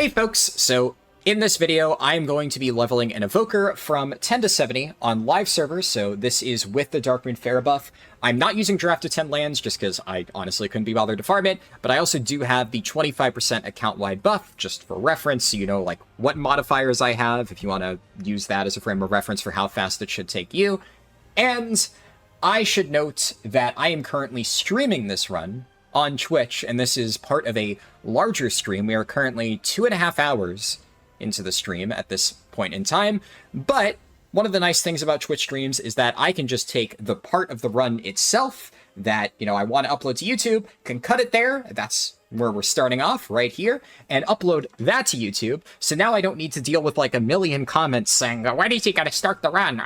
Hey folks, so in this video, I'm going to be leveling an Evoker from 10 to 70 on live servers, so this is with the Darkmoon Fair buff. I'm not using Draft to 10 lands just because I honestly couldn't be bothered to farm it, but I also do have the 25% account-wide buff, just for reference, so you know like what modifiers I have, if you want to use that as a frame of reference for how fast it should take you. And I should note that I am currently streaming this run on Twitch, and this is part of a larger stream. We are currently 2.5 hours into the stream at this point in time, but one of the nice things about Twitch streams is that I can just take the part of the run itself that, you know, I want to upload to YouTube, can cut it there, that's where we're starting off, right here, and upload that to YouTube, so now I don't need to deal with like a million comments saying, why did you gotta start the run,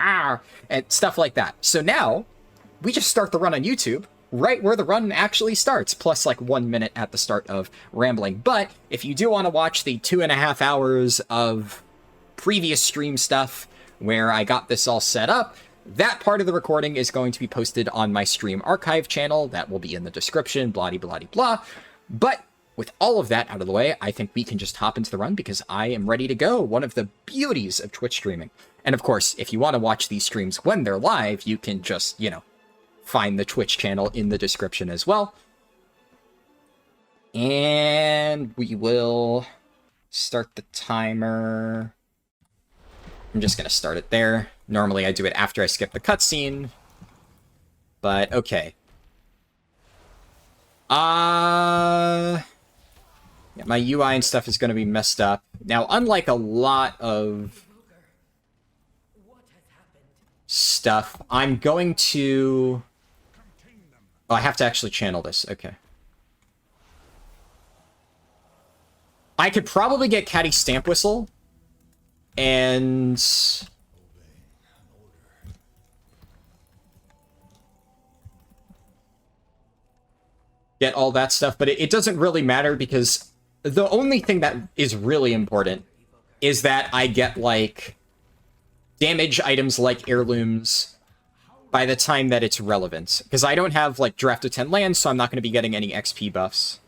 and stuff like that. So now, we just start the run on YouTube, right where the run actually starts, plus like 1 minute at the start of rambling. But if you do want to watch the 2.5 hours of previous stream stuff where I got this all set up, that part of the recording is going to be posted on my stream archive channel. That will be in the description, blah-de-blah-de-blah. But with all of that out of the way, I think we can just hop into the run because I am ready to go. One of the beauties of Twitch streaming. And of course, if you want to watch these streams when they're live, you can just, you know, find the Twitch channel in the description as well. And we will start the timer. I'm just going to start it there. Normally I do it after I skip the cutscene. But okay. Yeah, my UI and stuff is going to be messed up. Now, unlike a lot of stuff, I'm going to... Oh, I have to actually channel this. Okay. I could probably get Catty Stamp Whistle and get all that stuff, but it doesn't really matter because the only thing that is really important is that I get, like, damage items like heirlooms by the time that it's relevant. Because I don't have, like, Draft to 10 lands, so I'm not going to be getting any XP buffs.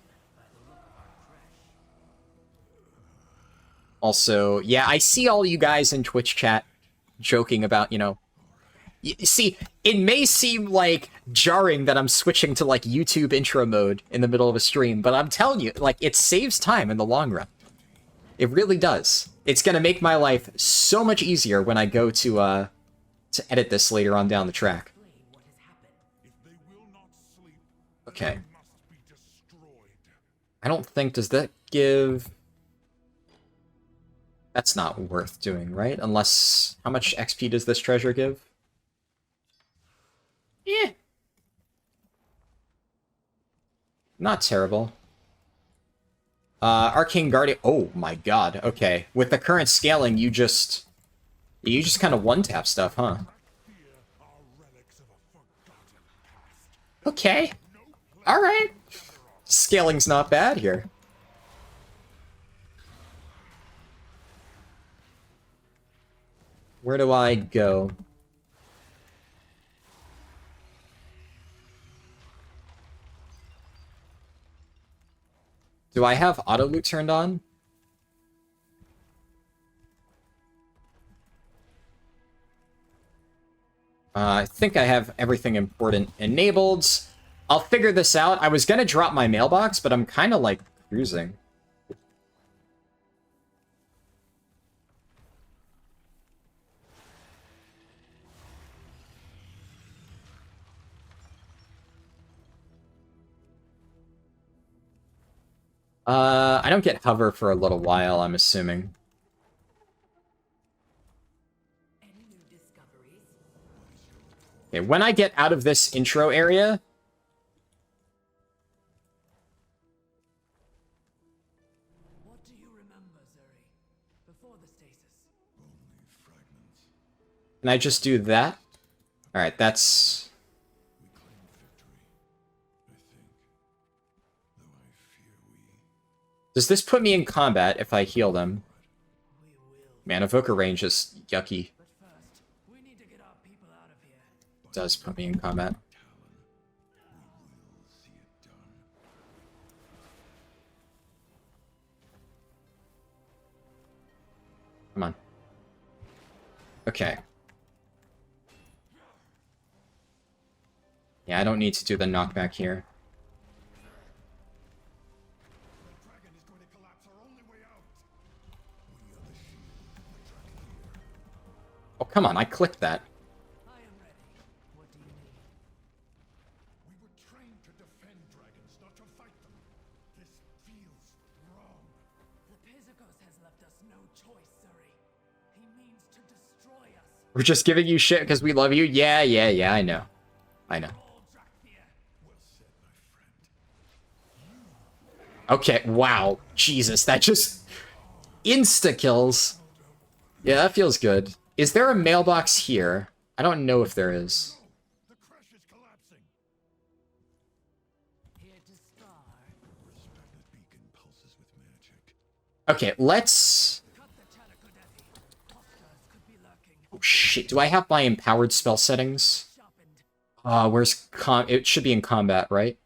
Also, yeah, I see all you guys in Twitch chat joking about, you know... See, it may seem, like, jarring that I'm switching to, like, YouTube intro mode in the middle of a stream, but I'm telling you, like, it saves time in the long run. It really does. It's going to make my life so much easier when I go to edit this later on down the track. Okay. I don't think, does that give... That's not worth doing, right? Unless, how much XP does this treasure give? Yeah. Not terrible. Arcane Guardian, oh my god, okay. With the current scaling, you just kind of one-tap stuff, huh? Okay. Alright. Scaling's not bad here. Where do I go? Do I have auto loot turned on? I think I have everything important enabled. I'll figure this out. I was gonna drop my mailbox, but I'm kind of like cruising. I don't get hover for a little while, I'm assuming. Okay, when I get out of this intro area... What do you remember, Zuri? Before the stasis? Only fragments. Can I just do that? Alright, that's... Does this put me in combat if I heal them? Man, Evoker range is yucky. It does put me in combat. Come on. Okay. Yeah, I don't need to do the knockback here. Dragon is going to collapse our only way out. We are the shield of the dragon. Oh, come on, I clicked that. I am ready. What do you need? We were trained to defend dragons, not to fight them. This feels wrong. The Evokers has left us no choice, Zuri. He means to destroy us. We're just giving you shit because we love you? Yeah, I know. I know. All Drakthir. Well said, my friend. Okay, wow. Jesus, that just... Insta-kills. Yeah, that feels good. Is there a mailbox here? I don't know if there is. The crash is collapsing. Here to spar. Whisper that beacon pulses with magic. Okay, let's... Cut the Tanakodethi. Hostars could be lurking. Oh, shit. Do I have my empowered spell settings? Sharpened. Where's it should be in combat, right?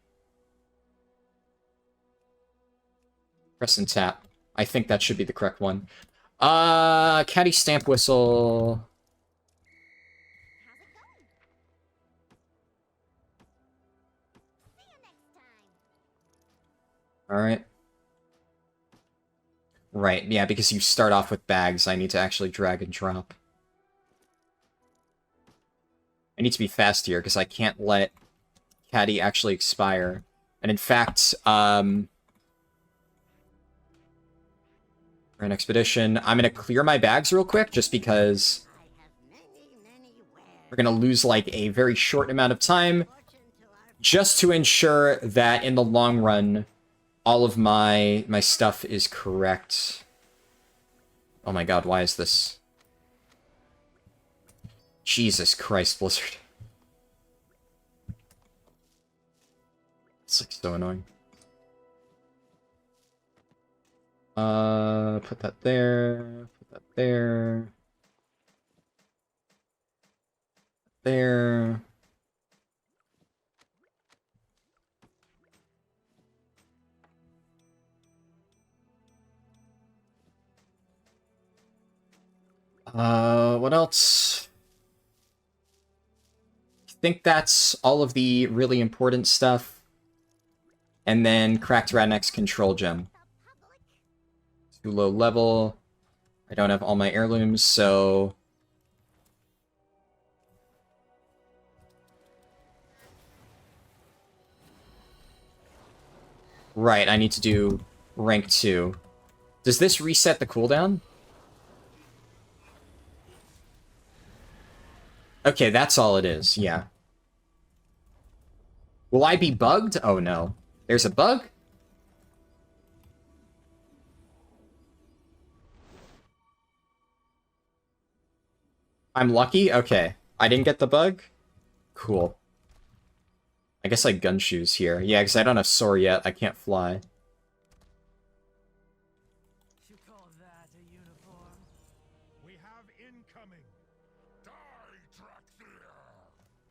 Press and tap. I think that should be the correct one. Caddy stamp whistle. Alright. Right, yeah, because you start off with bags, I need to actually drag and drop. I need to be fast here, because I can't let Caddy actually expire. And in fact, for an expedition, I'm going to clear my bags real quick, just because we're going to lose, like, a very short amount of time, just to ensure that, in the long run, all of my stuff is correct. Oh my god, why is this... Jesus Christ, Blizzard. It's like so annoying. Put that there. Put that there. There. What else? I think that's all of the really important stuff. And then Cracked Radneck's Control Gem. Too low level. I don't have all my heirlooms, so... Right, I need to do rank 2. Does this reset the cooldown? Okay, that's all it is, yeah. Will I be bugged? Oh no. There's a bug? I'm lucky? Okay. I didn't get the bug? Cool. I guess like gun shoes here. Yeah, because I don't have soar yet. I can't fly. You call that a uniform? We have incoming. Die, Drakthir!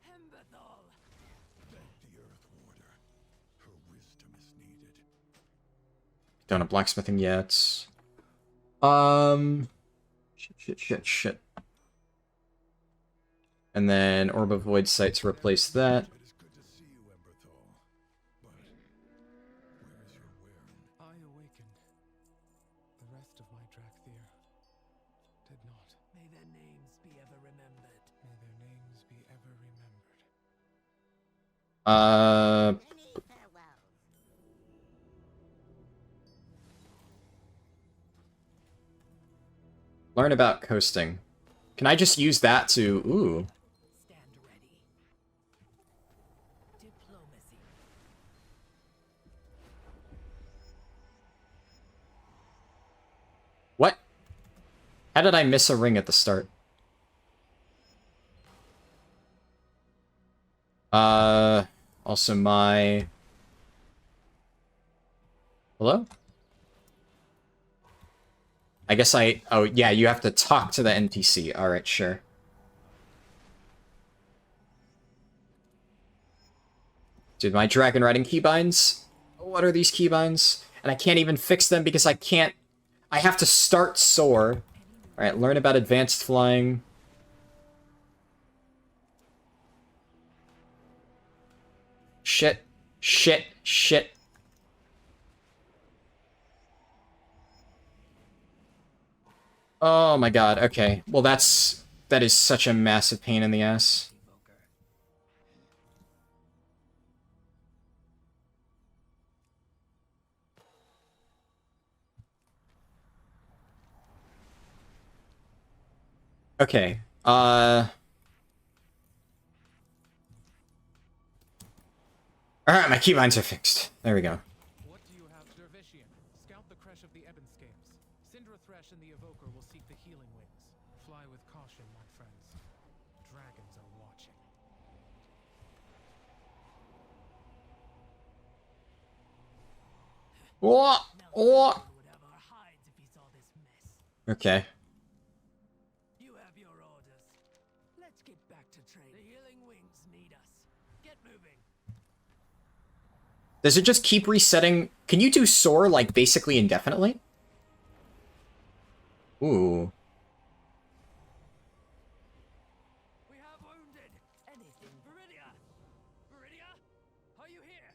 Hembethal! Beg the Earth Warder. Her wisdom is needed. Don't have blacksmithing yet. Shit. And then Orb of Void Sight to replace that. It is good to see you, Emberthal. But where is your Waren? I awakened. The rest of my Drakthir did not. May their names be ever remembered. May their names be ever remembered. Learn about coasting. Can I just use that to... Ooh. Stand ready. Diplomacy. What? How did I miss a ring at the start? Also my... Hello? I guess oh yeah, you have to talk to the NPC. Alright, sure. Dude, my dragon riding keybinds? What are these keybinds? And I can't even fix them because I have to start soar. Alright, learn about advanced flying. Shit. Shit. Shit. Oh my god, okay. Well, that is such a massive pain in the ass. Okay, Alright, my keybinds are fixed. There we go. What do you have, Dervishian? Scout the crash of the Ebonscapes. Cinder Thresh and the Evoker will seek the healing wings. Fly with caution, my friends. Dragons are watching. What? What? Would have our hides if he saw this mess. Okay. You have your orders. Let's get back to training. The healing wings need us. Get moving. Does it just keep resetting? Can you do soar, like, basically indefinitely? Ooh. We have wounded. Anything. Viridia! Viridia? Are you here?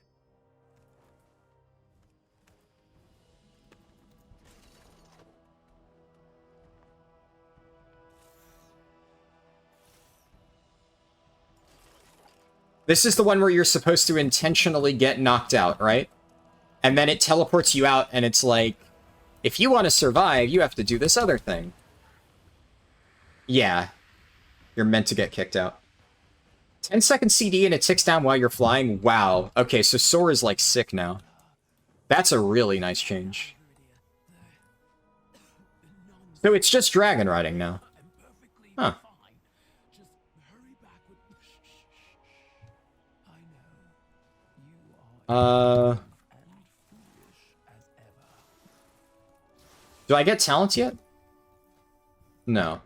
This is the one where you're supposed to intentionally get knocked out, right? And then it teleports you out, and it's like, if you want to survive, you have to do this other thing. Yeah. You're meant to get kicked out. 10-second CD and it ticks down while you're flying? Wow. Okay, so soar is, like, sick now. That's a really nice change. So it's just dragon riding now. Huh. Just hurry back with I know. You are and foolish as ever. Do I get talents yet? No.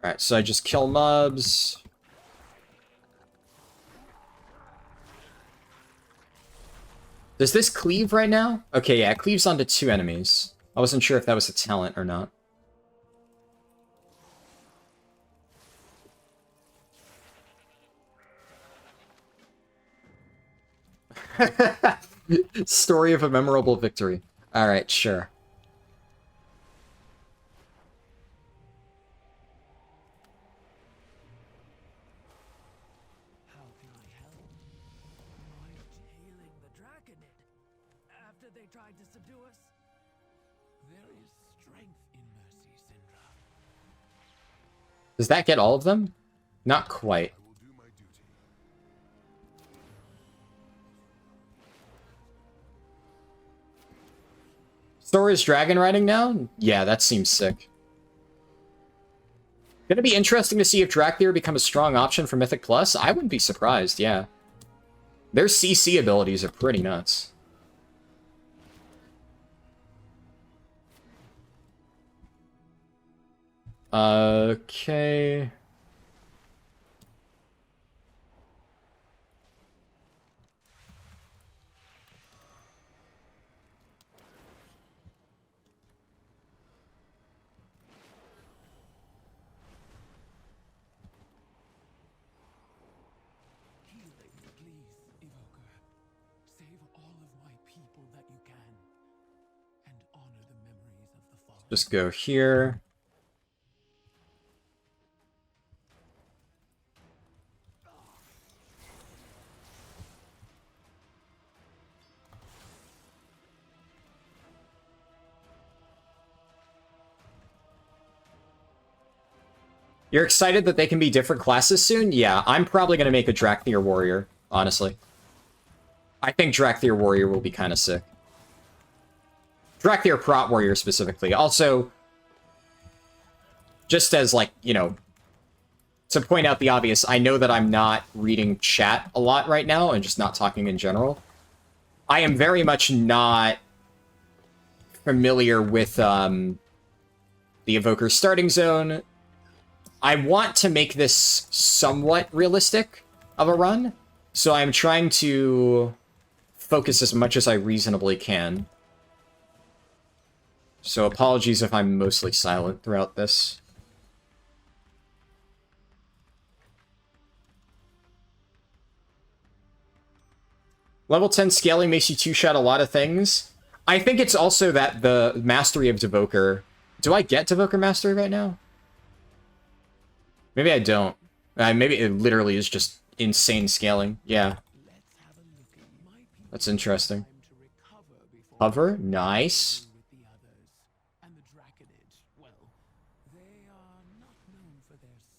Alright, so I just kill mobs. Does this cleave right now? Okay, yeah, it cleaves onto 2 enemies. I wasn't sure if that was a talent or not. Story of a memorable victory. Alright, sure. How can I help? Why healing the Draconid? After they tried to subdue us? There is strength in mercy, Syndra. Does that get all of them? Not quite. I will do my duty. Thor is dragon riding now? Yeah, that seems sick. Gonna be interesting to see if Drakthir become a strong option for Mythic Plus. I wouldn't be surprised, yeah. Their CC abilities are pretty nuts. Okay. Healing, please, Evoker. Save all of my people that you can. And honor the memories of the fallen. Just go here. You're excited that they can be different classes soon? Yeah, I'm probably going to make a Drakthir Warrior, honestly. I think Drakthir Warrior will be kind of sick. Drakthir Prot Warrior specifically. Also, just as, like, you know, to point out the obvious, I know that I'm not reading chat a lot right now and just not talking in general. I am very much not familiar with the Evoker starting zone. I want to make this somewhat realistic of a run, So I'm trying to focus as much as I reasonably can. So apologies if I'm mostly silent throughout this. Level 10 scaling makes you two-shot a lot of things. I think it's also that the mastery of Devoker... Do I get Devoker mastery right now? Maybe I don't. Maybe it literally is just insane scaling. Yeah. That's interesting. Hover? Nice.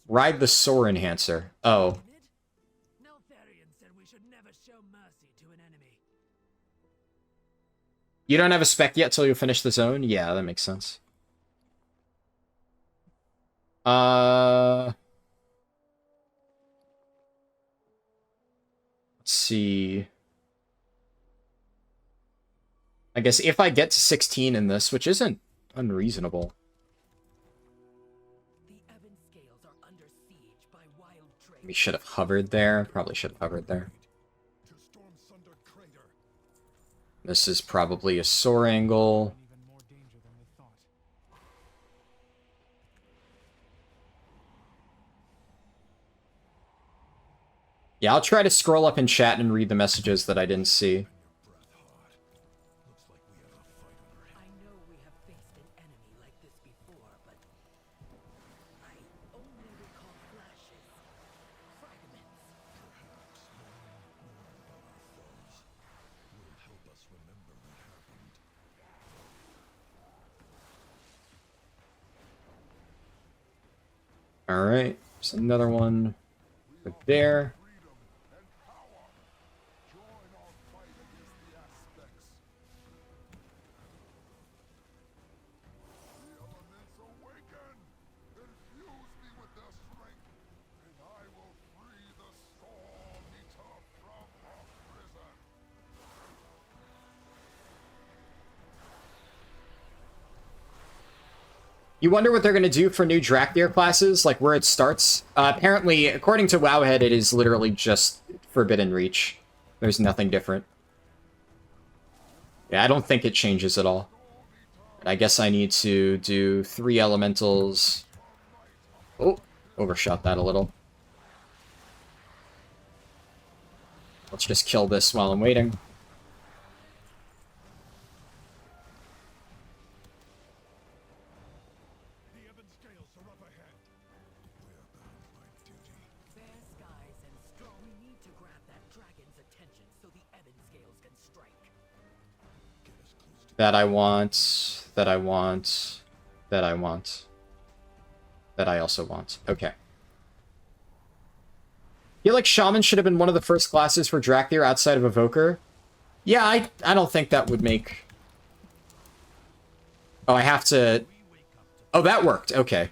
Ride the Soar Enhancer. Oh. You don't have a spec yet till you finish the zone? Yeah, that makes sense. Let's see. I guess if I get to 16 in this, which isn't unreasonable. We should have hovered there. Probably should have hovered there. This is probably a soar angle. Yeah, I'll try to scroll up in chat and read the messages that I didn't see. Alright, there's another one right there. You wonder what they're going to do for new Drakthir classes, like where it starts? Apparently, according to Wowhead, it is literally just Forbidden Reach. There's nothing different. Yeah, I don't think it changes at all. I guess I need to do 3 elementals. Oh, overshot that a little. Let's just kill this while I'm waiting. That I want, that I want, that I want, that I also want. Okay. I feel like Shaman should have been one of the first classes for Drakthir outside of Evoker. Yeah, I don't think that would make... Oh, I have to... Oh, that worked. Okay.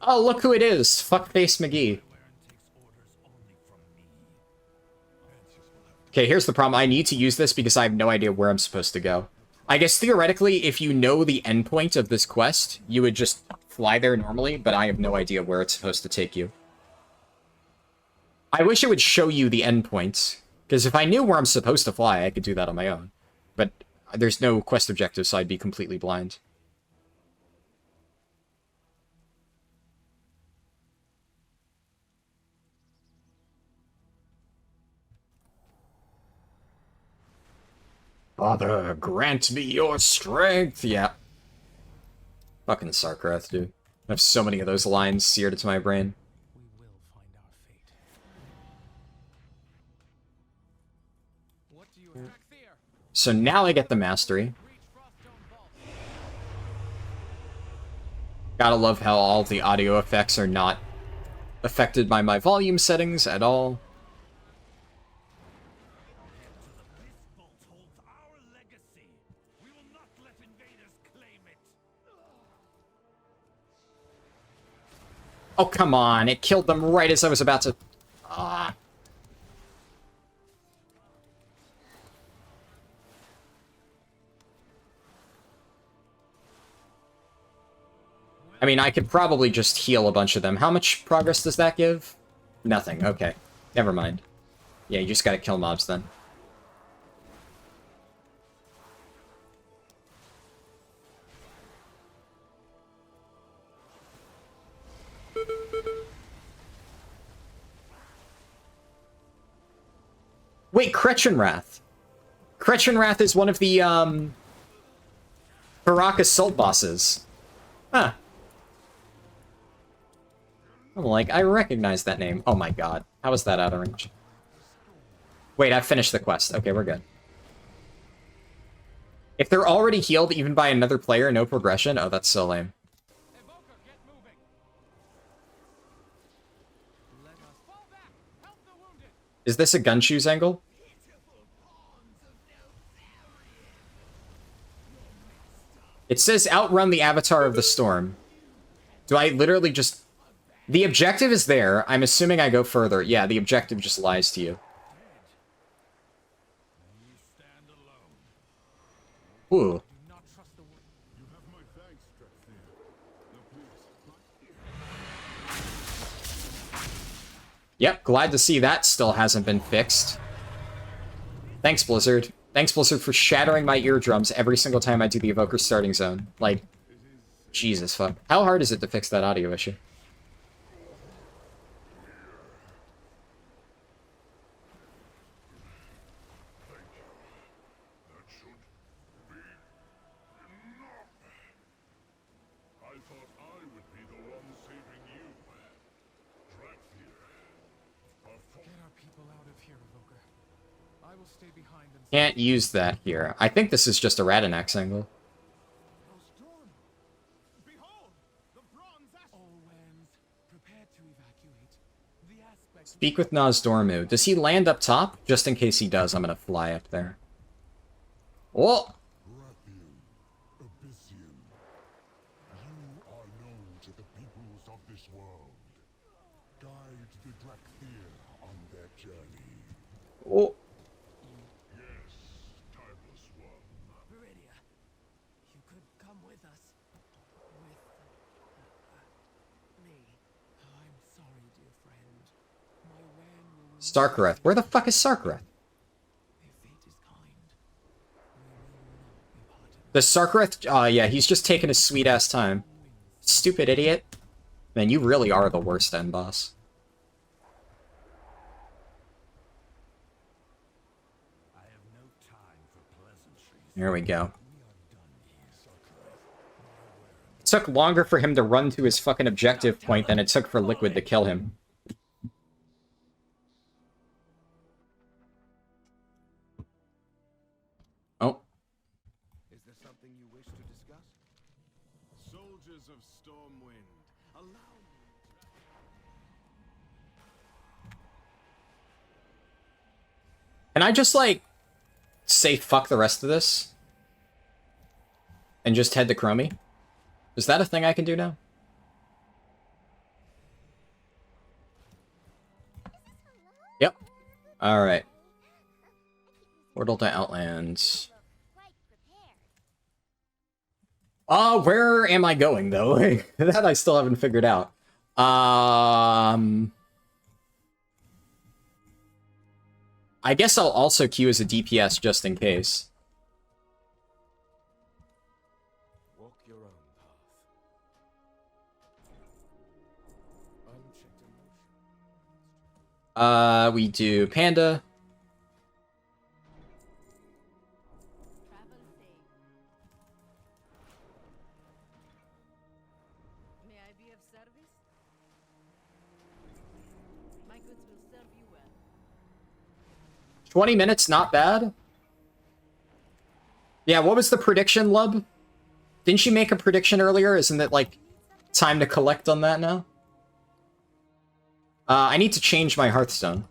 Oh, look who it is. Fuckface McGee. Okay, here's the problem. I need to use this because I have no idea where I'm supposed to go. I guess theoretically, if you know the endpoint of this quest, you would just fly there normally, but I have no idea where it's supposed to take you. I wish it would show you the endpoint, because if I knew where I'm supposed to fly, I could do that on my own. But there's no quest objective, so I'd be completely blind. Father, grant me your strength. Yeah. Fucking Sarkrath, dude. I have so many of those lines seared into my brain. We will find our fate. What do you have there? So now I get the mastery. Gotta love how all the audio effects are not affected by my volume settings at all. Oh, come on. It killed them right as I was about to... Ah. I mean, I could probably just heal a bunch of them. How much progress does that give? Nothing. Okay. Never mind. Yeah, you just gotta kill mobs then. Wait, Kretchenwrath. Kretchenwrath is one of the, Barak Assault bosses. Huh. I'm like, I recognize that name. Oh my god. How is that out of range? Wait, I've finished the quest. Okay, we're good. If they're already healed even by another player, no progression? Oh, that's so lame. Evoker, get moving. Let us fall back. Help the wounded. Is this a Gunshoes angle? It says outrun the Avatar of the Storm. Do I literally just... The objective is there. I'm assuming I go further. Yeah, the objective just lies to you. Ooh. Not trust the wounded. You have my thanks, Dracthir. Now please. Yep, glad to see that still hasn't been fixed. Thanks, Blizzard. Thanks, Blizzard, for shattering my eardrums every single time I do the Evoker starting zone. Like, Jesus fuck. How hard is it to fix that audio issue? That should be enough. I thought I would be the one saving you. Dracthir. Get our people out of here, Evoker. I will stay behind and Can't use that here. I think this is just a Radinax angle. Behold, the bronze Olwens, prepare to evacuate. The aspect Speak with Nozdormu. Does he land up top? Just in case he does, I'm gonna fly up there. Oh! Rathian, Abyssian, you are known to the peoples of this world. Guide the Dracthir on their journey. Oh! Yes, timeless one. Viridia, you could come with us. With me. I'm sorry, dear friend. My wan will Sarkareth. Where the fuck is Sarkareth? if fate is kind. We will not be parted. The Sarkareth? Yeah, he's just taking his sweet-ass time. Stupid idiot. Man, you really are the worst end boss. I have no time for pleasantries. There we go. We are done here, Sarkareth. It took longer for him to run to his fucking objective point than it took for Liquid to kill him. Oh. Is there something you wish to discuss? Soldiers of Stormwind, allow me. Can I just, like, say fuck the rest of this? And just head to Chromie? Is that a thing I can do now? Yep. Alright. Portal to Outlands. Where am I going, though? That I still haven't figured out. I guess I'll also queue as a DPS just in case. Walk your own path. Unchecked emotion. We do Panda. Travel safe. May I be of service? My goods will serve you well. 20 minutes, not bad. Yeah, what was the prediction, Lub? Didn't you make a prediction earlier? Isn't it, like, time to collect on that now? I need to change my Hearthstone.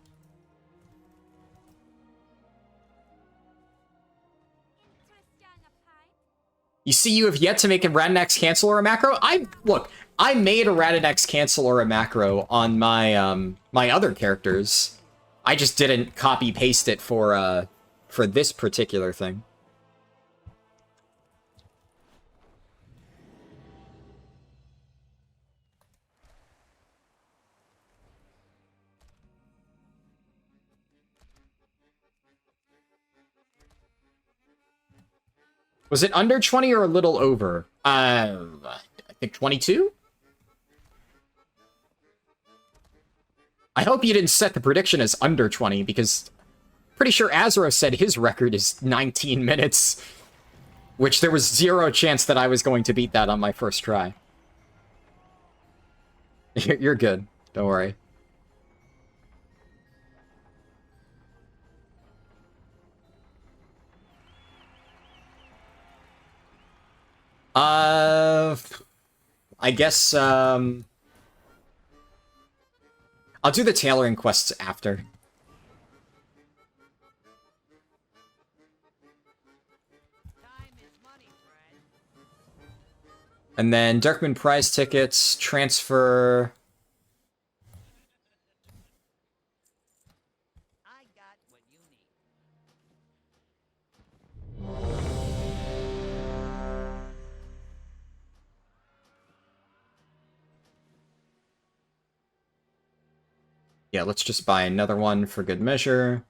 You see, you have yet to make a Radinax cancel or a macro? Look, I made a Radinax cancel or a macro on my, my other characters. I just didn't copy-paste it for this particular thing. Was it under 20 or a little over? I think 22? I hope you didn't set the prediction as under 20, because pretty sure Azro said his record is 19 minutes, which there was zero chance that I was going to beat that on my first try. You're good. Don't worry. I guess, I'll do the tailoring quests after. Time is money, friend. And then Darkmoon prize tickets, transfer... I got what you need. Yeah, let's just buy another one for good measure.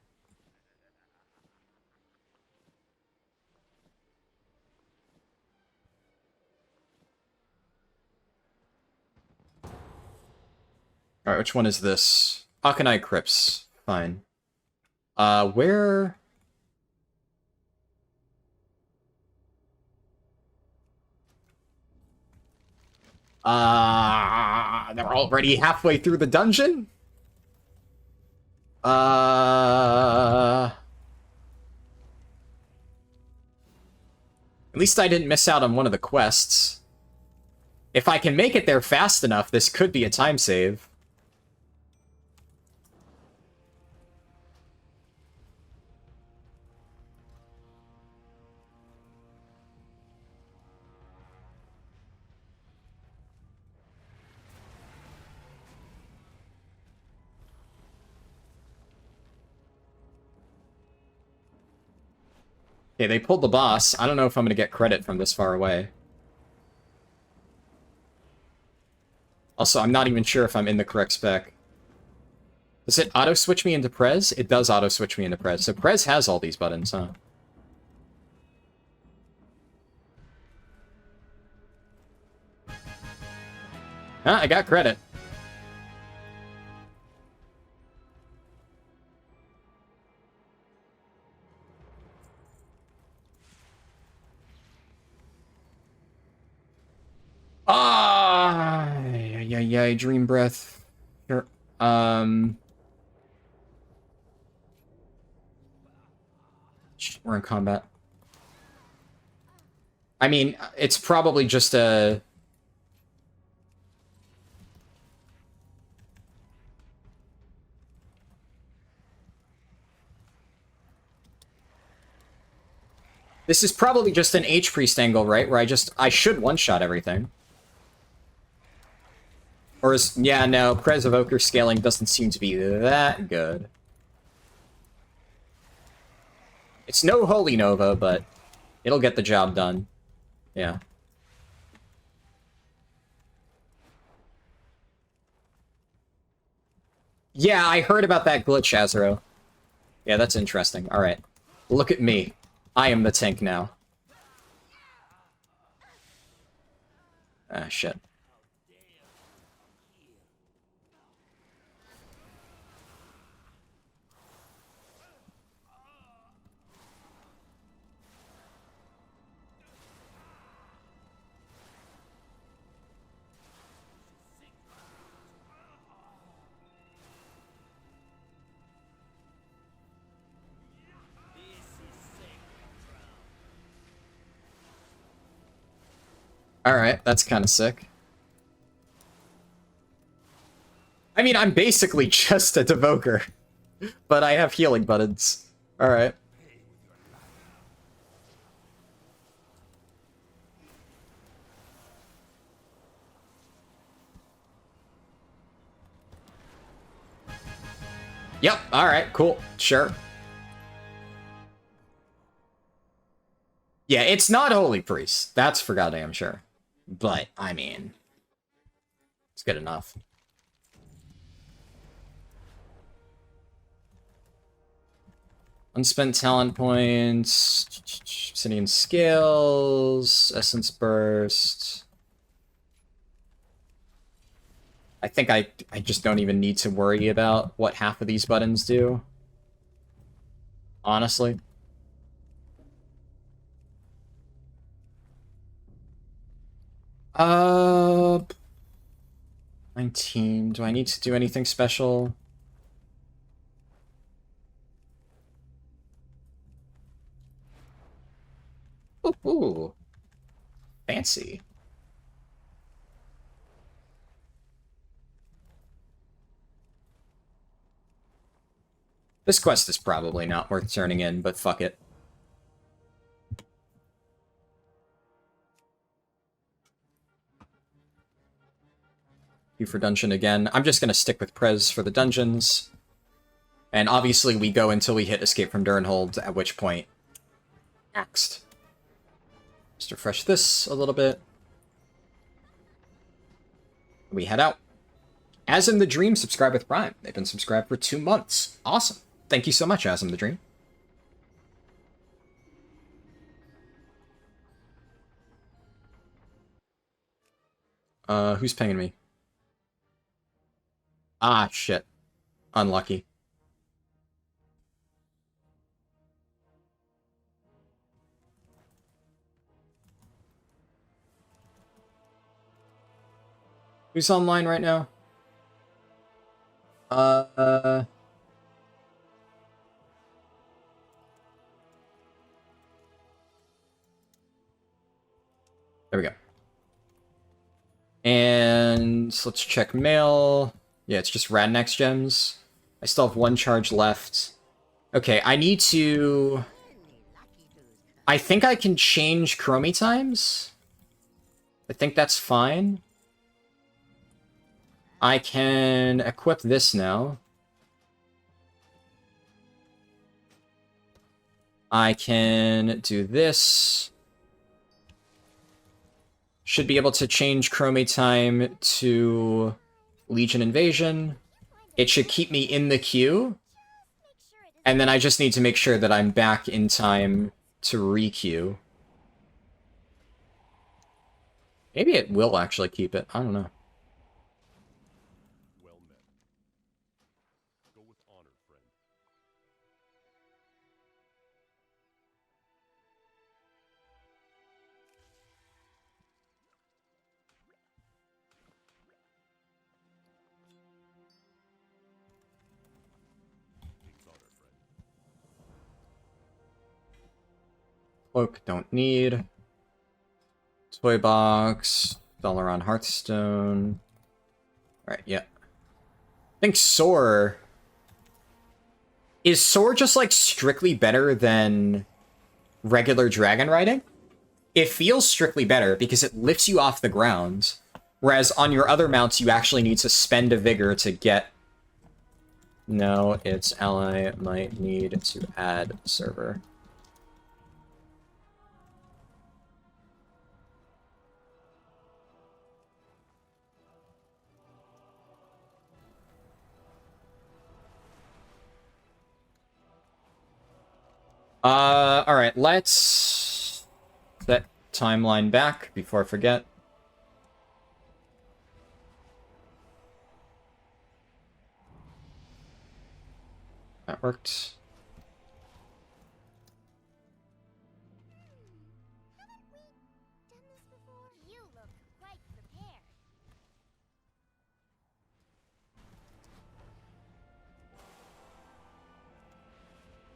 Alright, which one is this? Akanai Crypts. Fine. Where... they're already halfway through the dungeon? At least I didn't miss out on one of the quests. If I can make it there fast enough, this could be a time save. Okay, they pulled the boss. I don't know if I'm going to get credit from this far away. Also, I'm not even sure if I'm in the correct spec. Does it auto-switch me into Prez? It does auto-switch me into Prez. So Prez has all these buttons, huh? Ah, I got credit. Yeah, Dream Breath. Sure. We're in combat. I mean, it's probably just a... This is probably just an H-Priest angle, right? Where I should one-shot everything. Or is... Yeah, no, Prez Evoker scaling doesn't seem to be that good. It's no Holy Nova, but it'll get the job done. Yeah. Yeah, I heard about that glitch, Azro. Yeah, that's interesting. Alright. Look at me. I am the tank now. Ah, shit. Alright, that's kind of sick. I mean, I'm basically just a Devoker, but I have healing buttons. Alright. Yep, alright, cool, sure. Yeah, it's not Holy Priest. That's for goddamn sure. But, I mean, it's good enough. Unspent talent points, obsidian scales, essence burst. I think I just don't even need to worry about what half of these buttons do. Honestly. Uh, 19. Do I need to do anything special? Ooh. Fancy. This quest is probably not worth turning in, but fuck it. You for dungeon again. I'm just gonna stick with Prez for the dungeons. And obviously we go until we hit Escape from Durnhold, at which point... Next. Just refresh this a little bit. We head out. As in the Dream, subscribe with Prime. They've been subscribed for 2 months. Awesome. Thank you so much, As in the Dream. Who's pinging me? Ah, shit. Unlucky. Who's online right now? There we go. And let's check mail. Yeah, it's just Radnax gems. I still have 1 charge left. Okay, I need to... I think I can change Chromie times. I think that's fine. I can equip this now. I can do this. Should be able to change Chromie time to Legion Invasion. It should keep me in the queue. And then I just need to make sure that I'm back in time to re-queue. Maybe it will actually keep it. I don't know. Well met. Go with honor, friend. King's honor, friend. Cloak, don't need. Toy box. Dollar on Hearthstone. Alright, yeah. I think Soar... Is Soar just, like, strictly better than regular dragon riding? It feels strictly better because it lifts you off the ground, whereas on your other mounts you actually need to spend a vigor to get... No, its ally might need to add server. Alright, let's set timeline back before I forget. That worked. You look quite prepared.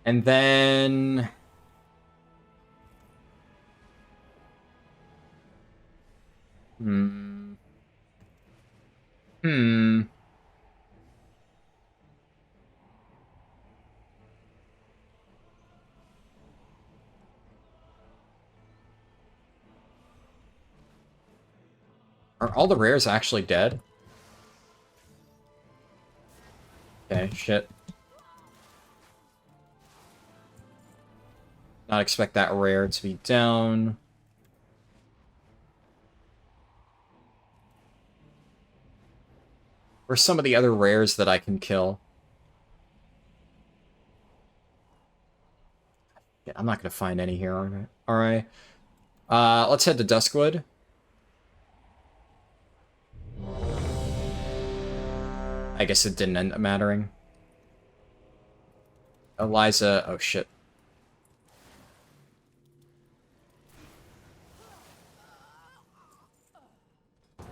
And then... Hmm. Are all the rares actually dead? Okay, shit. Not expect that rare to be down. Where's some of the other rares that I can kill? I'm not gonna find any here, aren't I? Alright. Let's head to Duskwood. I guess it didn't end up mattering. Eliza... Oh, shit.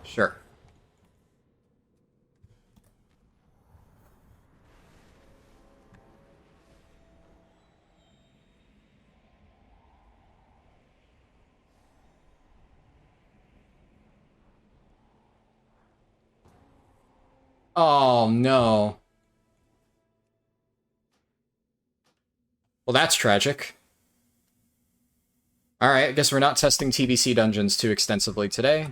Sure. Oh, no. Well, that's tragic. Alright, I guess we're not testing TBC dungeons too extensively today.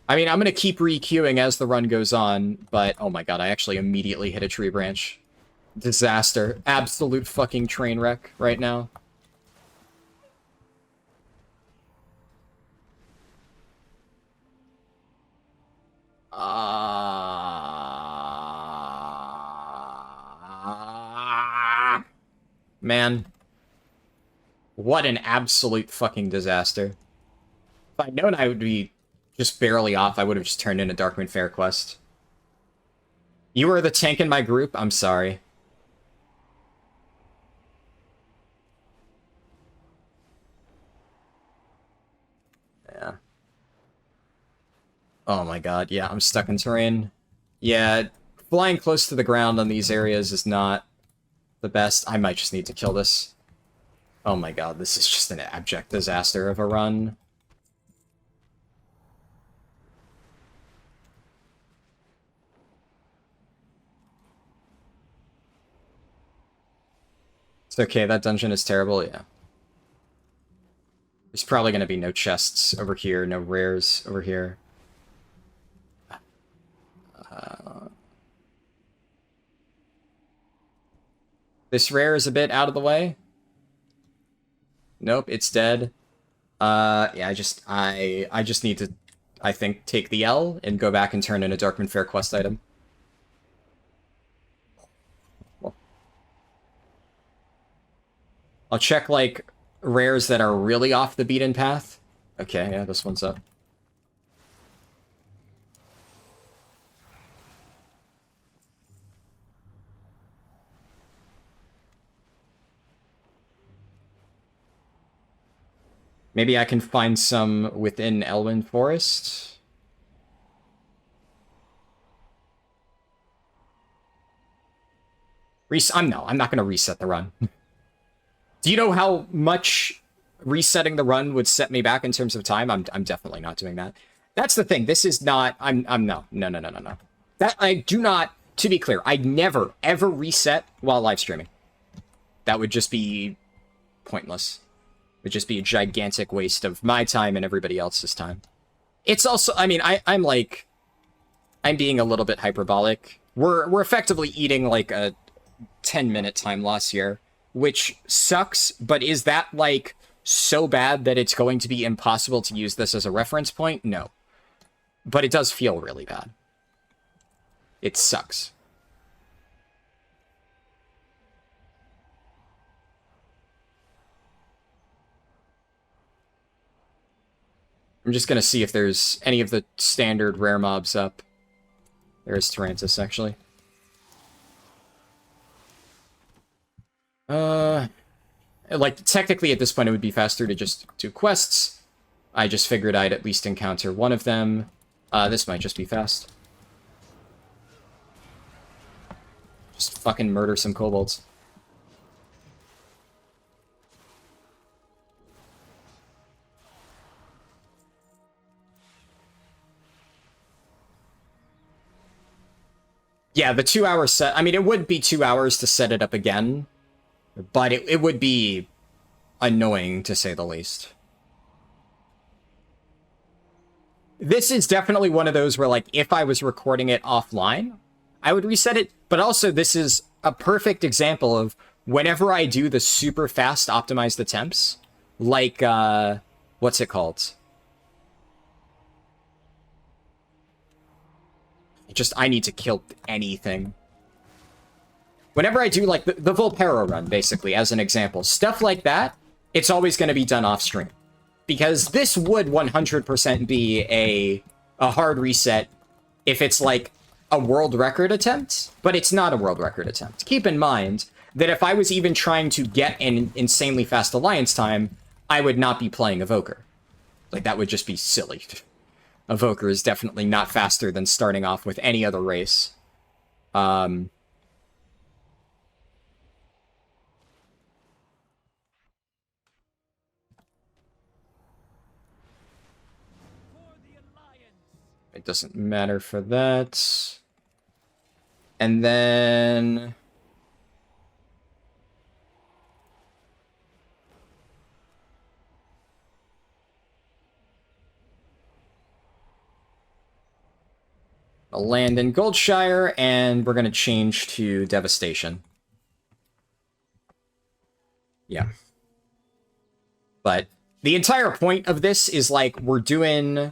I mean, I'm gonna keep re-queuing as the run goes on, but oh my god, I actually immediately hit a tree branch. Disaster. Absolute fucking train wreck right now. Man. What an absolute fucking disaster. If I'd known I would be just barely off, I would have just turned in a Darkmoon Fair quest. You were the tank in my group? I'm sorry. Yeah. Oh my god, yeah, I'm stuck in terrain. Yeah, flying close to the ground on these areas is not the best. I might just need to kill this. Oh my god, this is just an abject disaster of a run. It's okay, that dungeon is terrible, yeah. There's probably gonna be no chests over here, no rares over here. This rare is a bit out of the way. Nope, it's dead. Yeah, I just need to, I think, take the L and go back and turn in a Darkmoon Fair quest item. Well, I'll check, like, rares that are really off the beaten path. Okay, yeah, this one's up. Maybe I can find some within Elwyn Forest. I'm not going to reset the run. Do you know how much resetting the run would set me back in terms of time? I'm definitely not doing that. That's the thing. This is not... No. That I do not... To be clear, I'd never, ever reset while live streaming. That would just be pointless. It would just be a gigantic waste of my time and everybody else's time. It's also... I mean, I'm like... I'm being a little bit hyperbolic. We're effectively eating like a 10-minute time loss here, which sucks, but is that like so bad that it's going to be impossible to use this as a reference point? No. But it does feel really bad. It sucks. I'm just gonna see if there's any of the standard rare mobs up. There's Tarantus, actually. Like, technically at this point it would be faster to just do quests. I just figured I'd at least encounter one of them. This might just be fast. Just fucking murder some kobolds. Yeah, the 2-hour set... I mean, it would be 2 hours to set it up again, but it would be annoying, to say the least. This is definitely one of those where, like, if I was recording it offline, I would reset it, but also this is a perfect example of whenever I do the super fast optimized attempts, like, what's it called? I need to kill anything. Whenever I do, like, the Volpero run, basically, as an example, stuff like that, it's always going to be done off stream. Because this would 100% be a hard reset if it's, like, a world record attempt, but it's not a world record attempt. Keep in mind that if I was even trying to get an insanely fast Alliance time, I would not be playing Evoker. Like, that would just be silly. Evoker is definitely not faster than starting off with any other race. It doesn't matter for that. And then... I'll land in Goldshire, and we're going to change to Devastation. Yeah. But the entire point of this is, like, we're doing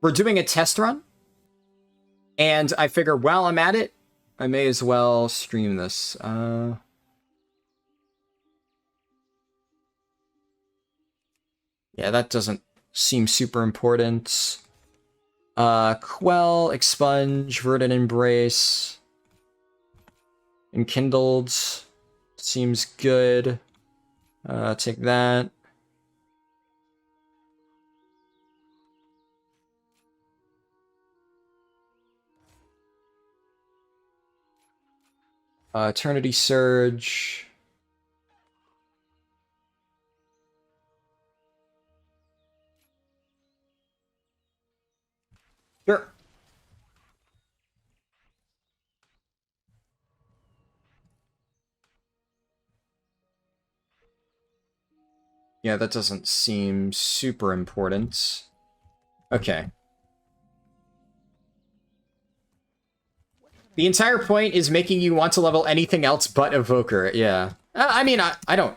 a test run, and I figure while I'm at it, I may as well stream this. Yeah, that doesn't seem super important. Quell, Expunge, Verdant Embrace, Enkindled seems good. Take that. Eternity Surge. Sure. Yeah, that doesn't seem super important. Okay. The entire point is making you want to level anything else but Evoker, yeah. I mean, I don't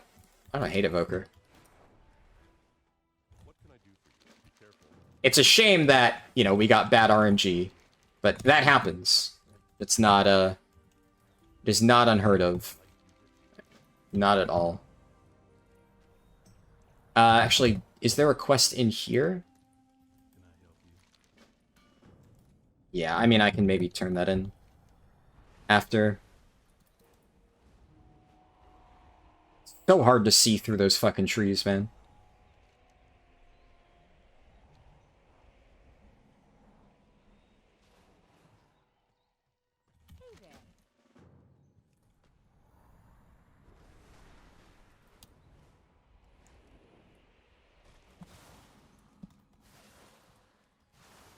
hate Evoker. It's a shame that, you know, we got bad RNG, but that happens. It's not, it is not unheard of. Not at all. Actually, is there a quest in here? Yeah, I mean, I can maybe turn that in after. It's so hard to see through those fucking trees, man.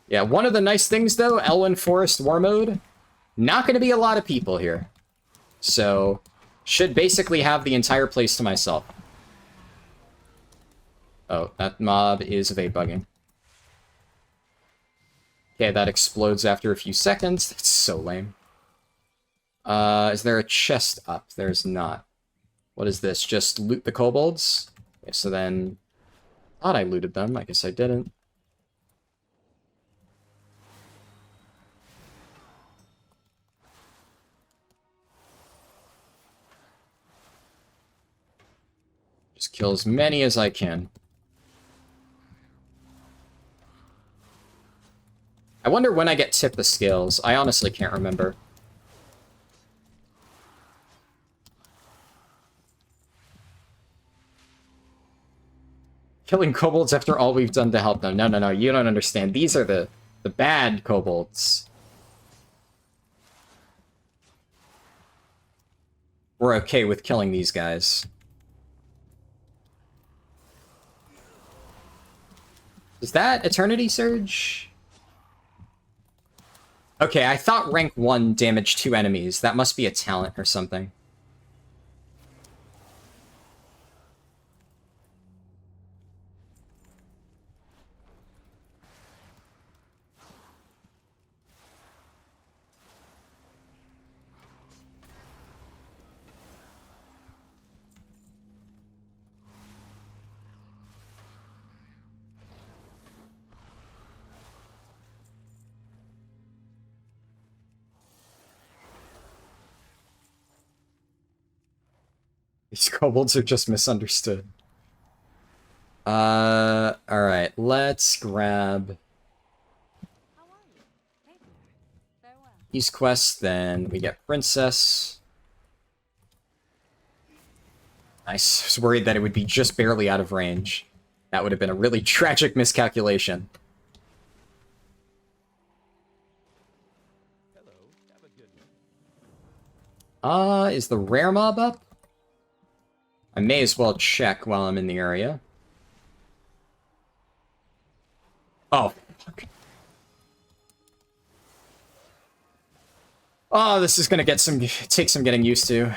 Yeah, one of the nice things, though, Elwyn Forest War Mode, not going to be a lot of people here. So, should basically have the entire place to myself. Oh, that mob is vape bugging. Okay, that explodes after a few seconds. That's so lame. Is there a chest up? There's not. What is this? Just loot the kobolds? Okay, so then... thought I looted them. I guess I didn't. Just kill as many as I can. I wonder when I get tip the scales. I honestly can't remember. Killing kobolds after all we've done to help them. No, no, no, you don't understand. These are the bad kobolds. We're okay with killing these guys. Is that Eternity Surge? Okay, I thought rank 1 damaged 2 enemies. That must be a talent or something. These kobolds are just misunderstood. Alright, let's grab How are you? Hey there. Farewell. these quests, then we get Princess. Nice. I was worried that it would be just barely out of range. That would have been a really tragic miscalculation. Is the rare mob up? I may as well check while I'm in the area. Oh, fuck. Oh, this is gonna take some getting used to.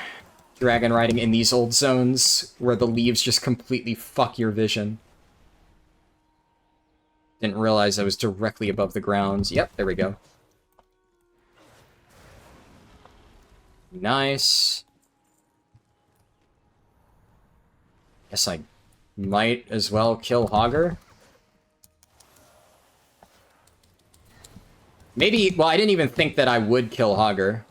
Dragon riding in these old zones where the leaves just completely fuck your vision. Didn't realize I was directly above the ground. Yep, there we go. Nice. Guess I might as well kill Hogger. Maybe, well, I didn't even think that I would kill Hogger.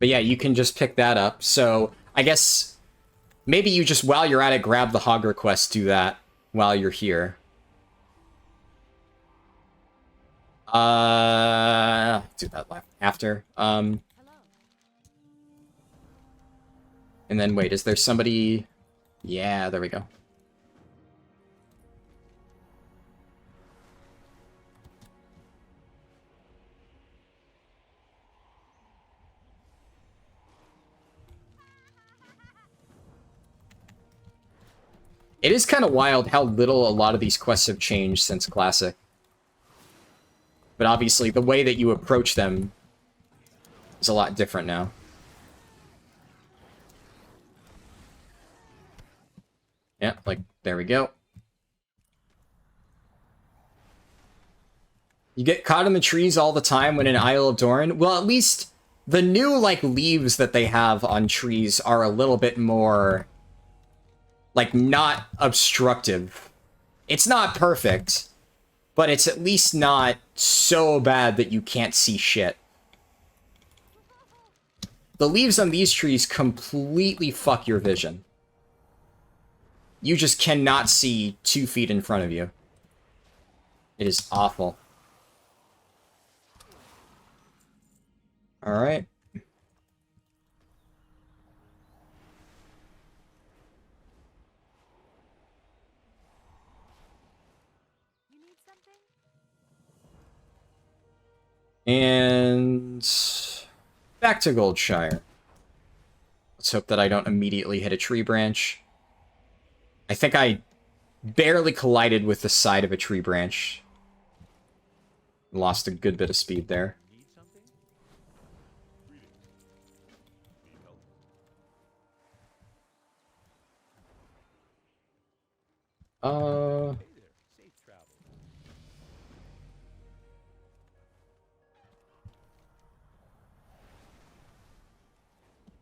But yeah, you can just pick that up. So, I guess, maybe you just, while you're at it, grab the Hogger quest, do that while you're here. Do that after. Hello. And then, wait, is there somebody... Yeah, there we go. It is kind of wild how little a lot of these quests have changed since Classic. But obviously, the way that you approach them is a lot different now. Yeah, like, there we go. You get caught in the trees all the time when in Isle of Doran. Well, at least the new, like, leaves that they have on trees are a little bit more, like, not obstructive. It's not perfect, but it's at least not so bad that you can't see shit. The leaves on these trees completely fuck your vision. You just cannot see 2 feet in front of you. It is awful. Alright. You need something? And back to Goldshire. Let's hope that I don't immediately hit a tree branch. I think I barely collided with the side of a tree branch. Lost a good bit of speed there.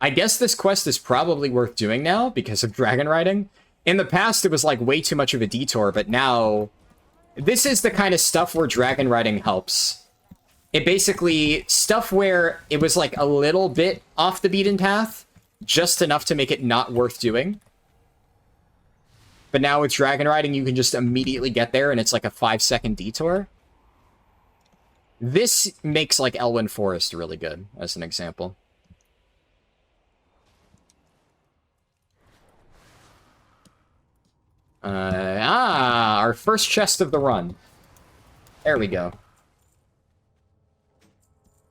I guess this quest is probably worth doing now because of dragon riding. In the past, it was like way too much of a detour, but now this is the kind of stuff where dragon riding helps. It basically, stuff where it was like a little bit off the beaten path, just enough to make it not worth doing. But now with dragon riding, you can just immediately get there and it's like a 5-second detour. This makes like Elwyn Forest really good, as an example. Our first chest of the run. There we go.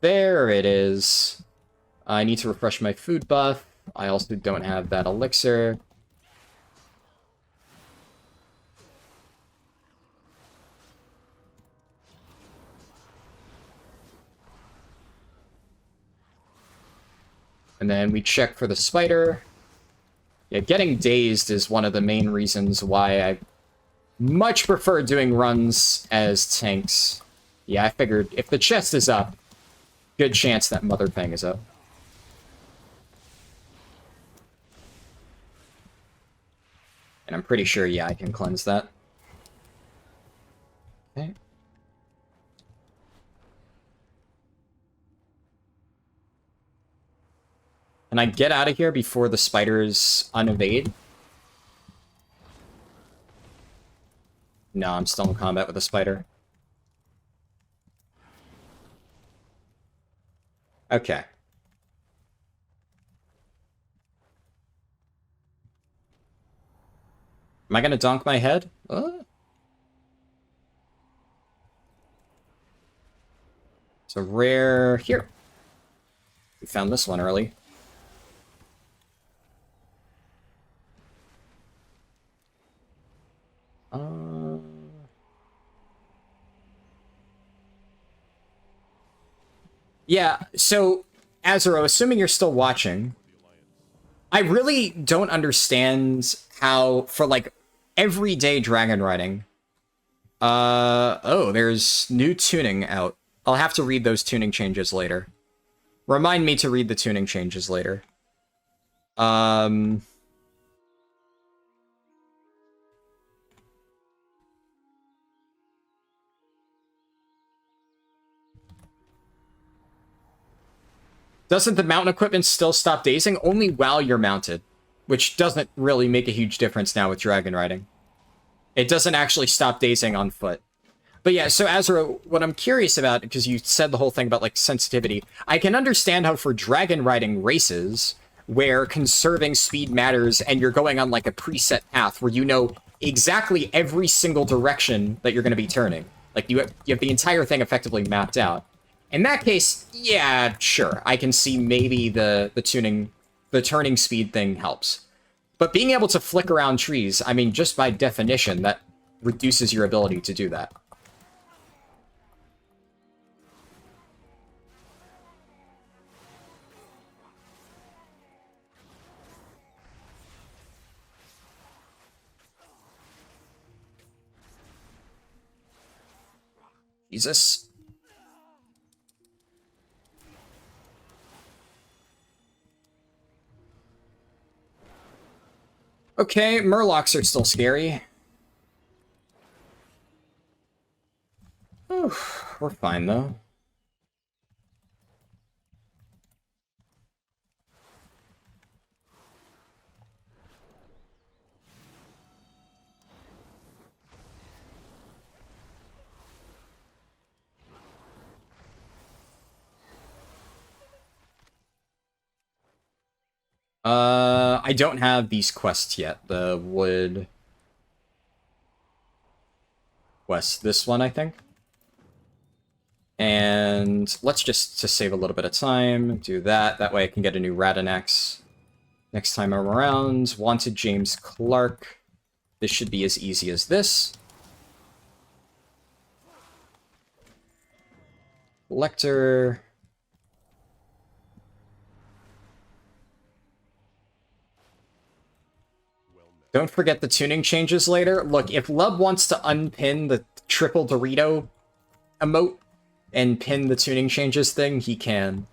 There it is. I need to refresh my food buff. I also don't have that elixir. And then we check for the spider. Yeah, getting dazed is one of the main reasons why I much prefer doing runs as tanks. Yeah, I figured if the chest is up, good chance that Mother Fang is up. And I'm pretty sure, yeah, I can cleanse that. Okay. Can I get out of here before the spiders unevade? No, I'm still in combat with a spider. Okay. Am I gonna donk my head? It's a rare here. We found this one early. Yeah, so, Azuro, assuming you're still watching, I really don't understand how, for, like, everyday dragon riding, oh, there's new tuning out. I'll have to read those tuning changes later. Remind me to read the tuning changes later. Doesn't the mountain equipment still stop dazing? Only while you're mounted, which doesn't really make a huge difference now with dragon riding. It doesn't actually stop dazing on foot. But yeah, so Azura, what I'm curious about, because you said the whole thing about, like, sensitivity, I can understand how for dragon riding races, where conserving speed matters and you're going on, like, a preset path where you know exactly every single direction that you're going to be turning. Like, you have the entire thing effectively mapped out. In that case, yeah, sure. I can see maybe the turning speed thing helps. But being able to flick around trees, I mean, just by definition, that reduces your ability to do that. Jesus. Okay, Murlocs are still scary. Whew, we're fine, though. I don't have these quests yet. The wood quest. This one, I think. And let's just, to save a little bit of time, do that. That way I can get a new Radinax next time I'm around. Wanted James Clark. This should be as easy as this. Lecter. Don't forget the tuning changes later. Look, if Lub wants to unpin the triple Dorito emote and pin the tuning changes thing, he can.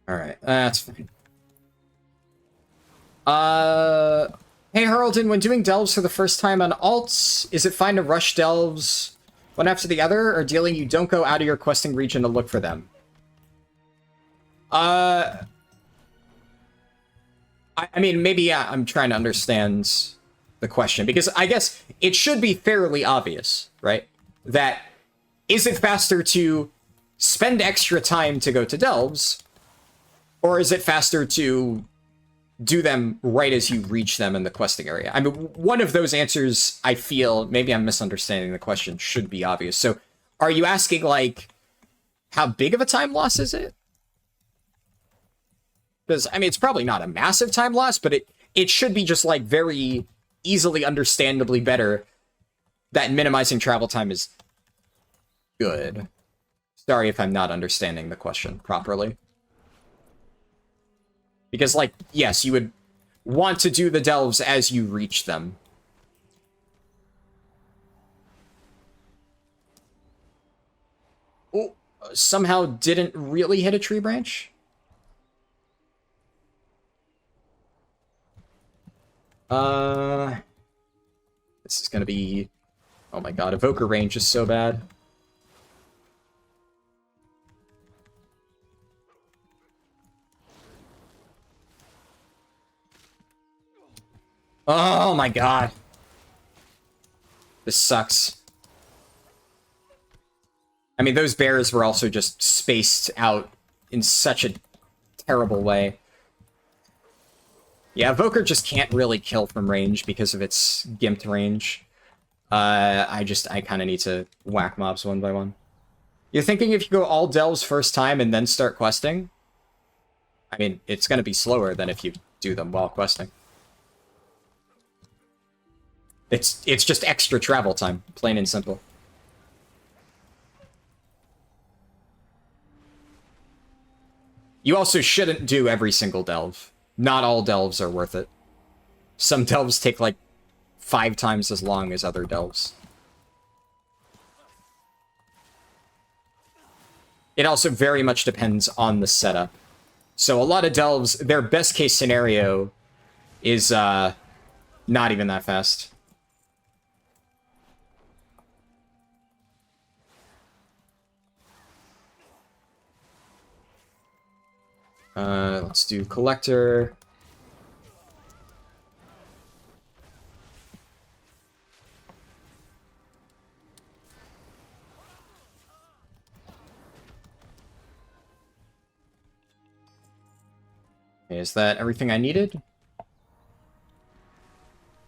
Alright, that's fine. Hey Haraldin, when doing delves for the first time on alts, is it fine to rush delves one after the other, or dealing you don't go out of your questing region to look for them? I mean, maybe, yeah, I'm trying to understand the question, because I guess it should be fairly obvious, right? That, is it faster to spend extra time to go to delves, or is it faster to do them right as you reach them in the questing area? I mean, one of those answers, I feel, maybe I'm misunderstanding the question, should be obvious. So, are you asking, like, how big of a time loss is it? Because, I mean, it's probably not a massive time loss, but it should be just, like, very easily understandably better that minimizing travel time is good. Sorry if I'm not understanding the question properly. Because, like, yes, you would want to do the delves as you reach them. somehow didn't really hit a tree branch. This is gonna be... Oh my god, Evoker range is so bad. Oh my god. This sucks. I mean, those bears were also just spaced out in such a terrible way. Yeah, Evoker just can't really kill from range because of its gimped range. I kind of need to whack mobs one by one. You're thinking if you go all delves first time and then start questing? I mean, it's going to be slower than if you do them while questing. It's just extra travel time, plain and simple. You also shouldn't do every single delve. Not all delves are worth it. Some delves take like 5 times as long as other delves. It also very much depends on the setup. So a lot of delves, their best case scenario is not even that fast. Let's do collector. Okay, is that everything I needed?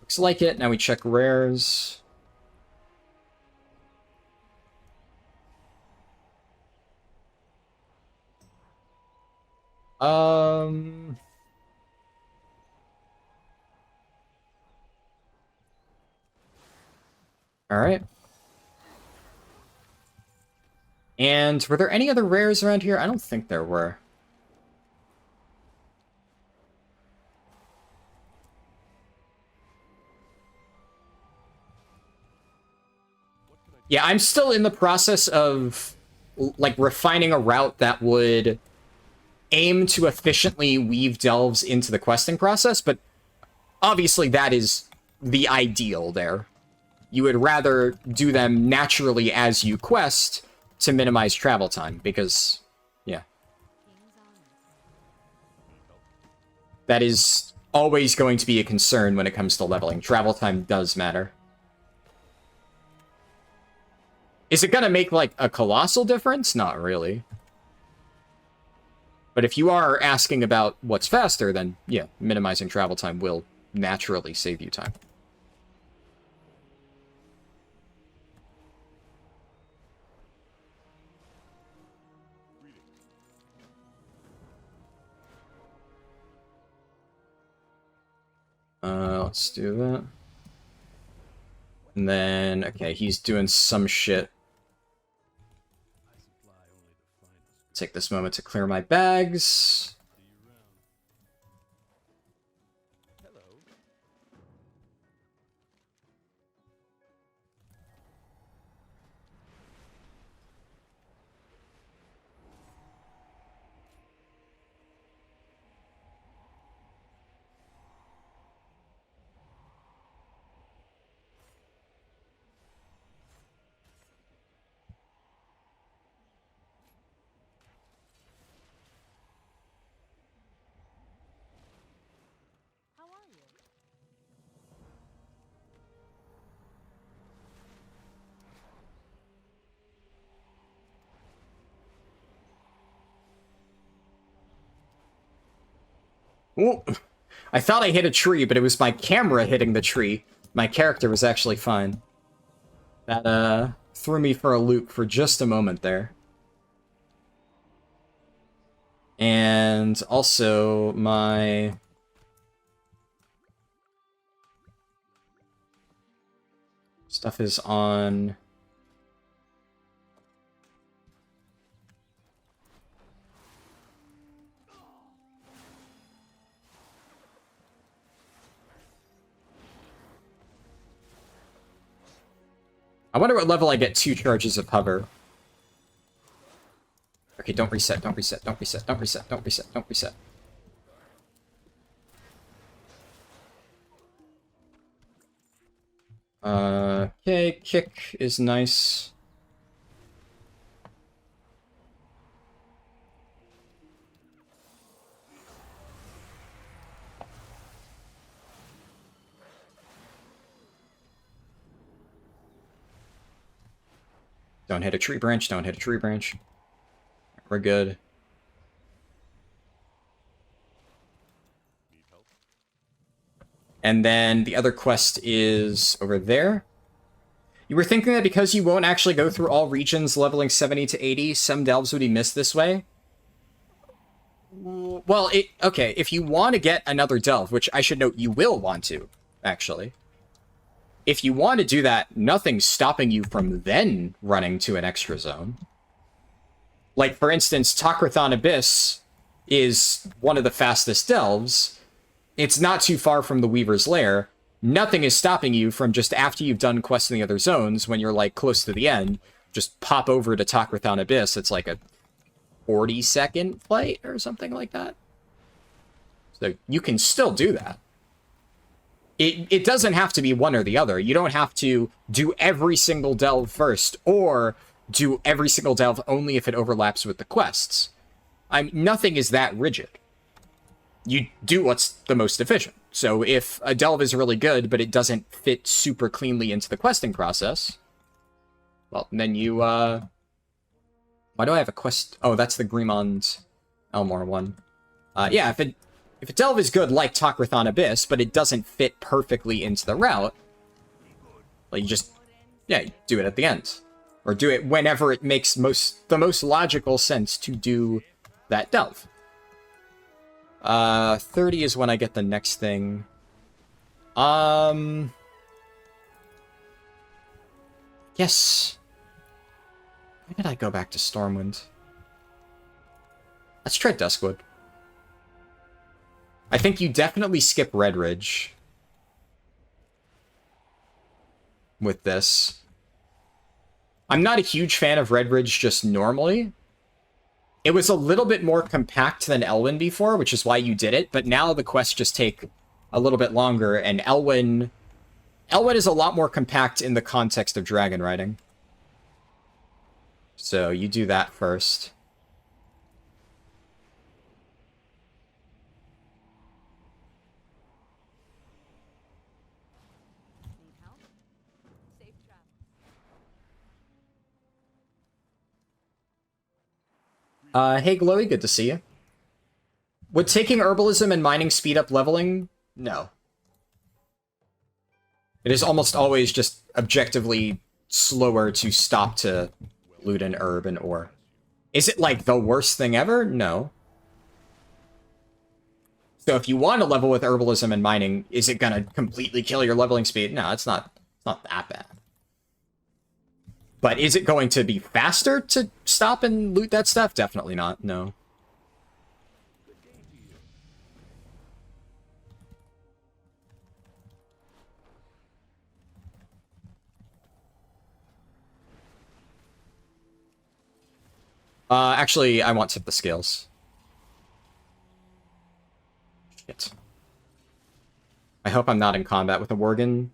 Looks like it. Now we check rares. All right. And were there any other rares around here? I don't think there were. Yeah, I'm still in the process of, like, refining a route that would aim to efficiently weave delves into the questing process, but obviously that is the ideal there. You would rather do them naturally as you quest to minimize travel time, because, yeah. That is always going to be a concern when it comes to leveling. Travel time does matter. Is it gonna make, like, a colossal difference? Not really. But if you are asking about what's faster, then, yeah, minimizing travel time will naturally save you time. Let's do that. And then, okay, he's doing some shit. Take this moment to clear my bags. How are you? Ooh. I thought I hit a tree, but it was my camera hitting the tree. My character was actually fine. That, threw me for a loop for just a moment there. And also, my... stuff is on... I wonder what level I get 2 charges of hover. Okay, don't reset, don't reset, don't reset, don't reset, don't reset, don't reset. Okay, kick is nice. Don't hit a tree branch, don't hit a tree branch. We're good. And then the other quest is over there. You were thinking that because you won't actually go through all regions leveling 70 to 80, some delves would be missed this way? Well, okay, if you want to get another delve, which I should note you will want to, actually. If you want to do that, nothing's stopping you from then running to an extra zone. Like, for instance, Takrathon Abyss is one of the fastest delves. It's not too far from the Weaver's Lair. Nothing is stopping you from just after you've done quests in the other zones, when you're, like, close to the end, just pop over to Takrathon Abyss. It's like a 40-second flight or something like that. So you can still do that. It doesn't have to be one or the other. You don't have to do every single delve first, or do every single delve only if it overlaps with the quests. Nothing is that rigid. You do what's the most efficient. So if a delve is really good, but it doesn't fit super cleanly into the questing process, well, then you, Why do I have a quest? Oh, that's the Grimond Elmore one. Yeah, if a delve is good like Takrathon Abyss, but it doesn't fit perfectly into the route, well, you just, yeah, you do it at the end. Or do it whenever it makes the most logical sense to do that delve. 30 is when I get the next thing. Yes. Why did I go back to Stormwind? Let's try Duskwood. I think you definitely skip Red Ridge with this. I'm not a huge fan of Red Ridge just normally. It was a little bit more compact than Elwyn before, which is why you did it, but now the quests just take a little bit longer, and Elwyn is a lot more compact in the context of dragon riding. So you do that first. Need help? Safe travel. Hey Glowy, good to see you. Would taking herbalism and mining speed up leveling? No. It is almost always just objectively slower to stop to loot an herb and ore. Is it like the worst thing ever? No. So if you want to level with herbalism and mining, is it gonna completely kill your leveling speed? No, it's not that bad. But is it going to be faster to stop and loot that stuff? Definitely not, no. Actually, I want to tip the scales. Shit. I hope I'm not in combat with a Worgen.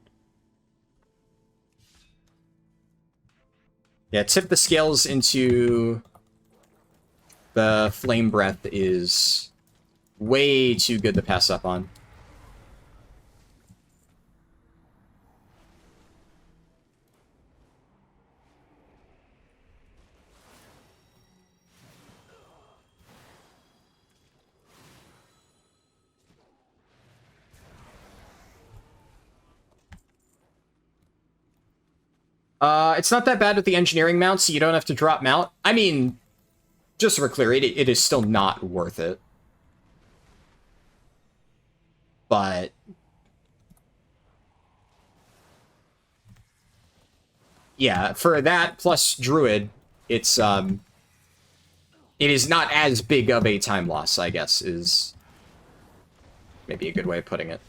Yeah, tip the scales into the Flame Breath is way too good to pass up on. It's not that bad with the engineering mount, so you don't have to drop mount. I mean, just so we're clear, it is still not worth it. But yeah, for that plus Druid, it is not as big of a time loss, I guess, is maybe a good way of putting it.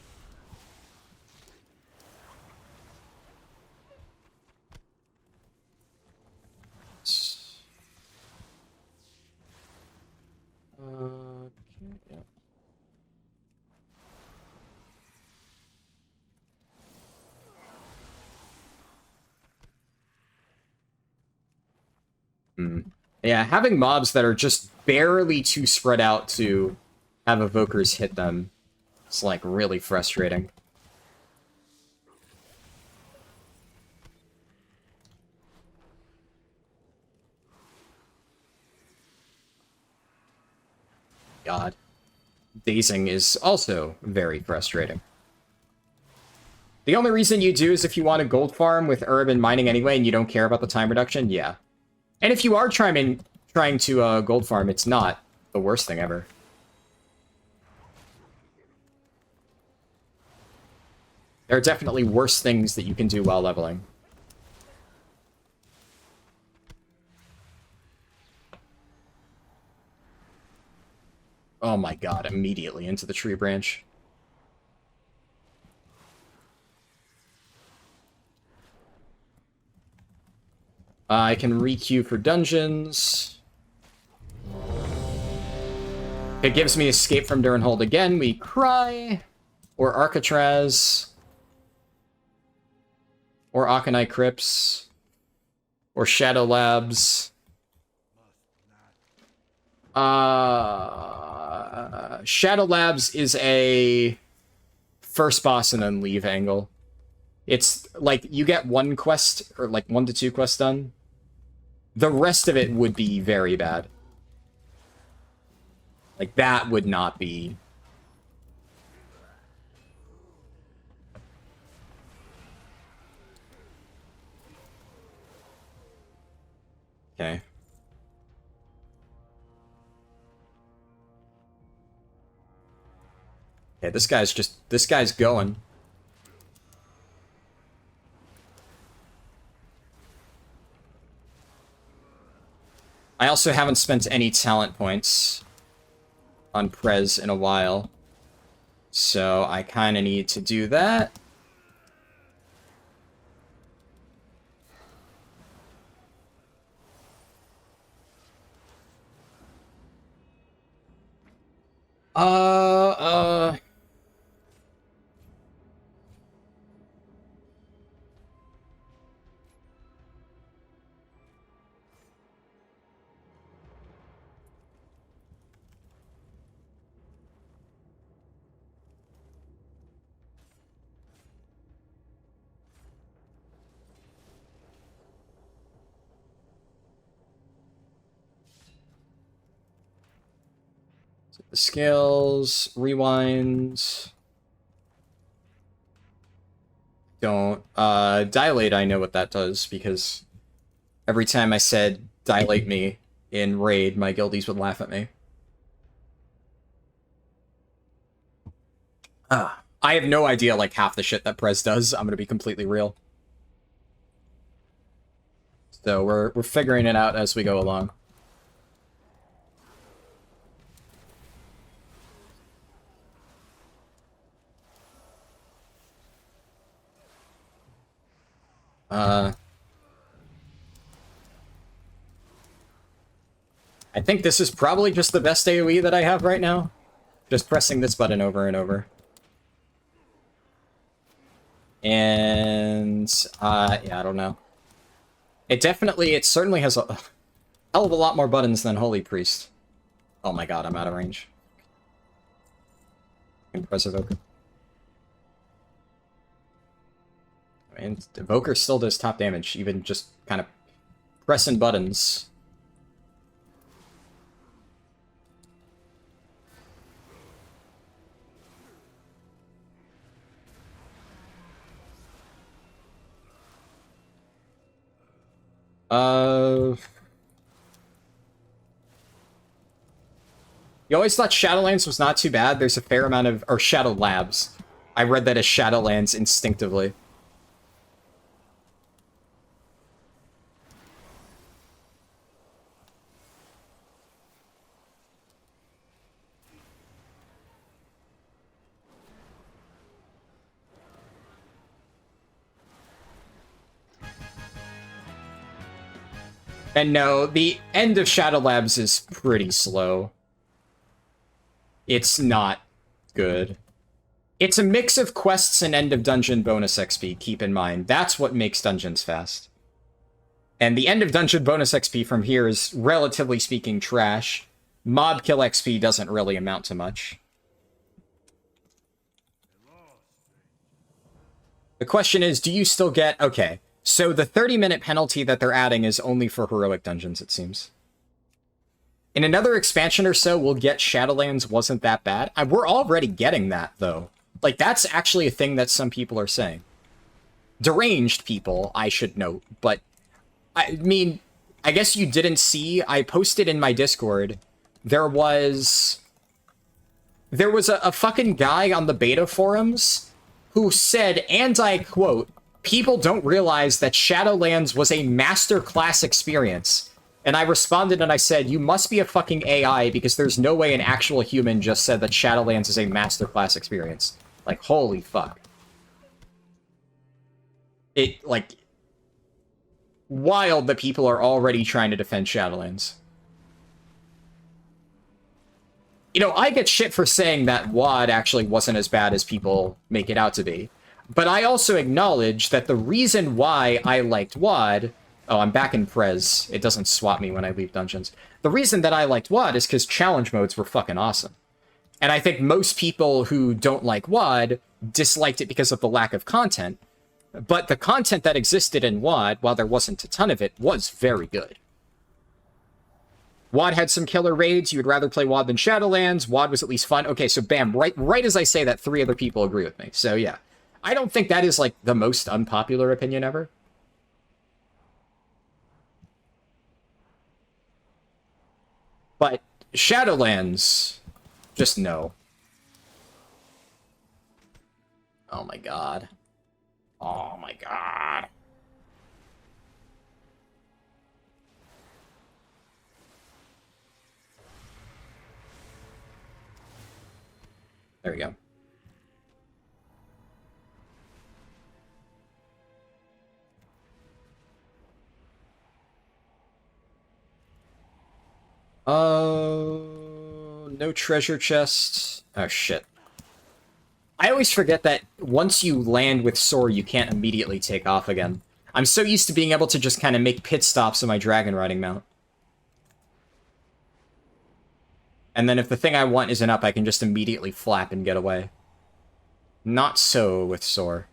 Yeah, having mobs that are just barely too spread out to have evokers hit them is, like, really frustrating. God. Dazing is also very frustrating. The only reason you do is if you want a gold farm with herb and mining anyway and you don't care about the time reduction, yeah. And if you are trying to gold farm, it's not the worst thing ever. There are definitely worse things that you can do while leveling. Oh my god, immediately into the tree branch. I can re-queue for dungeons. It gives me escape from Durnhold again. We cry. Or Arcatraz. Or Akanai Crypts. Or Shadow Labs. Shadow Labs is a first boss and then leave angle. It's like you get one quest, or like 1 to 2 quests done. The rest of it would be very bad. Like, that would not be... Okay. Okay, this guy's going. I also haven't spent any talent points on Prez in a while, so I kind of need to do that. The scales, rewind. Don't. Dilate, I know what that does, because every time I said dilate me in Raid, my guildies would laugh at me. I have no idea, like, half the shit that Prez does. I'm gonna be completely real. So we're figuring it out as we go along. I think this is probably just the best AoE that I have right now. Just pressing this button over and over. And, yeah, I don't know. It certainly has a hell of a lot more buttons than Holy Priest. Oh my god, I'm out of range. Impressive Evoker. And Evoker still does top damage, even just kind of pressing buttons. You always thought Shadowlands was not too bad. There's a fair amount of... Or Shadow Labs. I read that as Shadowlands instinctively. And no, the end of Shadow Labs is pretty slow. It's not good. It's a mix of quests and end of dungeon bonus XP, keep in mind. That's what makes dungeons fast. And the end of dungeon bonus XP from here is, relatively speaking, trash. Mob kill XP doesn't really amount to much. The question is, do you still get... Okay, so the 30-minute penalty that they're adding is only for heroic dungeons, it seems. In another expansion or so, we'll get Shadowlands wasn't that bad. We're already getting that, though. Like, that's actually a thing that some people are saying. Deranged people, I should note. But, I mean, I guess you didn't see. I posted in my Discord. There was a fucking guy on the beta forums who said, and I quote, "People don't realize that Shadowlands was a masterclass experience." And I responded and I said, you must be a fucking AI because there's no way an actual human just said that Shadowlands is a masterclass experience. Like, holy fuck. It, like, wild that people are already trying to defend Shadowlands. You know, I get shit for saying that WoD actually wasn't as bad as people make it out to be. But I also acknowledge that the reason why I liked WoD... Oh, I'm back in Prez. It doesn't swap me when I leave dungeons. The reason that I liked WoD is because challenge modes were fucking awesome. And I think most people who don't like WoD disliked it because of the lack of content. But the content that existed in WoD, while there wasn't a ton of it, was very good. WoD had some killer raids. You would rather play WoD than Shadowlands. WoD was at least fun. Okay, so bam, right as I say that, 3 other people agree with me. So yeah, I don't think that is like the most unpopular opinion ever. But Shadowlands, just no. Oh my god. Oh my god. There we go. No treasure chest. Oh, shit. I always forget that once you land with Soar, you can't immediately take off again. I'm so used to being able to just kind of make pit stops on my dragon riding mount. And then if the thing I want isn't up, I can just immediately flap and get away. Not so with Soar.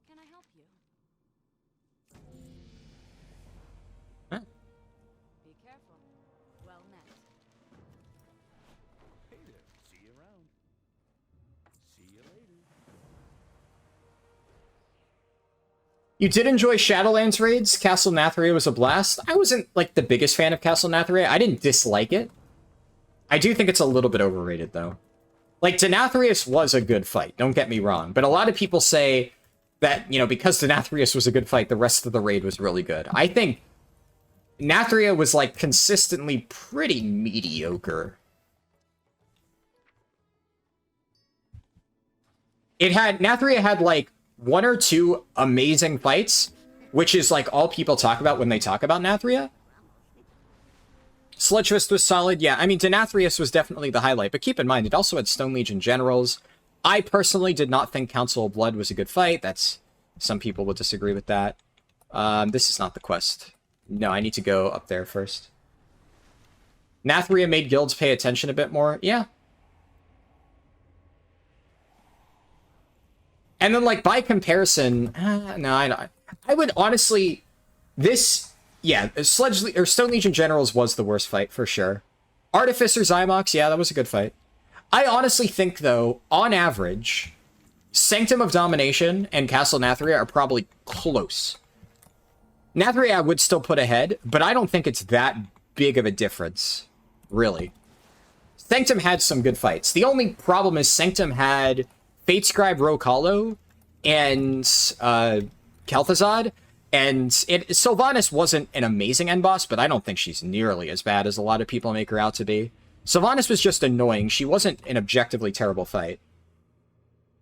Can I help you? Huh? Be careful. Well met. Hey there. See you around. See you later. You did enjoy Shadowlands raids? Castle Nathria was a blast. I wasn't, like, the biggest fan of Castle Nathria. I didn't dislike it. I do think it's a little bit overrated, though. Like, Denathrius was a good fight, don't get me wrong. But a lot of people say that, you know, because Denathrius was a good fight, the rest of the raid was really good. I think Nathria was, like, consistently pretty mediocre. Nathria had, like, 1 or 2 amazing fights, which is, like, all people talk about when they talk about Nathria. Sludgefist was solid, yeah. I mean, Denathrius was definitely the highlight, but keep in mind, it also had Stone Legion Generals. I personally did not think Council of Blood was a good fight. Some people would disagree with that. This is not the quest. No, I need to go up there first. Nathria made guilds pay attention a bit more. Yeah. And then, like, by comparison, no, I would honestly, yeah, Stone Legion Generals was the worst fight, for sure. Artificer Zymox, yeah, that was a good fight. I honestly think, though, on average, Sanctum of Domination and Castle Nathria are probably close. Nathria I would still put ahead, but I don't think it's that big of a difference, really. Sanctum had some good fights. The only problem is Sanctum had Fate Scribe Rokalo and Kel'Thuzad, and Sylvanas wasn't an amazing end boss, but I don't think she's nearly as bad as a lot of people make her out to be. Sylvanas was just annoying. She wasn't an objectively terrible fight.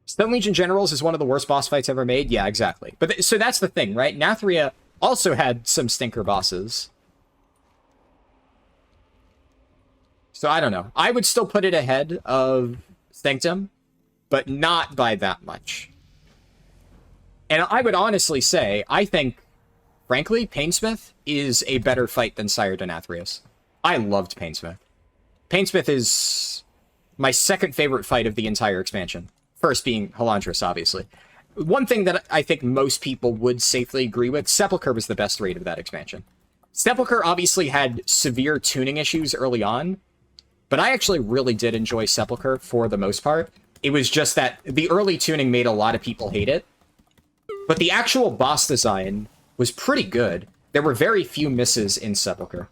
Stone Legion Generals is one of the worst boss fights ever made. Yeah, exactly. But so that's the thing, right? Nathria also had some stinker bosses. So I don't know. I would still put it ahead of Sanctum, but not by that much. And I would honestly say, I think frankly, Painsmith is a better fight than Sire Denathrius. I loved Painsmith. Painsmith is my second favorite fight of the entire expansion. First being Halandris, obviously. One thing that I think most people would safely agree with, Sepulchre was the best raid of that expansion. Sepulchre obviously had severe tuning issues early on, but I actually really did enjoy Sepulchre for the most part. It was just that the early tuning made a lot of people hate it. But the actual boss design was pretty good. There were very few misses in Sepulchre.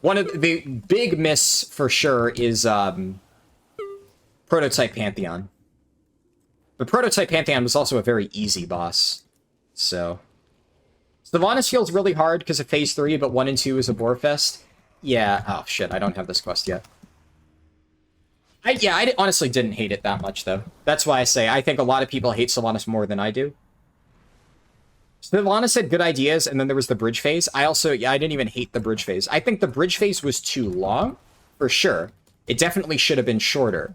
One of the big miss, for sure, is Prototype Pantheon. The Prototype Pantheon was also a very easy boss. So Sylvanas feels really hard because of Phase 3, but 1 and 2 is a bore fest. Yeah, oh shit, I don't have this quest yet. I honestly didn't hate it that much, though. That's why I say I think a lot of people hate Sylvanas more than I do. Sylvanas had good ideas, and then there was the bridge phase. I didn't even hate the bridge phase. I think the bridge phase was too long, for sure. It definitely should have been shorter.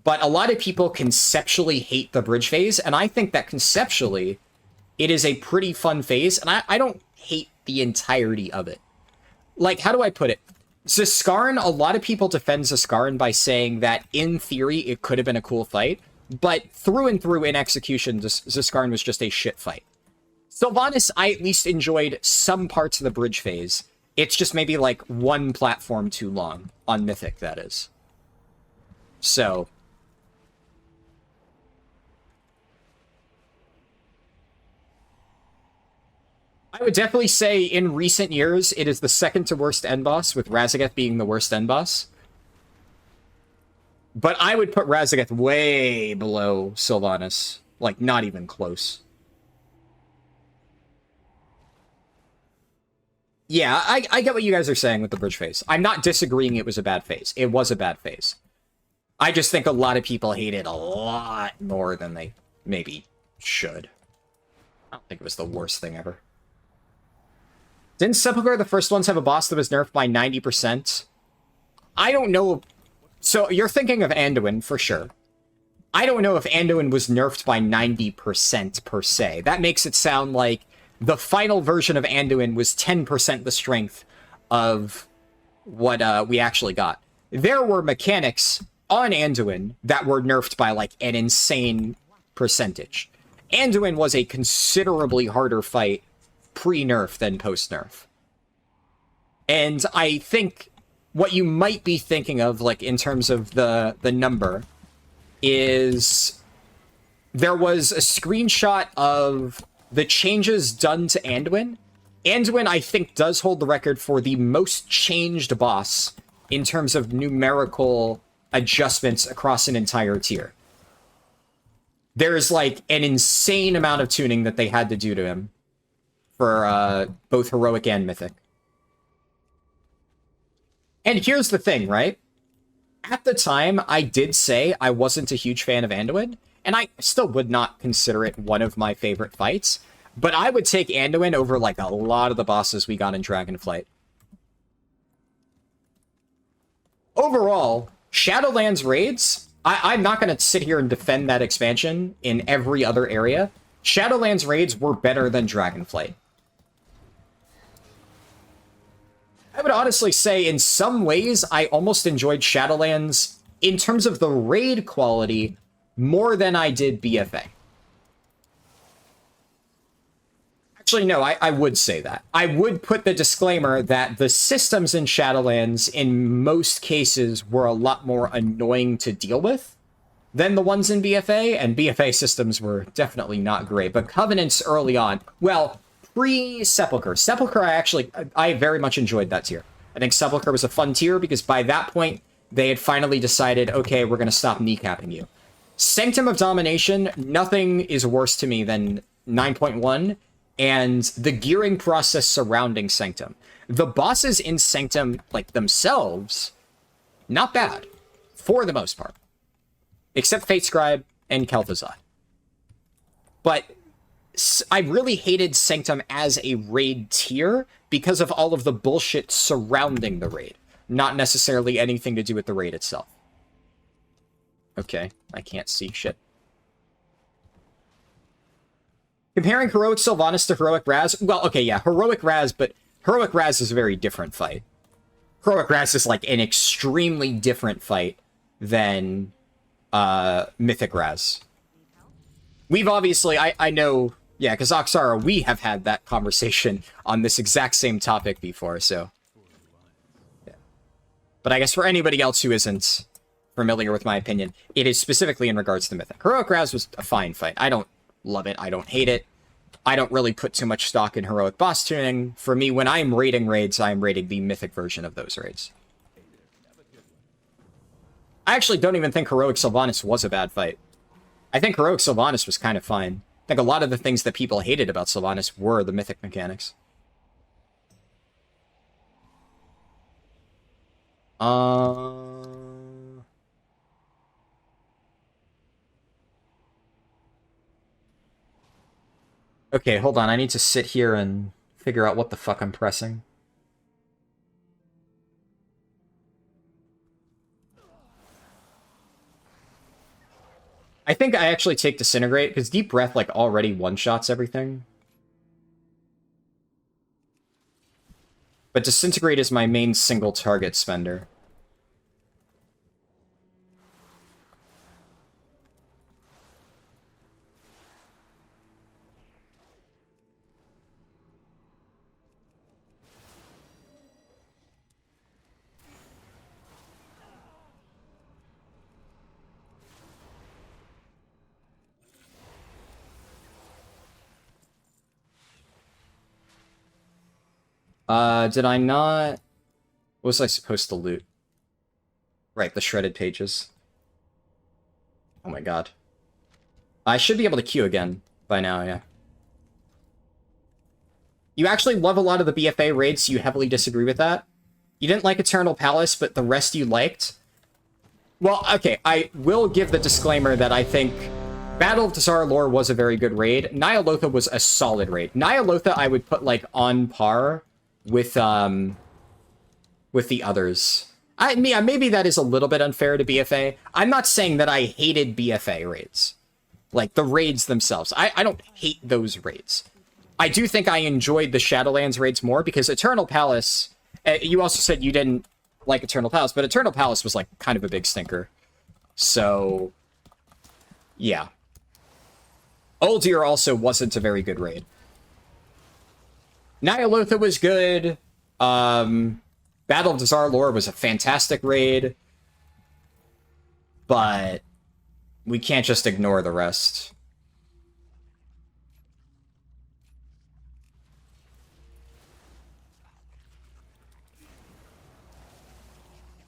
But a lot of people conceptually hate the bridge phase, and I think that conceptually, it is a pretty fun phase, and I don't hate the entirety of it. Like, how do I put it? Ziskarn, a lot of people defend Ziskarn by saying that, in theory, it could have been a cool fight, but through and through in execution, Ziskarn was just a shit fight. Sylvanas, I at least enjoyed some parts of the bridge phase. It's just maybe, like, one platform too long. On Mythic, that is. So I would definitely say in recent years, it is the second to worst end boss, with Raszageth being the worst end boss. But I would put Raszageth way below Sylvanas. Like, not even close. Yeah, I get what you guys are saying with the bridge phase. I'm not disagreeing it was a bad phase. It was a bad phase. I just think a lot of people hate it a lot more than they maybe should. I don't think it was the worst thing ever. Didn't Sepulchre, the first ones, have a boss that was nerfed by 90%? I don't know. So you're thinking of Anduin, for sure. I don't know if Anduin was nerfed by 90% per se. That makes it sound like the final version of Anduin was 10% the strength of what we actually got. There were mechanics on Anduin that were nerfed by, like, an insane percentage. Anduin was a considerably harder fight pre-nerf than post-nerf. And I think what you might be thinking of, like, in terms of the number, is there was a screenshot of the changes done to Anduin. Anduin, I think, does hold the record for the most changed boss in terms of numerical adjustments across an entire tier. There's, like, an insane amount of tuning that they had to do to him for both Heroic and Mythic. And here's the thing, right? At the time, I did say I wasn't a huge fan of Anduin, and I still would not consider it one of my favorite fights, but I would take Anduin over, like, a lot of the bosses we got in Dragonflight. Overall, Shadowlands raids, I'm not going to sit here and defend that expansion in every other area. Shadowlands raids were better than Dragonflight. I would honestly say, in some ways, I almost enjoyed Shadowlands, in terms of the raid quality, more than I did BFA. Actually, no, I would say that. I would put the disclaimer that the systems in Shadowlands, in most cases, were a lot more annoying to deal with than the ones in BFA, and BFA systems were definitely not great. But Covenants early on, well, pre-Sepulchre. Sepulchre, I very much enjoyed that tier. I think Sepulchre was a fun tier because by that point, they had finally decided, okay, we're going to stop kneecapping you. Sanctum of Domination, nothing is worse to me than 9.1 and the gearing process surrounding Sanctum. The bosses in Sanctum, like, themselves, not bad, for the most part. Except Fate Scribe and Kel'Thuzad. But I really hated Sanctum as a raid tier because of all of the bullshit surrounding the raid. Not necessarily anything to do with the raid itself. Okay, I can't see shit. Comparing Heroic Sylvanas to Heroic Raz, well, okay, yeah, Heroic Raz, but Heroic Raz is a very different fight. Heroic Raz is like an extremely different fight than Mythic Raz. We've obviously, I know, yeah, because Oxara, we have had that conversation on this exact same topic before, so. Yeah. But I guess for anybody else who isn't familiar with my opinion, it is specifically in regards to Mythic. Heroic Raz was a fine fight. I don't love it. I don't hate it. I don't really put too much stock in heroic boss tuning. For me, when I'm raiding raids, I'm raiding the Mythic version of those raids. I actually don't even think Heroic Sylvanas was a bad fight. I think Heroic Sylvanas was kind of fine. I think a lot of the things that people hated about Sylvanas were the Mythic mechanics. Okay, hold on. I need to sit here and figure out what the fuck I'm pressing. I think I actually take Disintegrate, because Deep Breath, like, already one-shots everything. But Disintegrate is my main single target spender. Did I not... What was I supposed to loot? Right, the shredded pages. Oh my god. I should be able to queue again by now, yeah. You actually love a lot of the BFA raids, so you heavily disagree with that? You didn't like Eternal Palace, but the rest you liked? Well, okay, I will give the disclaimer that I think Battle of Dazar'alor was a very good raid. Ny'alotha was a solid raid. Ny'alotha I would put, like, on par with the others. Maybe that is a little bit unfair to BFA. I'm not saying that I hated BFA raids. Like, the raids themselves. I don't hate those raids. I do think I enjoyed the Shadowlands raids more, because Eternal Palace... you also said you didn't like Eternal Palace, but Eternal Palace was, like, kind of a big stinker. So, yeah. Uldir also wasn't a very good raid. Ny'alotha was good. Battle of Dazar'alor was a fantastic raid. But we can't just ignore the rest.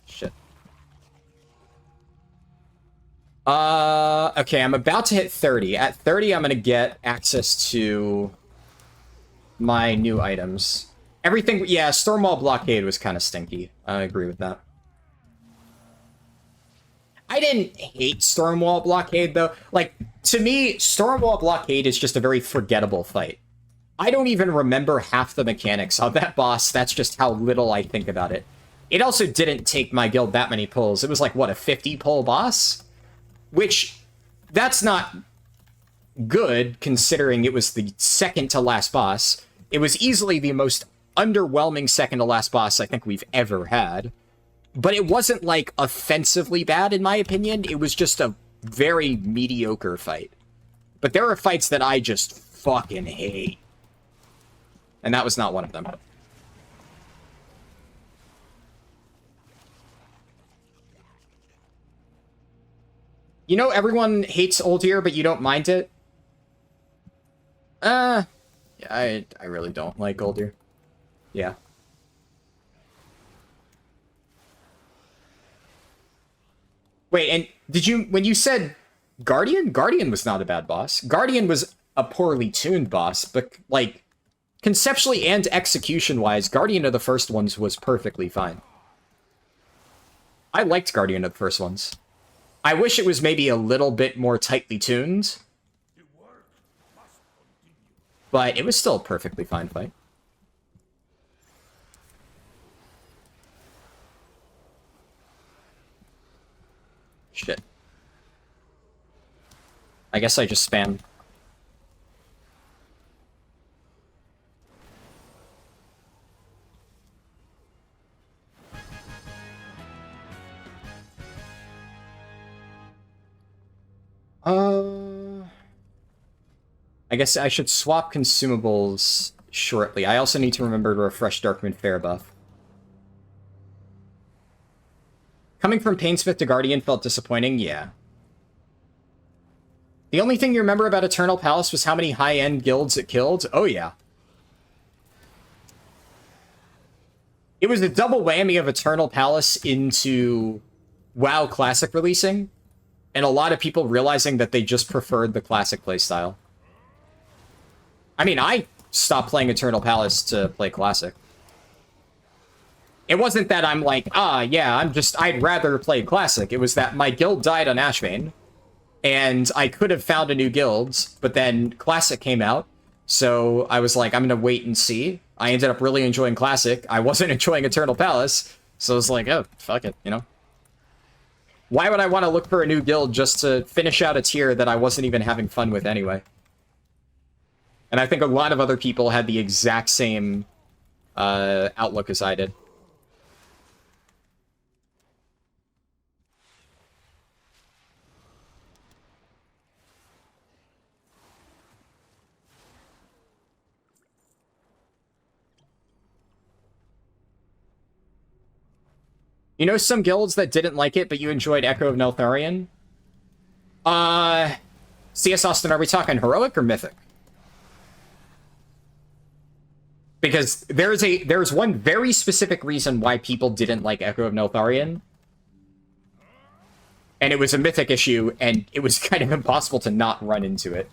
Shit. Okay, I'm about to hit 30. At 30, I'm gonna get access to my new items. Everything, yeah, Stormwall Blockade was kind of stinky. I agree with that. I didn't hate Stormwall Blockade, though. Like, to me, Stormwall Blockade is just a very forgettable fight. I don't even remember half the mechanics of that boss. That's just how little I think about it. It also didn't take my guild that many pulls. It was like, what, a 50-pull boss? Which, that's not good, considering it was the second-to-last boss. It was easily the most underwhelming second-to-last boss I think we've ever had. But it wasn't, like, offensively bad, in my opinion. It was just a very mediocre fight. But there are fights that I just fucking hate. And that was not one of them. You know, everyone hates Uldir, but you don't mind it? Yeah, I really don't like Uldir. Yeah. Wait, and did you, when you said Guardian? Guardian was not a bad boss. Guardian was a poorly tuned boss, but, like, conceptually and execution-wise, Guardian of the first ones was perfectly fine. I liked Guardian of the first ones. I wish it was maybe a little bit more tightly tuned, but it was still a perfectly fine fight. Shit. I guess I just spam. I guess I should swap consumables shortly. I also need to remember to refresh Darkmoon Fair buff. Coming from Painsmith to Guardian felt disappointing, yeah. The only thing you remember about Eternal Palace was how many high-end guilds it killed? Oh, yeah. It was a double whammy of Eternal Palace into WoW Classic releasing, and a lot of people realizing that they just preferred the Classic playstyle. I mean, I stopped playing Eternal Palace to play Classic. It wasn't that I'm like, yeah, I'd rather play Classic. It was that my guild died on Ashbane, and I could have found a new guild, but then Classic came out, so I was like, I'm gonna wait and see. I ended up really enjoying Classic. I wasn't enjoying Eternal Palace, so I was like, oh, fuck it, you know? Why would I want to look for a new guild just to finish out a tier that I wasn't even having fun with anyway? And I think a lot of other people had the exact same outlook as I did. You know some guilds that didn't like it, but you enjoyed Echo of Neltharion? CS Austin, are we talking Heroic or Mythic? Because there's one very specific reason why people didn't like Echo of Neltharion. And it was a Mythic issue, and it was kind of impossible to not run into it.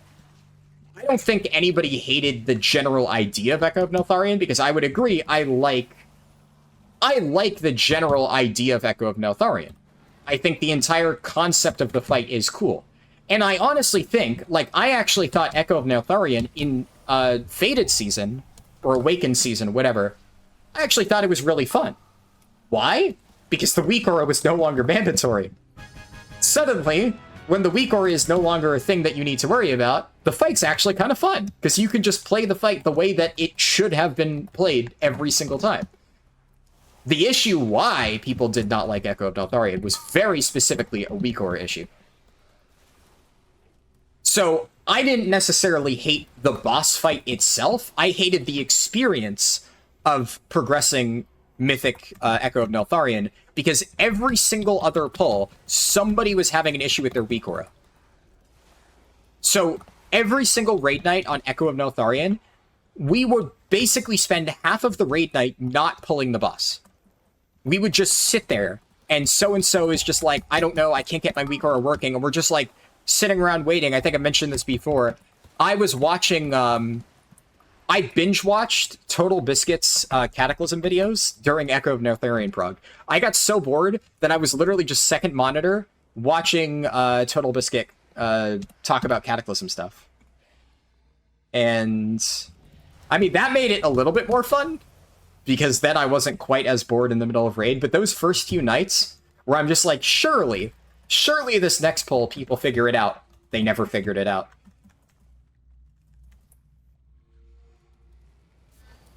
I don't think anybody hated the general idea of Echo of Neltharion, because I would agree, I like the general idea of Echo of Neltharion. I think the entire concept of the fight is cool. And I honestly think, like, I actually thought Echo of Neltharion in Fated season, or Awakened season, whatever, I actually thought it was really fun. Why? Because the weak aura was no longer mandatory. Suddenly, when the weak aura is no longer a thing that you need to worry about, the fight's actually kind of fun, because you can just play the fight the way that it should have been played every single time. The issue why people did not like Echo of Neltharion was very specifically a weak aura issue. So, I didn't necessarily hate the boss fight itself. I hated the experience of progressing Mythic Echo of Neltharion, because every single other pull, somebody was having an issue with their weak aura. So, every single raid night on Echo of Neltharion, we would basically spend half of the raid night not pulling the boss. We would just sit there, and so-and-so is just like, I don't know, I can't get my weak aura working, and we're just like, sitting around waiting. I think I mentioned this before. I was watching, I binge-watched Total Biscuit's Cataclysm videos during Echo of Neltharion prog. I got so bored that I was literally just second monitor watching Total Biscuit talk about Cataclysm stuff. And, I mean, that made it a little bit more fun, because then I wasn't quite as bored in the middle of raid, but those first few nights, where I'm just like, surely this next pull, people figure it out. They never figured it out.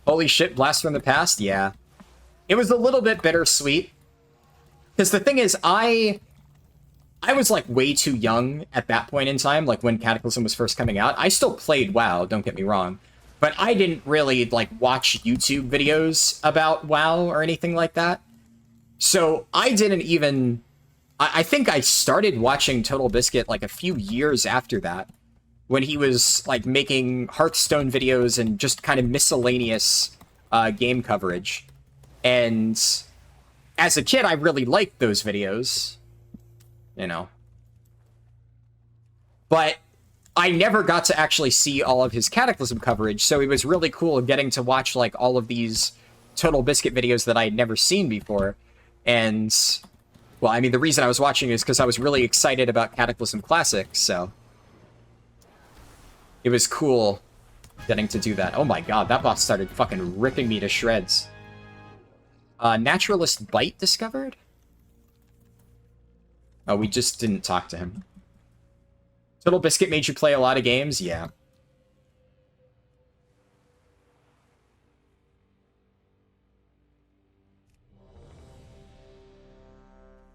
Holy shit, Blast from the Past? Yeah. It was a little bit bittersweet. Because the thing is, I was, like, way too young at that point in time, like, when Cataclysm was first coming out. I still played WoW, don't get me wrong. But I didn't really, like, watch YouTube videos about WoW or anything like that. So I didn't even... I think I started watching Total Biscuit, like, a few years after that, when he was, like, making Hearthstone videos and just kind of miscellaneous game coverage. And as a kid, I really liked those videos, you know. But I never got to actually see all of his Cataclysm coverage, so it was really cool getting to watch, like, all of these Total Biscuit videos that I had never seen before. And... well, I mean, the reason I was watching is because I was really excited about Cataclysm Classic, so... it was cool getting to do that. Oh my god, that boss started fucking ripping me to shreds. Naturalist Bite discovered? Oh, we just didn't talk to him. Total Biscuit made you play a lot of games? Yeah.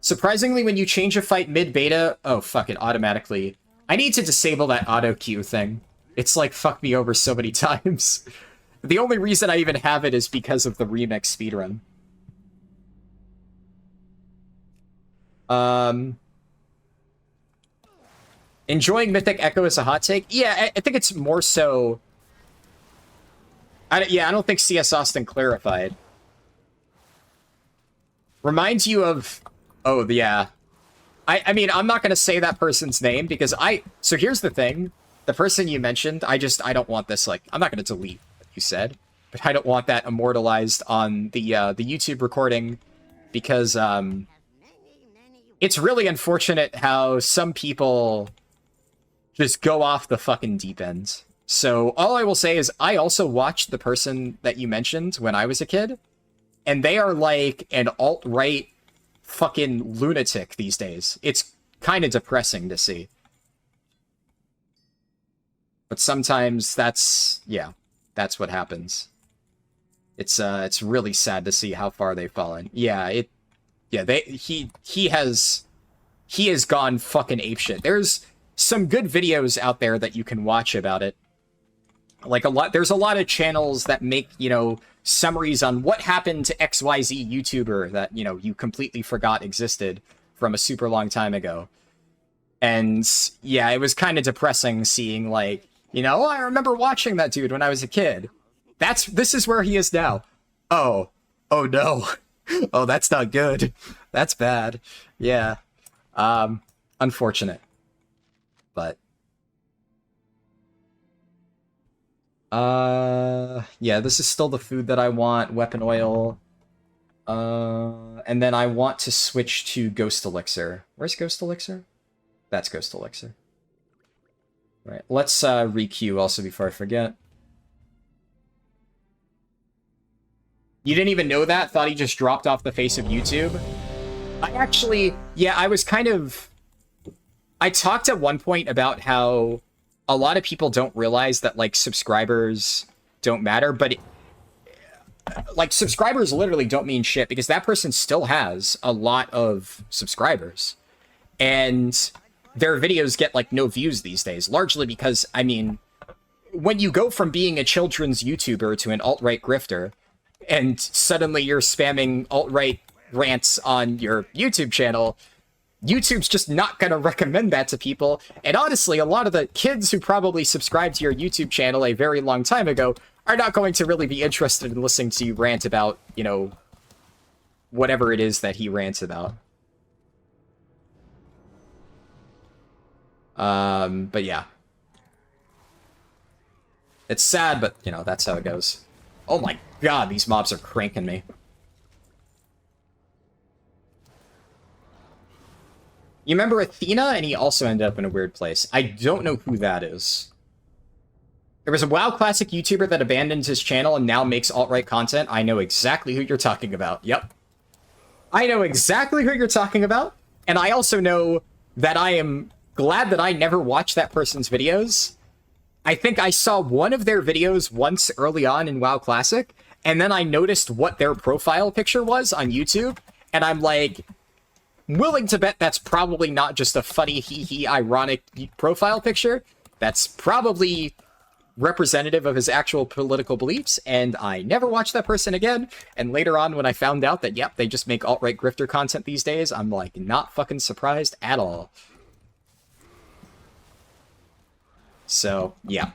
Surprisingly, when you change a fight mid-beta... oh, fuck it, automatically. I need to disable that auto-queue thing. It's like fucked me over so many times. The only reason I even have it is because of the remix speedrun. Enjoying Mythic Echo is a hot take? Yeah, I think it's more so... I don't think CS Austin clarified. Reminds you of... Oh, yeah. I mean, I'm not going to say that person's name because So here's the thing. The person you mentioned, I don't want this, like... I'm not going to delete what you said, but I don't want that immortalized on the YouTube recording because, it's really unfortunate how some people just go off the fucking deep end. So all I will say is I also watched the person that you mentioned when I was a kid, and they are like an alt-right fucking lunatic these days. It's kind of depressing to see. But sometimes that's what happens. It's really sad to see how far they've fallen. He has gone fucking apeshit. There's some good videos out there that you can watch about it. Like there's a lot of channels that make, summaries on what happened to XYZ YouTuber that, you completely forgot existed from a super long time ago. And yeah, it was kind of depressing seeing like, I remember watching that dude when I was a kid. This is where he is now. Oh no. Oh, that's not good. That's bad. Yeah. Unfortunate. But yeah, this is still the food that I want, weapon oil. And then I want to switch to Ghost Elixir. Where's Ghost Elixir? That's Ghost Elixir. Right, let's re-queue also before I forget. You didn't even know that? Thought he just dropped off the face of YouTube? I was kind of... I talked at one point about how a lot of people don't realize that, like, subscribers don't matter, but subscribers literally don't mean shit because that person still has a lot of subscribers. And their videos get, like, no views these days, largely because, I mean, when you go from being a children's YouTuber to an alt-right grifter, and suddenly you're spamming alt-right rants on your YouTube channel, YouTube's just not going to recommend that to people. And honestly, a lot of the kids who probably subscribed to your YouTube channel a very long time ago are not going to really be interested in listening to you rant about, whatever it is that he rants about. But yeah. It's sad, but, that's how it goes. Oh my god, these mobs are cranking me. You remember Athena? And he also ended up in a weird place. I don't know who that is. There was a WoW Classic YouTuber that abandoned his channel and now makes alt-right content. I know exactly who you're talking about. Yep. I know exactly who you're talking about. And I also know that I am glad that I never watched that person's videos. I think I saw one of their videos once early on in WoW Classic, and then I noticed what their profile picture was on YouTube, and I'm like... willing to bet that's probably not just a funny, hee-hee, ironic profile picture. That's probably representative of his actual political beliefs, and I never watched that person again. And later on, when I found out that, yep, they just make alt-right grifter content these days, I'm, like, not fucking surprised at all. So, yeah.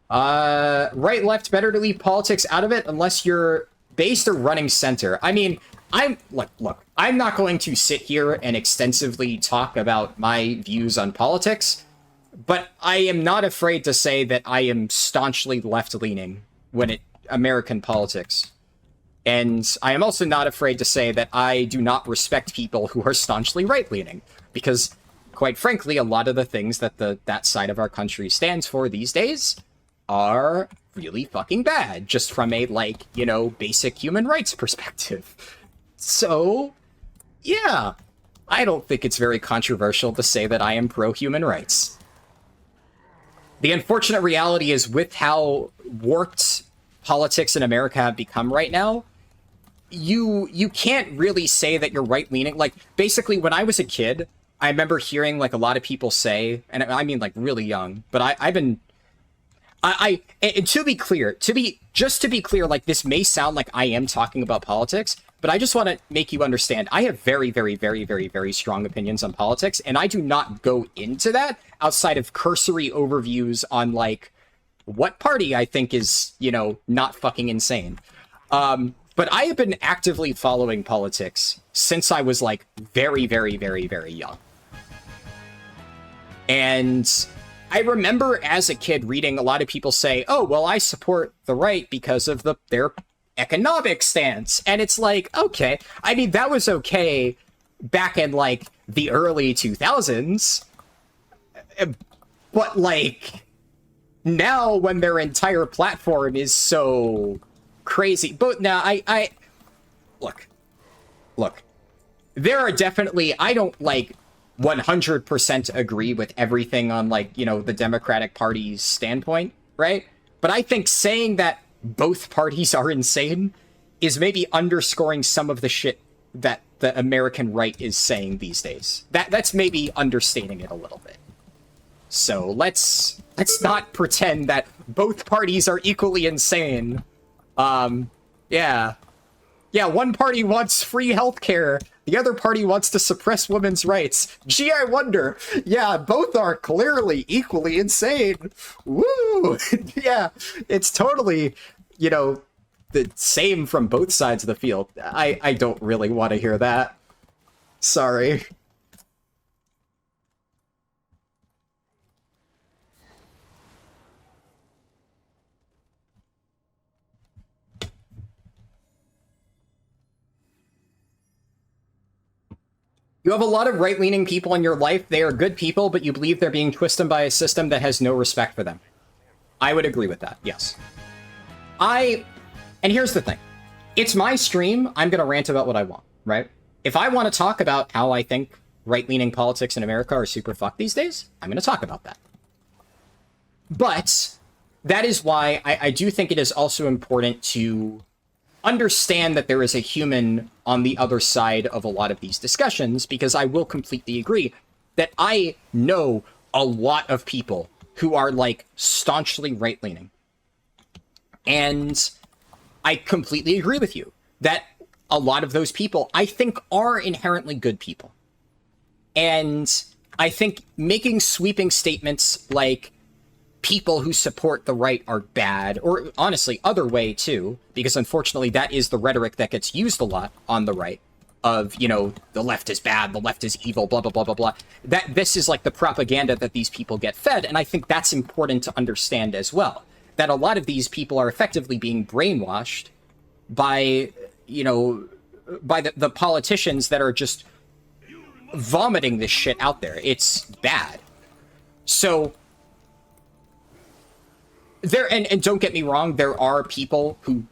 Right, left, better to leave politics out of it unless you're based or running center. I mean, look, I'm not going to sit here and extensively talk about my views on politics, but I am not afraid to say that I am staunchly left-leaning when American politics. And I am also not afraid to say that I do not respect people who are staunchly right-leaning, because, quite frankly, a lot of the things that that side of our country stands for these days are really fucking bad, just from a, like, basic human rights perspective. So, yeah, I don't think it's very controversial to say that I am pro-human rights. The unfortunate reality is, with how warped politics in America have become right now, you can't really say that you're right-leaning. Like, basically, when I was a kid, I remember hearing, like, a lot of people say, and I mean, like, really young, but I've been... and to be clear, just to be clear, like, this may sound like I am talking about politics, but I just want to make you understand, I have very, very, very, very, very strong opinions on politics, and I do not go into that outside of cursory overviews on, like, what party I think is, you know, not fucking insane. But I have been actively following politics since I was, like, very, very, very, very young. And I remember as a kid reading a lot of people say, oh, well, I support the right because of their economic stance. And it's like, okay. I mean, that was okay back in, like, the early 2000s. But, like, now when their entire platform is so crazy. But now, I look, there are definitely, I don't, like, 100% agree with everything on, like, you know, the Democratic Party's standpoint, right? But I think saying that both parties are insane is maybe underscoring some of the shit that the American right is saying these days. That's maybe understating it a little bit. So let's not pretend that both parties are equally insane. Yeah, one party wants free healthcare. The other party wants to suppress women's rights. Gee, I wonder. Yeah, both are clearly equally insane. Woo! Yeah, it's totally, you know, the same from both sides of the field. I don't really want to hear that. Sorry. You have a lot of right-leaning people in your life. They are good people, but you believe they're being twisted by a system that has no respect for them. I would agree with that, yes. And here's the thing. It's my stream. I'm going to rant about what I want, right? If I want to talk about how I think right-leaning politics in America are super fucked these days, I'm going to talk about that. But that is why I do think it is also important to understand that there is a human on the other side of a lot of these discussions, because I will completely agree that I know a lot of people who are, like, staunchly right-leaning. And I completely agree with you that a lot of those people, I think, are inherently good people. And I think making sweeping statements like people who support the right are bad, or honestly, other way too, because unfortunately that is the rhetoric that gets used a lot on the right, of, you know, the left is bad, the left is evil, blah, blah, blah, blah, blah. This is like the propaganda that these people get fed, and I think that's important to understand as well, that a lot of these people are effectively being brainwashed by, you know, by the politicians that are just vomiting this shit out there. It's bad. So there, and don't get me wrong, there are people who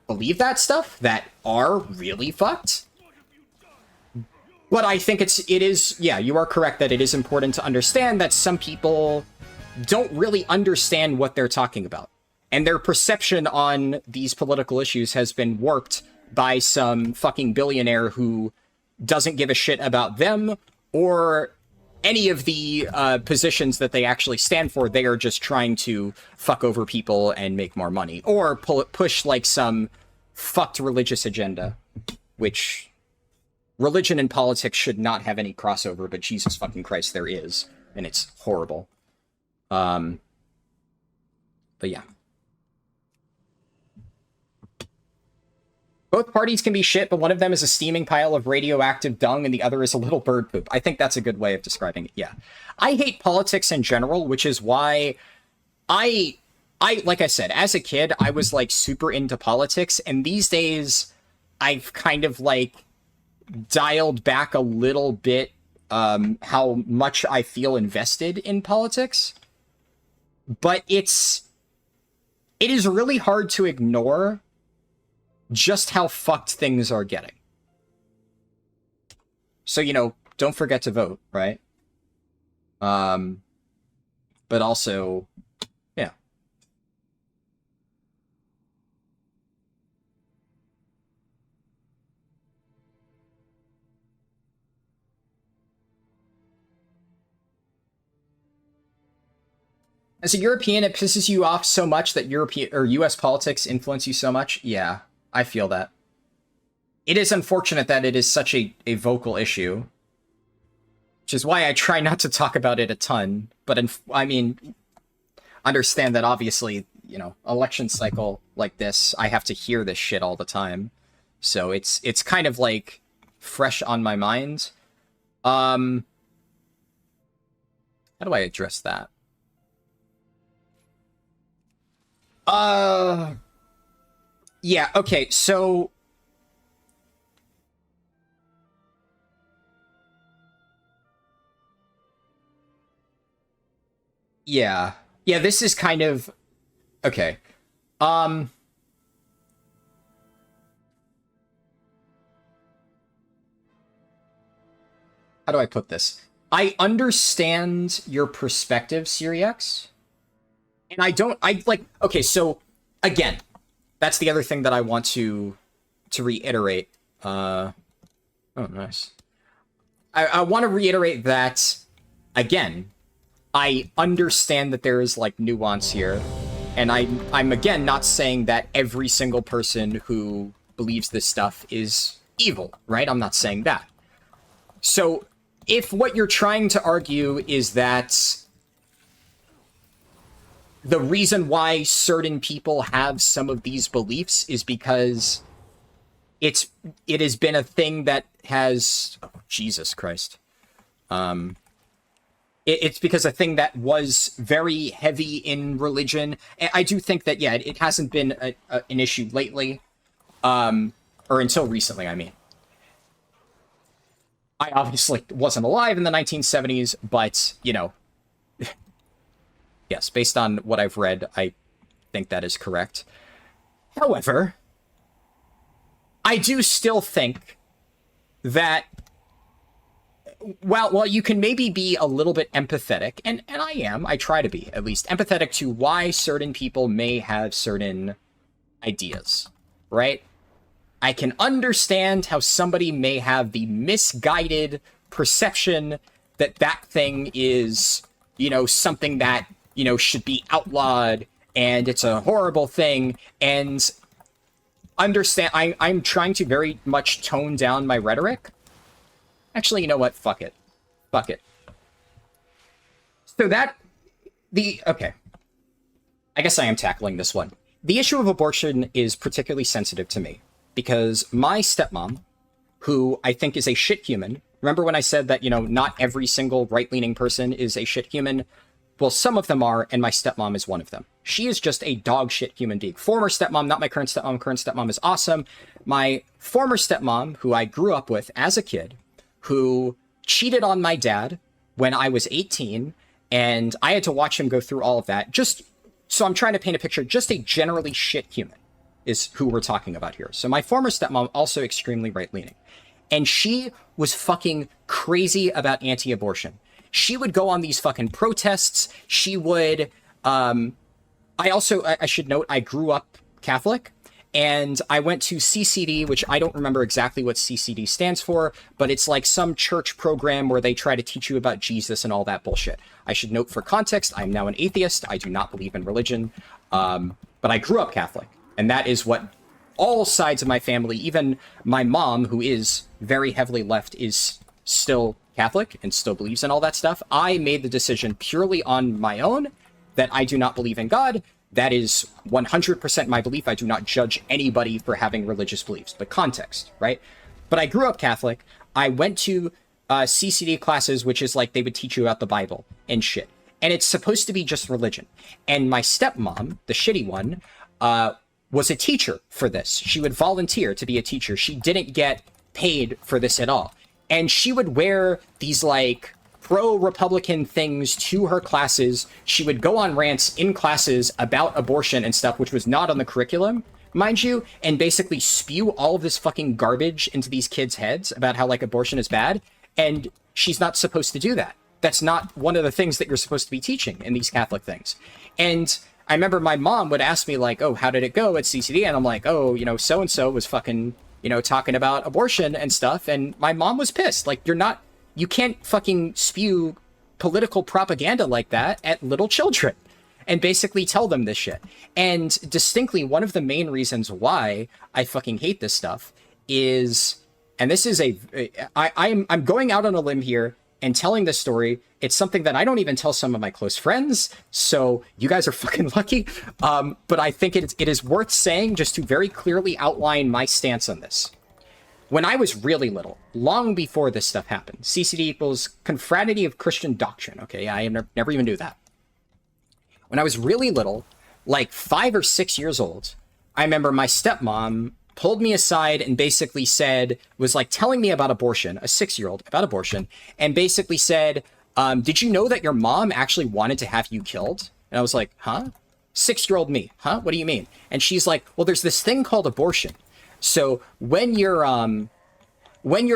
believe that stuff that are really fucked. But I think it is, yeah, you are correct that it is important to understand that some people don't really understand what they're talking about. And their perception on these political issues has been warped by some fucking billionaire who doesn't give a shit about them or any of the positions that they actually stand for. They are just trying to fuck over people and make more money, or push like some fucked religious agenda, which religion and politics should not have any crossover, but Jesus fucking Christ, there is, and it's horrible. But yeah. Both parties can be shit, but one of them is a steaming pile of radioactive dung and the other is a little bird poop. I think that's a good way of describing it, yeah. I hate politics in general, which is why I like I said, as a kid, I was, like, super into politics, and these days, I've kind of, like, dialed back a little bit how much I feel invested in politics. But it is really hard to ignore just how fucked things are getting. So, you know, don't forget to vote, right? But also, yeah. As a European, it pisses you off so much that European or US politics influence you so much. Yeah, I feel that. It is unfortunate that it is such a vocal issue, which is why I try not to talk about it a ton. But I mean, understand that obviously, you know, election cycle like this, I have to hear this shit all the time. So it's kind of like fresh on my mind. How do I address that? Yeah, okay, so yeah. Yeah, this is kind of okay. How do I put this? I understand your perspective, Siriex. And I like, okay, so again, that's the other thing that I want to reiterate. Oh, nice. I want to reiterate that, again, I understand that there is like nuance here. And I'm again not saying that every single person who believes this stuff is evil, right? I'm not saying that. So if what you're trying to argue is that the reason why certain people have some of these beliefs is because it has been a thing that has, oh, Jesus Christ. It's because a thing that was very heavy in religion. I do think that, yeah, it hasn't been an issue lately, or until recently, I mean. I obviously wasn't alive in the 1970s, but, you know, yes, based on what I've read, I think that is correct. However, I do still think that while you can maybe be a little bit empathetic, and I try to be, at least, empathetic to why certain people may have certain ideas, right? I can understand how somebody may have the misguided perception that that thing is, you know, something that, you know, should be outlawed, and it's a horrible thing, and understand, I'm trying to very much tone down my rhetoric. Actually, you know what? Fuck it. Fuck it. So okay. I guess I am tackling this one. The issue of abortion is particularly sensitive to me, because my stepmom, who I think is a shit human, remember when I said that, you know, not every single right-leaning person is a shit human? Well, some of them are, and my stepmom is one of them. She is just a dog shit human being. Former stepmom, not my current stepmom. Current stepmom is awesome. My former stepmom, who I grew up with as a kid, who cheated on my dad when I was 18, and I had to watch him go through all of that. Just so I'm trying to paint a picture, just a generally shit human is who we're talking about here. So my former stepmom, also extremely right-leaning. And she was fucking crazy about anti-abortion. She would go on these fucking protests. She would, I should note, I grew up Catholic, and I went to CCD, which I don't remember exactly what CCD stands for, but it's like some church program where they try to teach you about Jesus and all that bullshit. I should note for context, I'm now an atheist. I do not believe in religion, but I grew up Catholic, and that is what all sides of my family, even my mom, who is very heavily left, is still Catholic and still believes in all that stuff. I made the decision purely on my own that I do not believe in God. That is 100% my belief. I do not judge anybody for having religious beliefs, but context, right? But I grew up Catholic. I went to CCD classes, which is like they would teach you about the Bible and shit. And it's supposed to be just religion. And my stepmom, the shitty one, was a teacher for this. She would volunteer to be a teacher. She didn't get paid for this at all. And she would wear these like pro-Republican things to her classes. She would go on rants in classes about abortion and stuff, which was not on the curriculum, mind you, and basically spew all of this fucking garbage into these kids' heads about how like abortion is bad. And she's not supposed to do that. That's not one of the things that you're supposed to be teaching in these Catholic things. And I remember my mom would ask me like, oh, how did it go at CCD? And I'm like, oh, you know, so-and-so was fucking, you know, talking about abortion and stuff. And my mom was pissed. Like, you can't fucking spew political propaganda like that at little children. and basically tell them this shit. And distinctly, one of the main reasons why I fucking hate this stuff is, and this is I'm going out on a limb here and telling this story. It's something that I don't even tell some of my close friends, so you guys are fucking lucky. But I think it is worth saying just to very clearly outline my stance on this. When I was really little, long before this stuff happened, CCD equals Confraternity of Christian Doctrine. Okay, I never even knew that. When I was really little, like 5 or 6 years old, I remember my stepmom pulled me aside and basically said, was like telling me about abortion, a 6-year-old about abortion, and basically said, did you know that your mom actually wanted to have you killed? And I was like, huh? 6-year-old me, huh? What do you mean? And she's like, well, there's this thing called abortion. So when you're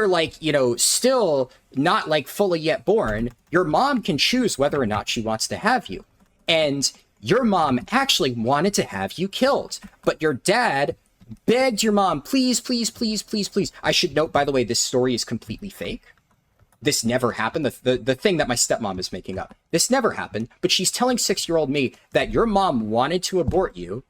like, you know, still not like fully yet born, your mom can choose whether or not she wants to have you. And your mom actually wanted to have you killed, but your dad begged your mom, please, please, please, please, please. I should note, by the way, this story is completely fake. This never happened. The thing that my stepmom is making up. This never happened, but she's telling 6-year-old me that your mom wanted to abort you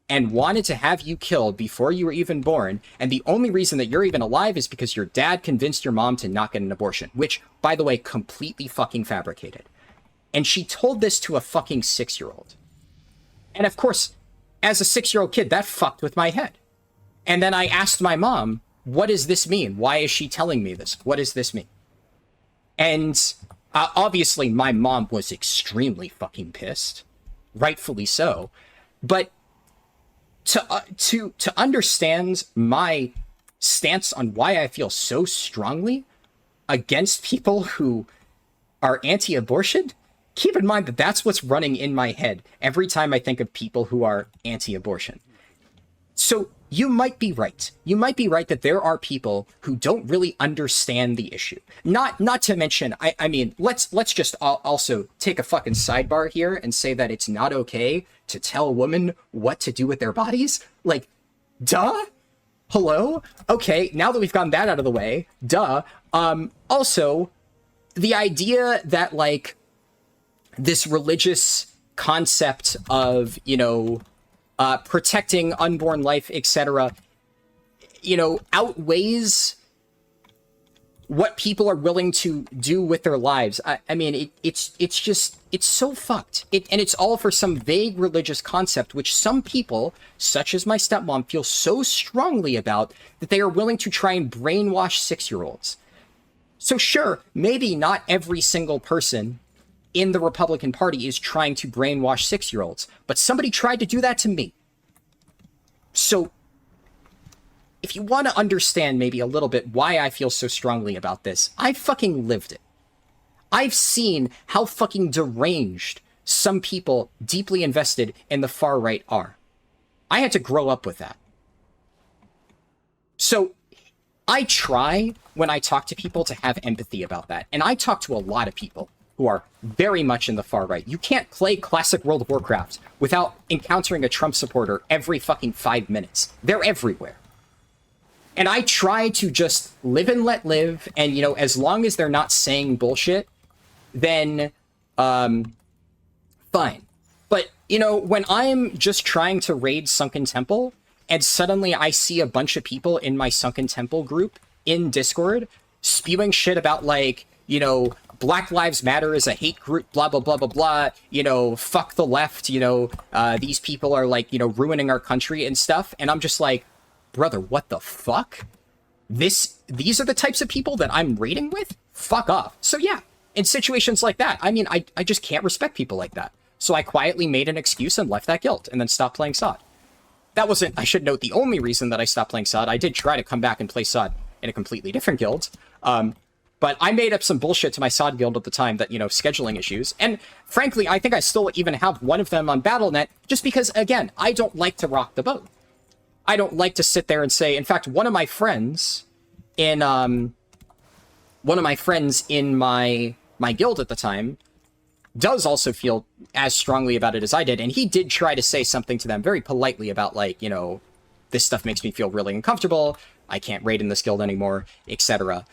and wanted to have you killed before you were even born, and the only reason that you're even alive is because your dad convinced your mom to not get an abortion, which, by the way, completely fucking fabricated. And she told this to a fucking 6-year-old. And of course, as a 6-year-old kid, that fucked with my head. And then I asked my mom, what does this mean? Why is she telling me this? What does this mean? And obviously, my mom was extremely fucking pissed, rightfully so. But to understand my stance on why I feel so strongly against people who are anti-abortion, keep in mind that that's what's running in my head every time I think of people who are anti-abortion. So you might be right. You might be right that there are people who don't really understand the issue. Not to mention, I mean, let's just also take a fucking sidebar here and say that it's not okay to tell women what to do with their bodies. Like, duh? Hello? Okay, now that we've gotten that out of the way, duh. Also, the idea that, like, this religious concept of, you know, protecting unborn life, etc., you know, outweighs what people are willing to do with their lives. I mean, it's so fucked. And it's all for some vague religious concept, which some people, such as my stepmom, feel so strongly about that they are willing to try and brainwash 6-year-olds. So sure, maybe not every single person in the Republican Party is trying to brainwash 6-year-olds, but somebody tried to do that to me. So if you want to understand maybe a little bit why I feel so strongly about this, I fucking lived it. I've seen how fucking deranged some people deeply invested in the far right are. I had to grow up with that. So I try, when I talk to people, to have empathy about that. And I talk to a lot of people who are very much in the far right. You can't play classic World of Warcraft without encountering a Trump supporter every fucking 5 minutes. They're everywhere. And I try to just live and let live, and, you know, as long as they're not saying bullshit, then, fine. But, you know, when I'm just trying to raid Sunken Temple, and suddenly I see a bunch of people in my Sunken Temple group in Discord spewing shit about, like, you know, Black Lives Matter is a hate group, blah, blah, blah, blah, blah, you know, fuck the left, you know, these people are, like, you know, ruining our country and stuff, and I'm just like, brother, what the fuck? These are the types of people that I'm raiding with? Fuck off. So yeah, in situations like that, I mean, I just can't respect people like that. So I quietly made an excuse and left that guild, and then stopped playing SOD. That wasn't, I should note, the only reason that I stopped playing SOD. I did try to come back and play SOD in a completely different guild. But I made up some bullshit to my SOD guild at the time that, you know, scheduling issues. And frankly, I think I still even have one of them on Battle.net, just because, again, I don't like to rock the boat. I don't like to sit there and say, in fact, one of my friends in my guild at the time does also feel as strongly about it as I did, and he did try to say something to them very politely about, like, you know, this stuff makes me feel really uncomfortable, I can't raid in this guild anymore, etc.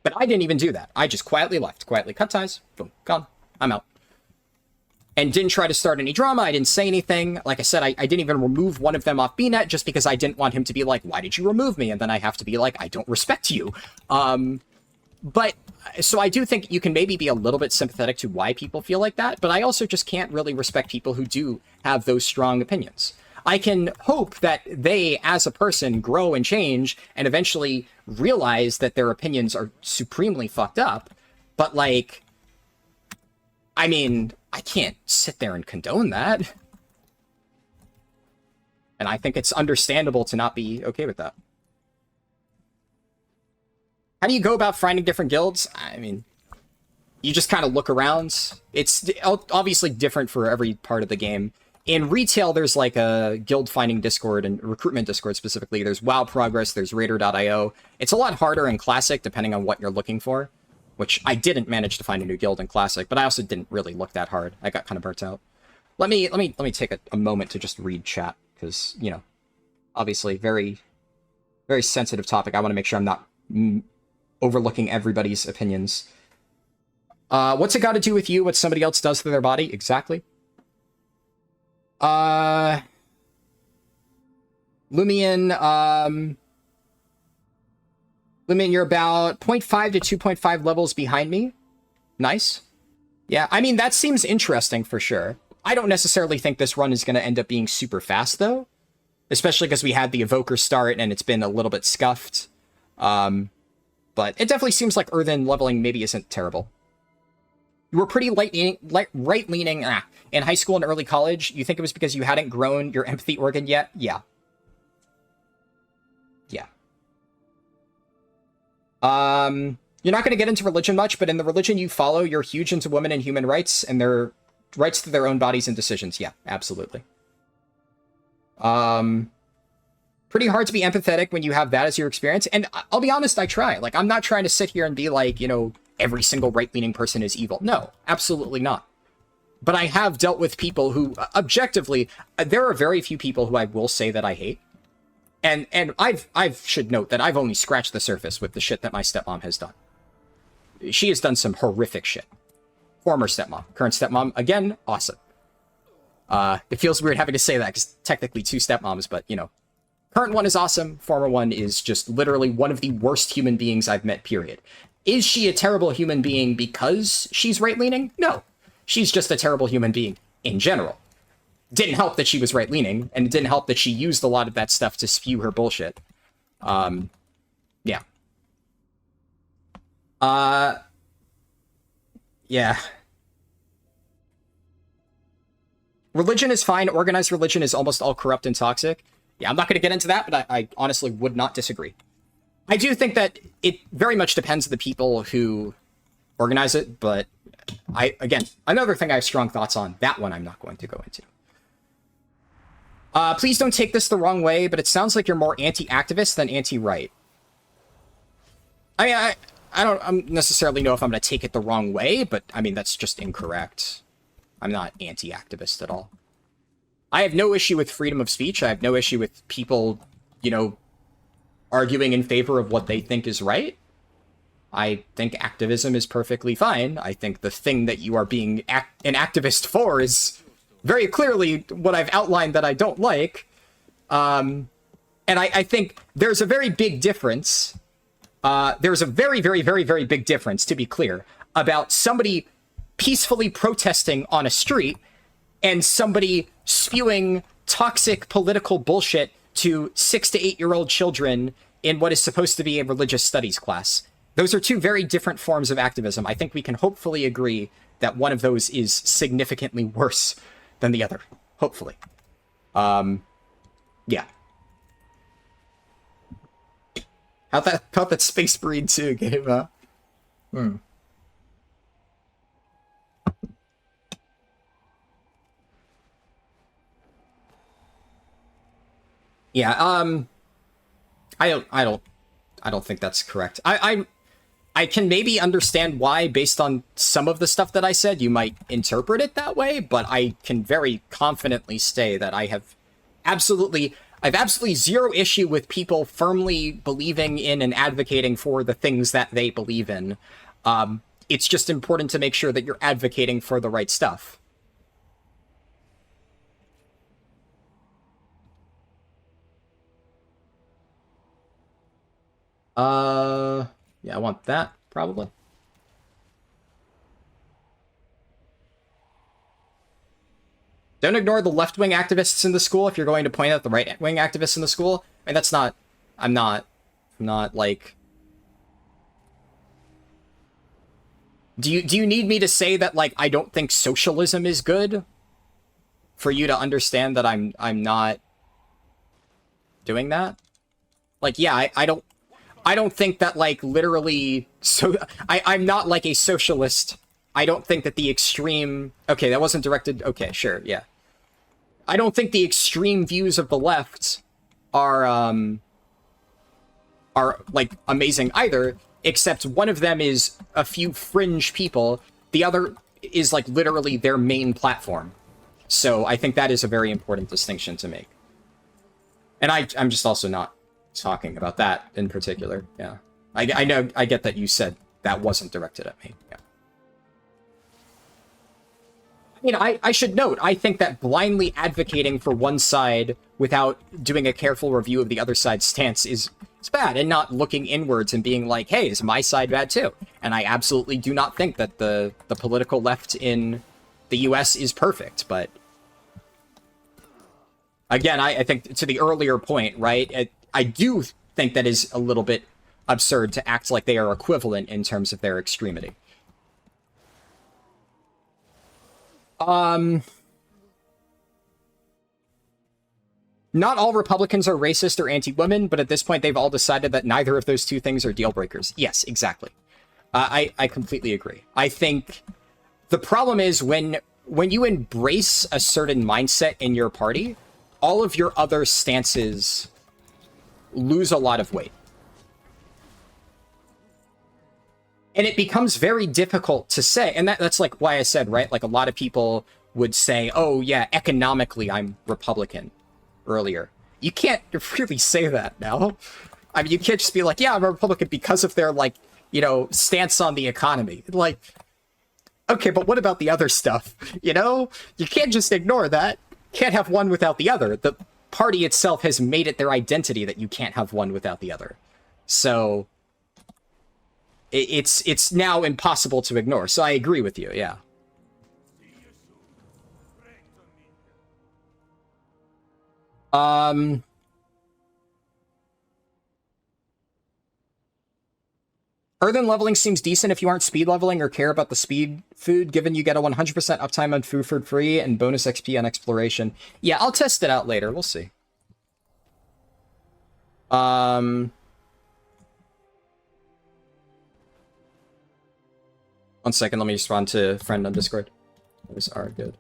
But I didn't even do that. I just quietly left, quietly cut ties, boom, gone, I'm out. and didn't try to start any drama. I didn't say anything. Like I said, I didn't even remove one of them off BNet just because I didn't want him to be like, why did you remove me? And then I have to be like, I don't respect you. But so I do think you can maybe be a little bit sympathetic to why people feel like that, but I also just can't really respect people who do have those strong opinions. I can hope that they, as a person, grow and change and eventually realize that their opinions are supremely fucked up. But, like, I mean, I can't sit there and condone that. And I think it's understandable to not be okay with that. How do you go about finding different guilds? I mean, you just kind of look around. It's obviously different for every part of the game. In retail, there's like a guild finding Discord and recruitment Discord specifically. There's WoW Progress, there's Raider.io. It's a lot harder in Classic depending on what you're looking for, which I didn't manage to find a new guild in Classic, but I also didn't really look that hard. I got kind of burnt out. Let me take a moment to just read chat because, you know, obviously very, very sensitive topic. I want to make sure I'm not overlooking everybody's opinions. What's it got to do with you? What somebody else does to their body? Exactly. Lumion, Lumion, you're about 0.5 to 2.5 levels behind me. Nice. Yeah, I mean, that seems interesting for sure. I don't necessarily think this run is going to end up being super fast, though. Especially because we had the Evoker start and it's been a little bit scuffed. But it definitely seems like Earthen leveling maybe isn't terrible. You were pretty right-leaning in high school and early college. You think it was because you hadn't grown your empathy organ yet? Yeah. Yeah. You're not going to get into religion much, but in the religion you follow, you're huge into women and human rights and their rights to their own bodies and decisions. Yeah, absolutely. Pretty hard to be empathetic when you have that as your experience. And I'll be honest, I try. Like, I'm not trying to sit here and be like, you know, every single right-leaning person is evil. No, absolutely not. But I have dealt with people who, objectively, there are very few people who I will say that I hate. And I should note that I've only scratched the surface with the shit that my stepmom has done. She has done some horrific shit. Former stepmom. Current stepmom, again, awesome. It feels weird having to say that, because technically two stepmoms, but, you know. Current one is awesome. Former one is just literally one of the worst human beings I've met, period. Is she a terrible human being because she's right-leaning? No. She's just a terrible human being in general. Didn't help that she was right-leaning, and it didn't help that she used a lot of that stuff to spew her bullshit. Yeah. Yeah. Religion is fine. Organized religion is almost all corrupt and toxic. Yeah, I'm not going to get into that, but I honestly would not disagree. I do think that it very much depends on the people who organize it, but again, another thing I have strong thoughts on, that one I'm not going to go into. Please don't take this the wrong way, but it sounds like you're more anti-activist than anti-right. I mean, I don't necessarily know if I'm going to take it the wrong way, but I mean, that's just incorrect. I'm not anti-activist at all. I have no issue with freedom of speech. I have no issue with people, you know, arguing in favor of what they think is right. I think activism is perfectly fine. I think the thing that you are being an activist for is very clearly what I've outlined that I don't like. And I think there's a very big difference. There's a very, very, very, very big difference, to be clear, about somebody peacefully protesting on a street and somebody spewing toxic political bullshit to 6 to 8-year-old children in what is supposed to be a religious studies class. Those are two very different forms of activism. I think we can hopefully agree that one of those is significantly worse than the other. Hopefully. Yeah. How'd that Space Breed 2 game, huh? Yeah, I don't think that's correct. I can maybe understand why, based on some of the stuff that I said, you might interpret it that way, but I can very confidently say that I've absolutely zero issue with people firmly believing in and advocating for the things that they believe in. It's just important to make sure that you're advocating for the right stuff. Yeah, I want that, probably. Don't ignore the left-wing activists in the school if you're going to point out the right-wing activists in the school. I mean, that's not... I'm not, like... Do you need me to say that, like, I don't think socialism is good? For you to understand that I'm not doing that? Like, yeah, I don't think that, like, literally... So I'm not, like, a socialist. I don't think that the extreme... Okay, that wasn't directed... Okay, sure, yeah. I don't think the extreme views of the left are like, amazing either, except one of them is a few fringe people. The other is, like, literally their main platform. So I think that is a very important distinction to make. And I'm just also not talking about that in particular, yeah. I know, I get that you said that wasn't directed at me, yeah. I mean, I should note, I think that blindly advocating for one side without doing a careful review of the other side's stance is bad, and not looking inwards and being like, hey, is my side bad too? And I absolutely do not think that the political left in the US is perfect, but... Again, I think to the earlier point, right, I do think that is a little bit absurd to act like they are equivalent in terms of their extremity. Not all Republicans are racist or anti-women, but at this point they've all decided that neither of those two things are deal breakers. Yes, exactly. I completely agree. I think the problem is when you embrace a certain mindset in your party, all of your other stances lose a lot of weight. And it becomes very difficult to say, and that's like why I said, right, like a lot of people would say, oh yeah, economically I'm Republican earlier. You can't really say that now. I mean, you can't just be like, yeah, I'm a Republican because of their, like, you know, stance on the economy. Like, okay, but what about the other stuff? You know, you can't just ignore that. Can't have one without the other. The party itself has made it their identity that you can't have one without the other. So it's now impossible to ignore. So I agree with you, yeah. Earthen leveling seems decent if you aren't speed leveling or care about the speed food, given you get a 100% uptime on food for free and bonus XP on exploration. Yeah, I'll test it out later. We'll see. One second, let me respond to friend on Discord. Those are good.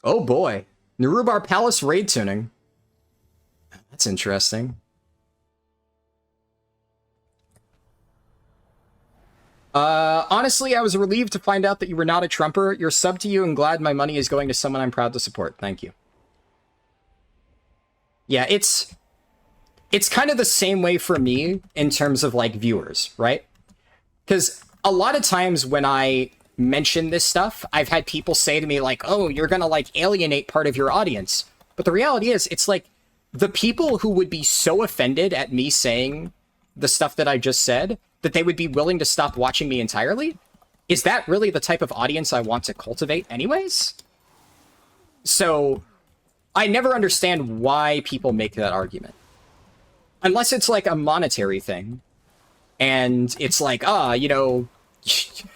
Oh boy. Narubar Palace raid tuning. That's interesting. Honestly, I was relieved to find out that you were not a Trumper. You're sub to you and glad my money is going to someone I'm proud to support. Thank you. Yeah, it's kind of the same way for me in terms of, like, viewers, right? Because a lot of times when I mention this stuff, I've had people say to me, like, oh, you're gonna, like, alienate part of your audience. But the reality is, it's like, the people who would be so offended at me saying the stuff that I just said, that they would be willing to stop watching me entirely? Is that really the type of audience I want to cultivate anyways? So, I never understand why people make that argument. Unless it's like a monetary thing. And it's like, you know,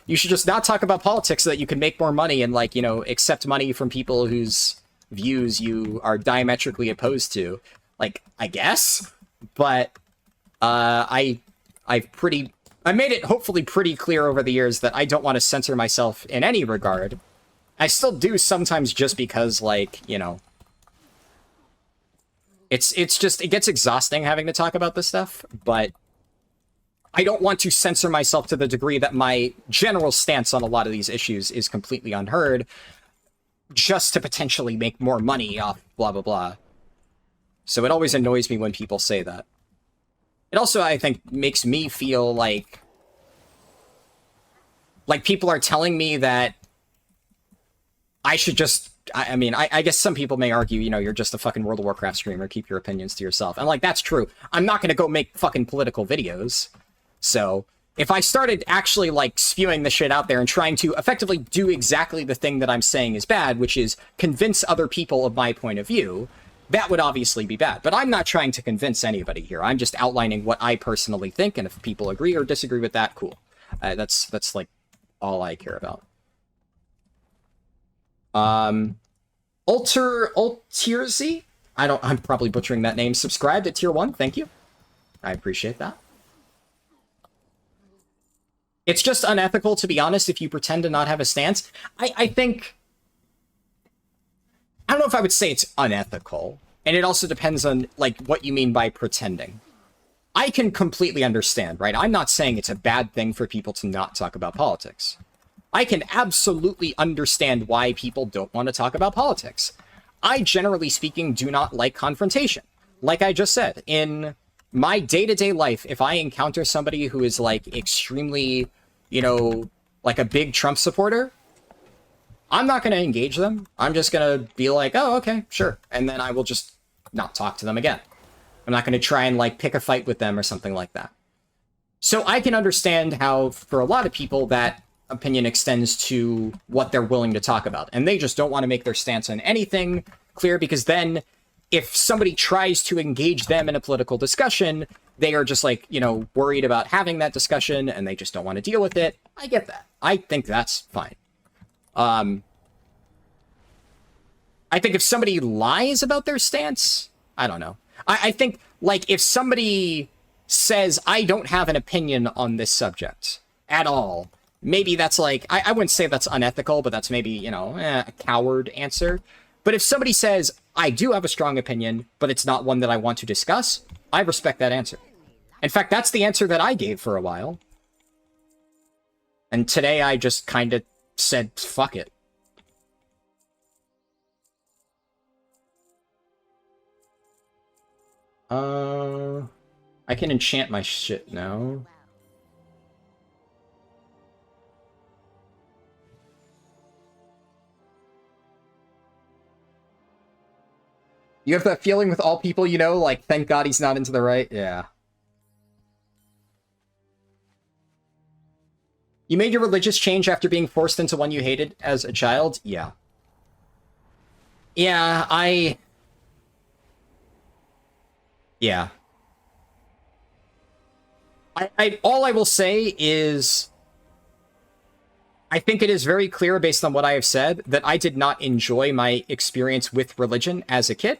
you should just not talk about politics so that you can make more money and, like, you know, accept money from people whose views you are diametrically opposed to. Like, I guess? But, I made it hopefully pretty clear over the years that I don't want to censor myself in any regard. I still do sometimes just because, like, you know, it's just, it gets exhausting having to talk about this stuff, but I don't want to censor myself to the degree that my general stance on a lot of these issues is completely unheard, just to potentially make more money off blah, blah, blah. So it always annoys me when people say that. It also, I think, makes me feel like Like, people are telling me that I should just... I mean, I guess some people may argue, you know, you're just a fucking World of Warcraft streamer, keep your opinions to yourself. And, like, that's true. I'm not gonna go make fucking political videos. So, if I started actually, like, spewing the shit out there and trying to effectively do exactly the thing that I'm saying is bad, which is convince other people of my point of view, that would obviously be bad. But I'm not trying to convince anybody here. I'm just outlining what I personally think, and if people agree or disagree with that, cool. That's like, all I care about. Ultierzy? I'm probably butchering that name. Subscribed at tier 1, thank you. I appreciate that. It's just unethical, to be honest, if you pretend to not have a stance. I think... I don't know if I would say it's unethical. And it also depends on, like, what you mean by pretending. I can completely understand, right? I'm not saying it's a bad thing for people to not talk about politics. I can absolutely understand why people don't want to talk about politics. I, generally speaking, do not like confrontation. Like I just said, in my day-to-day life, if I encounter somebody who is, like, extremely, you know, like a big Trump supporter, I'm not going to engage them. I'm just going to be like, oh, okay, sure. And then I will just not talk to them again. I'm not going to try and, like, pick a fight with them or something like that. So I can understand how, for a lot of people, that opinion extends to what they're willing to talk about. And they just don't want to make their stance on anything clear, because then if somebody tries to engage them in a political discussion, they are just, like, you know, worried about having that discussion, and they just don't want to deal with it. I get that. I think that's fine. I think if somebody lies about their stance, I don't know. I think, like, if somebody says, I don't have an opinion on this subject at all, maybe that's, like, I wouldn't say that's unethical, but that's maybe, you know, a coward answer. But if somebody says, I do have a strong opinion, but it's not one that I want to discuss, I respect that answer. In fact, that's the answer that I gave for a while. And today I just kind of said, fuck it. I can enchant my shit now. You have that feeling with all people, you know, like, thank God he's not into the right? Yeah. You made your religious change after being forced into one you hated as a child? Yeah. Yeah, Yeah. All I will say is, I think it is very clear based on what I have said that I did not enjoy my experience with religion as a kid.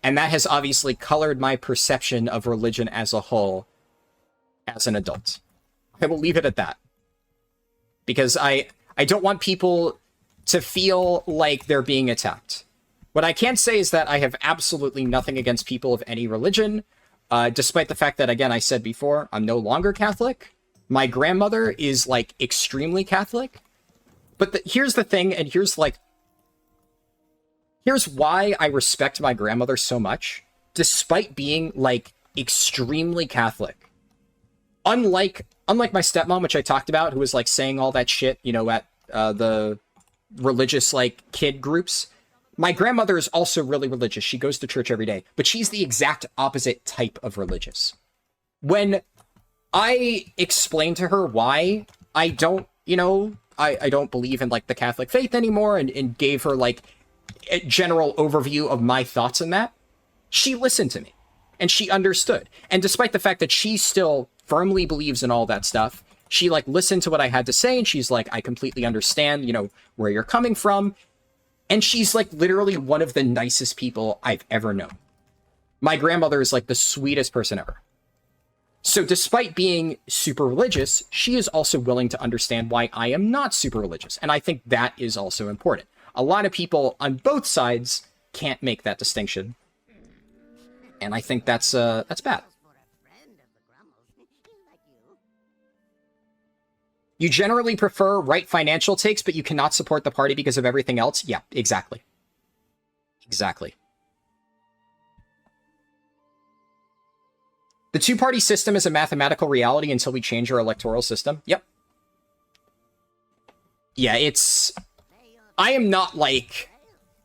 And that has obviously colored my perception of religion as a whole as an adult. I will leave it at that. Because I don't want people to feel like they're being attacked. What I can say is that I have absolutely nothing against people of any religion, despite the fact that, again, I said before, I'm no longer Catholic. My grandmother is, like, extremely Catholic. But here's the thing, and here's why I respect my grandmother so much, despite being, like, extremely Catholic. Unlike my stepmom, which I talked about, who was, like, saying all that shit, you know, at the religious, like, kid groups, my grandmother is also really religious. She goes to church every day, but she's the exact opposite type of religious. When I explained to her why I don't, you know, I don't believe in, like, the Catholic faith anymore, and gave her, like, a general overview of my thoughts on that, she listened to me, and she understood. And despite the fact that she still firmly believes in all that stuff, she, like, listened to what I had to say, and she's like, I completely understand, you know, where you're coming from. And she's, like, literally one of the nicest people I've ever known. My grandmother is, like, the sweetest person ever. So despite being super religious, she is also willing to understand why I am not super religious. And I think that is also important. A lot of people on both sides can't make that distinction. And I think that's bad. You generally prefer right financial takes, but you cannot support the party because of everything else? Yeah, exactly. Exactly. The two-party system is a mathematical reality until we change our electoral system. Yep. Yeah, it's... I am not, like,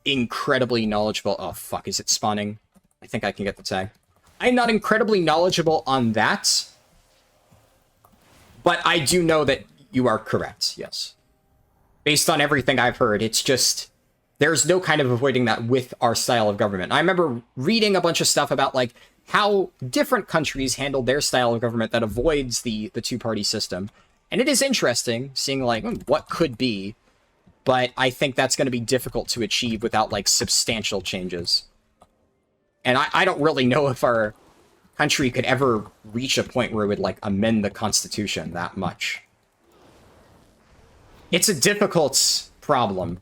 incredibly knowledgeable... Oh, fuck, is it spawning? I think I can get the tag. I'm not incredibly knowledgeable on that, but I do know that you are correct, yes. Based on everything I've heard, it's just... There's no kind of avoiding that with our style of government. I remember reading a bunch of stuff about, like, how different countries handle their style of government that avoids the two-party system. And it is interesting seeing, like, what could be, but I think that's going to be difficult to achieve without, like, substantial changes. And I don't really know if our country could ever reach a point where it would, like, amend the Constitution that much. It's a difficult problem,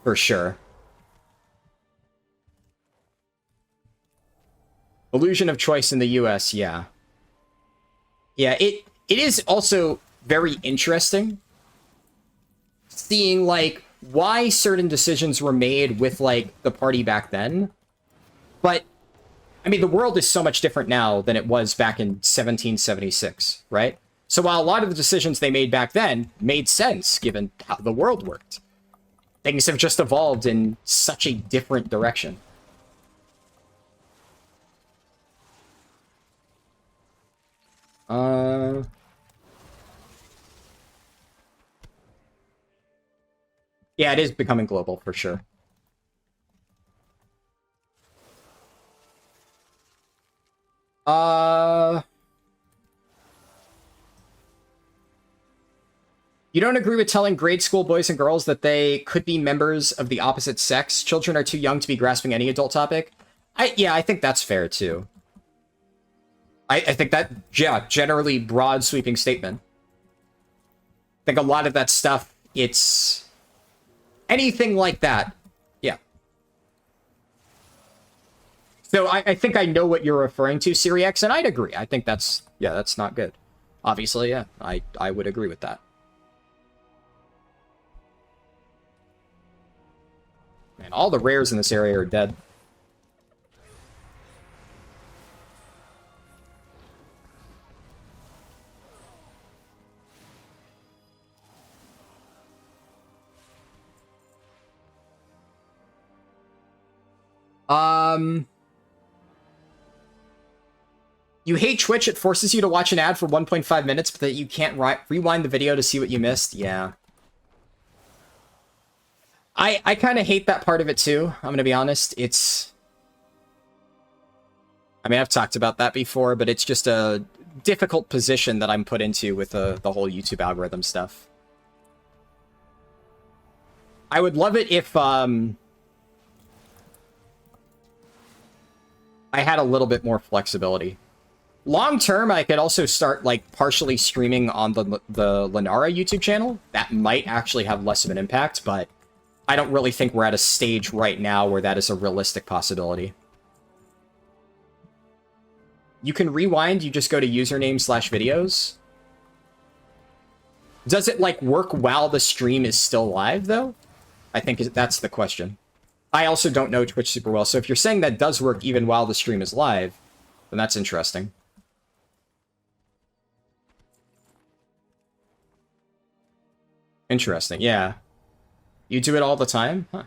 for sure. Illusion of choice in the US, yeah. Yeah, it is also very interesting seeing, like, why certain decisions were made with, like, the party back then. But, I mean, the world is so much different now than it was back in 1776, right? So while a lot of the decisions they made back then made sense, given how the world worked, things have just evolved in such a different direction. Yeah, it is becoming global, for sure. You don't agree with telling grade school boys and girls that they could be members of the opposite sex? Children are too young to be grasping any adult topic? Yeah, I think that's fair, too. I think that, yeah, generally broad sweeping statement. I think a lot of that stuff, it's... anything like that, yeah. So I think I know what you're referring to, Siriax, and I'd agree. I think that's, yeah, that's not good. Obviously, yeah, I would agree with that. Man, all the rares in this area are dead. You hate Twitch, it forces you to watch an ad for 1.5 minutes, but that you can't rewind the video to see what you missed? Yeah. I kind of hate that part of it too, I'm gonna be honest. It's... I mean, I've talked about that before, but it's just a difficult position that I'm put into with the whole YouTube algorithm stuff. I would love it if, I had a little bit more flexibility. Long term, I could also start, like, partially streaming on the Lenara YouTube channel. That might actually have less of an impact, but I don't really think we're at a stage right now where that is a realistic possibility. You can rewind, you just go to username/videos. Does it, like, work while the stream is still live, though? I think that's the question. I also don't know Twitch super well, so if you're saying that does work even while the stream is live, then that's interesting. Interesting, yeah. You do it all the time? Huh.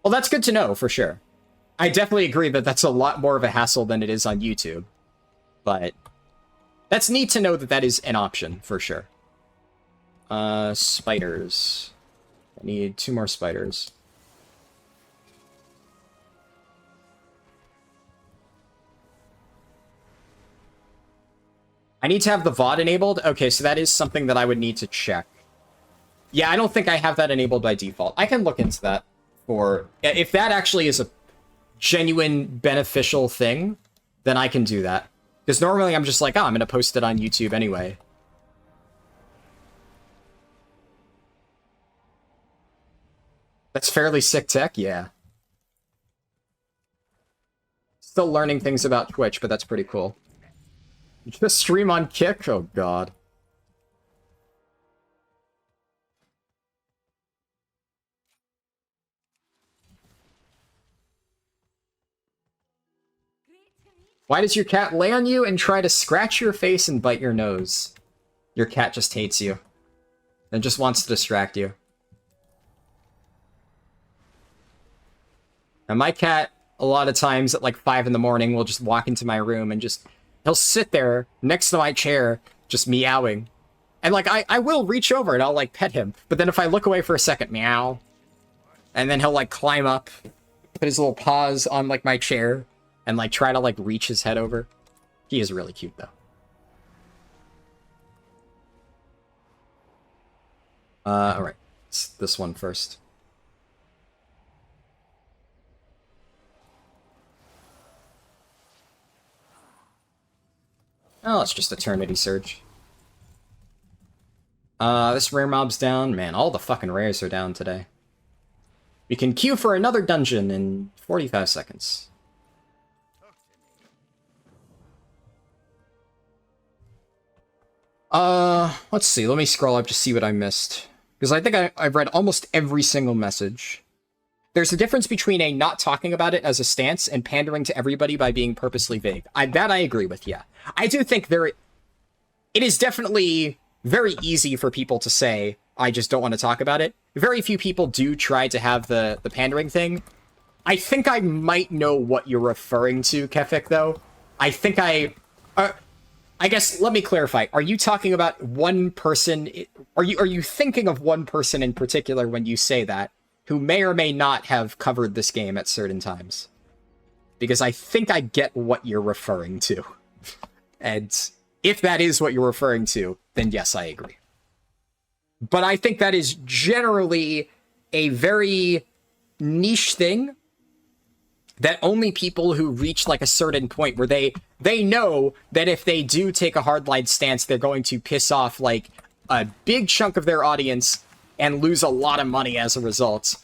Well, that's good to know, for sure. I definitely agree that that's a lot more of a hassle than it is on YouTube. But that's neat to know that that is an option, for sure. Spiders. I need 2 more spiders. I need to have the VOD enabled? Okay, so that is something that I would need to check. Yeah, I don't think I have that enabled by default. I can look into that for... If that actually is a genuine beneficial thing, then I can do that. Because normally I'm just like, oh, I'm going to post it on YouTube anyway. That's fairly sick tech, yeah. Still learning things about Twitch, but that's pretty cool. Just stream on Kick? Oh, God. Why does your cat lay on you and try to scratch your face and bite your nose? Your cat just hates you. and just wants to distract you. And my cat, a lot of times at like 5 in the morning, will just walk into my room and he'll sit there next to my chair, just meowing. And like, I will reach over and I'll like pet him. But then if I look away for a second, meow. And then he'll like climb up, put his little paws on like my chair, and like try to like reach his head over. He is really cute though. Alright. It's this one first. Oh, it's just Eternity Surge. This rare mob's down. Man, all the fucking rares are down today. We can queue for another dungeon in 45 seconds. Let's see. Let me scroll up to see what I missed. Because I think I've read almost every single message. There's a difference between a not talking about it as a stance and pandering to everybody by being purposely vague. That I agree with, yeah. I do think it is definitely very easy for people to say, I just don't want to talk about it. Very few people do try to have the pandering thing. I think I might know what you're referring to, Kefik, though. I think I guess, let me clarify. Are you talking about one person? Are you thinking of one person in particular when you say that, who may or may not have covered this game at certain times? Because I think I get what you're referring to. And if that is what you're referring to, then yes, I agree. But I think that is generally a very niche thing that only people who reach like a certain point where they know that if they do take a hardline stance, they're going to piss off like a big chunk of their audience and lose a lot of money as a result.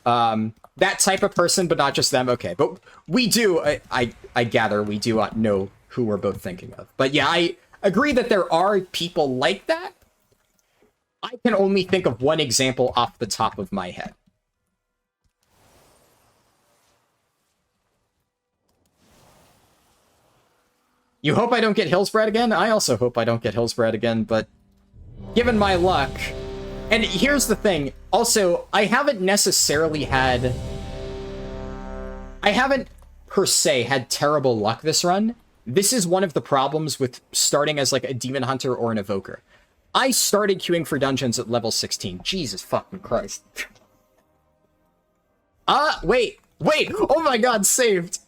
That type of person, but not just them. Okay, but we do, I gather we do know who we're both thinking of. But yeah, I agree that there are people like that. I can only think of one example off the top of my head. You hope I don't get Hillsbred again? I also hope I don't get Hillsbred again, but given my luck... And here's the thing. Also, I haven't necessarily had... I haven't, per se, had terrible luck this run. This is one of the problems with starting as, like, a Demon Hunter or an Evoker. I started queuing for dungeons at level 16. Jesus fucking Christ. Wait! Oh my god, saved!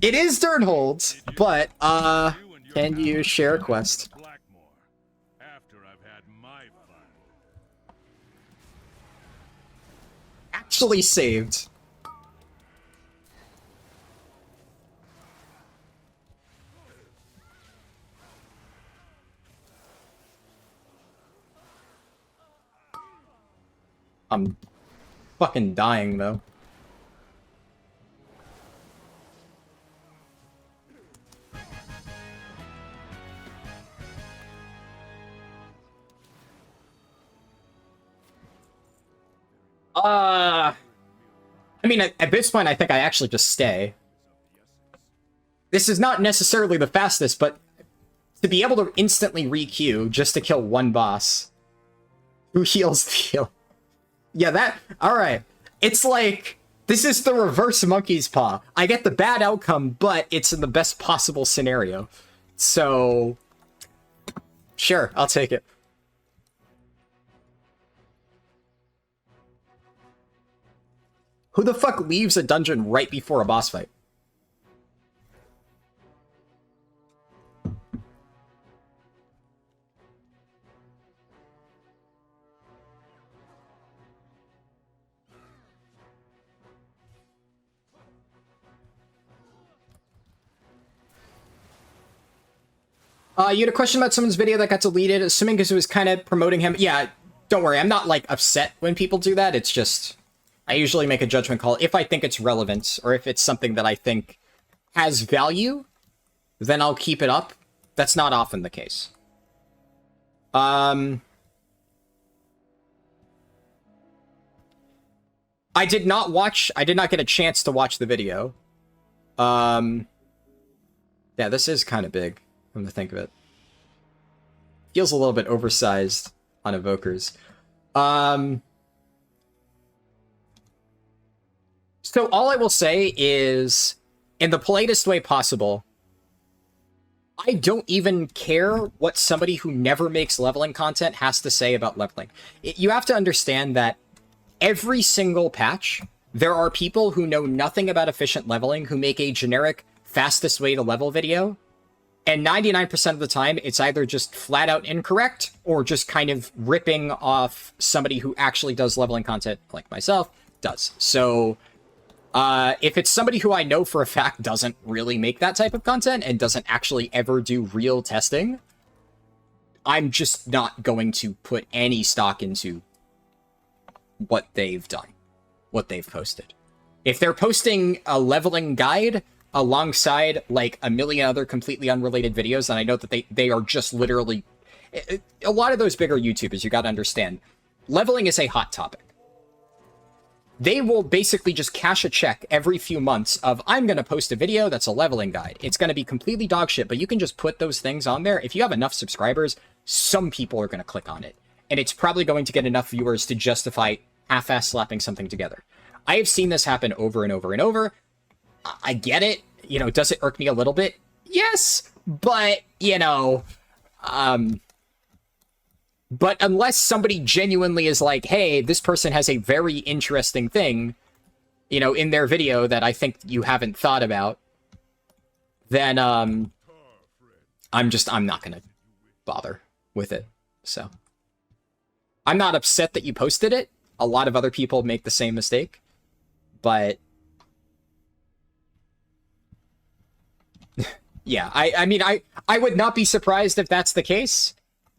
It is Durnhold, but, can you share a quest? Actually saved. I'm fucking dying, though. I mean, at this point, I think I actually just stay. This is not necessarily the fastest, but to be able to instantly re-queue just to kill one boss who heals the heal. Yeah, that... Alright. It's like, this is the reverse monkey's paw. I get the bad outcome, but it's in the best possible scenario. So... Sure, I'll take it. Who the fuck leaves a dungeon right before a boss fight? You had a question about someone's video that got deleted, assuming because it was kind of promoting him. Yeah, don't worry, I'm not, like, upset when people do that. It's just... I usually make a judgment call if I think it's relevant, or if it's something that I think has value, then I'll keep it up. That's not often the case. I did not get a chance to watch the video. Yeah, this is kind of big, come to think of it. feels a little bit oversized on Evokers. So all I will say is, in the politest way possible, I don't even care what somebody who never makes leveling content has to say about leveling. You have to understand that every single patch, there are people who know nothing about efficient leveling who make a generic fastest way to level video. And 99% of the time, it's either just flat out incorrect or just kind of ripping off somebody who actually does leveling content, like myself, does. So if it's somebody who I know for a fact doesn't really make that type of content and doesn't actually ever do real testing, I'm just not going to put any stock into what they've done, what they've posted. If they're posting a leveling guide alongside like a million other completely unrelated videos, and I know that they are just literally... A lot of those bigger YouTubers, you gotta understand, leveling is a hot topic. They will basically just cash a check every few months of, I'm going to post a video that's a leveling guide. It's going to be completely dog shit, but you can just put those things on there. If you have enough subscribers, some people are going to click on it. And it's probably going to get enough viewers to justify half-ass slapping something together. I have seen this happen over and over and over. I get it. You know, does it irk me a little bit? Yes, but, you know... But unless somebody genuinely is like, hey, this person has a very interesting thing, you know, in their video that I think you haven't thought about, then I'm not going to bother with it. So I'm not upset that you posted it. A lot of other people make the same mistake, but yeah, I mean, I would not be surprised if that's the case.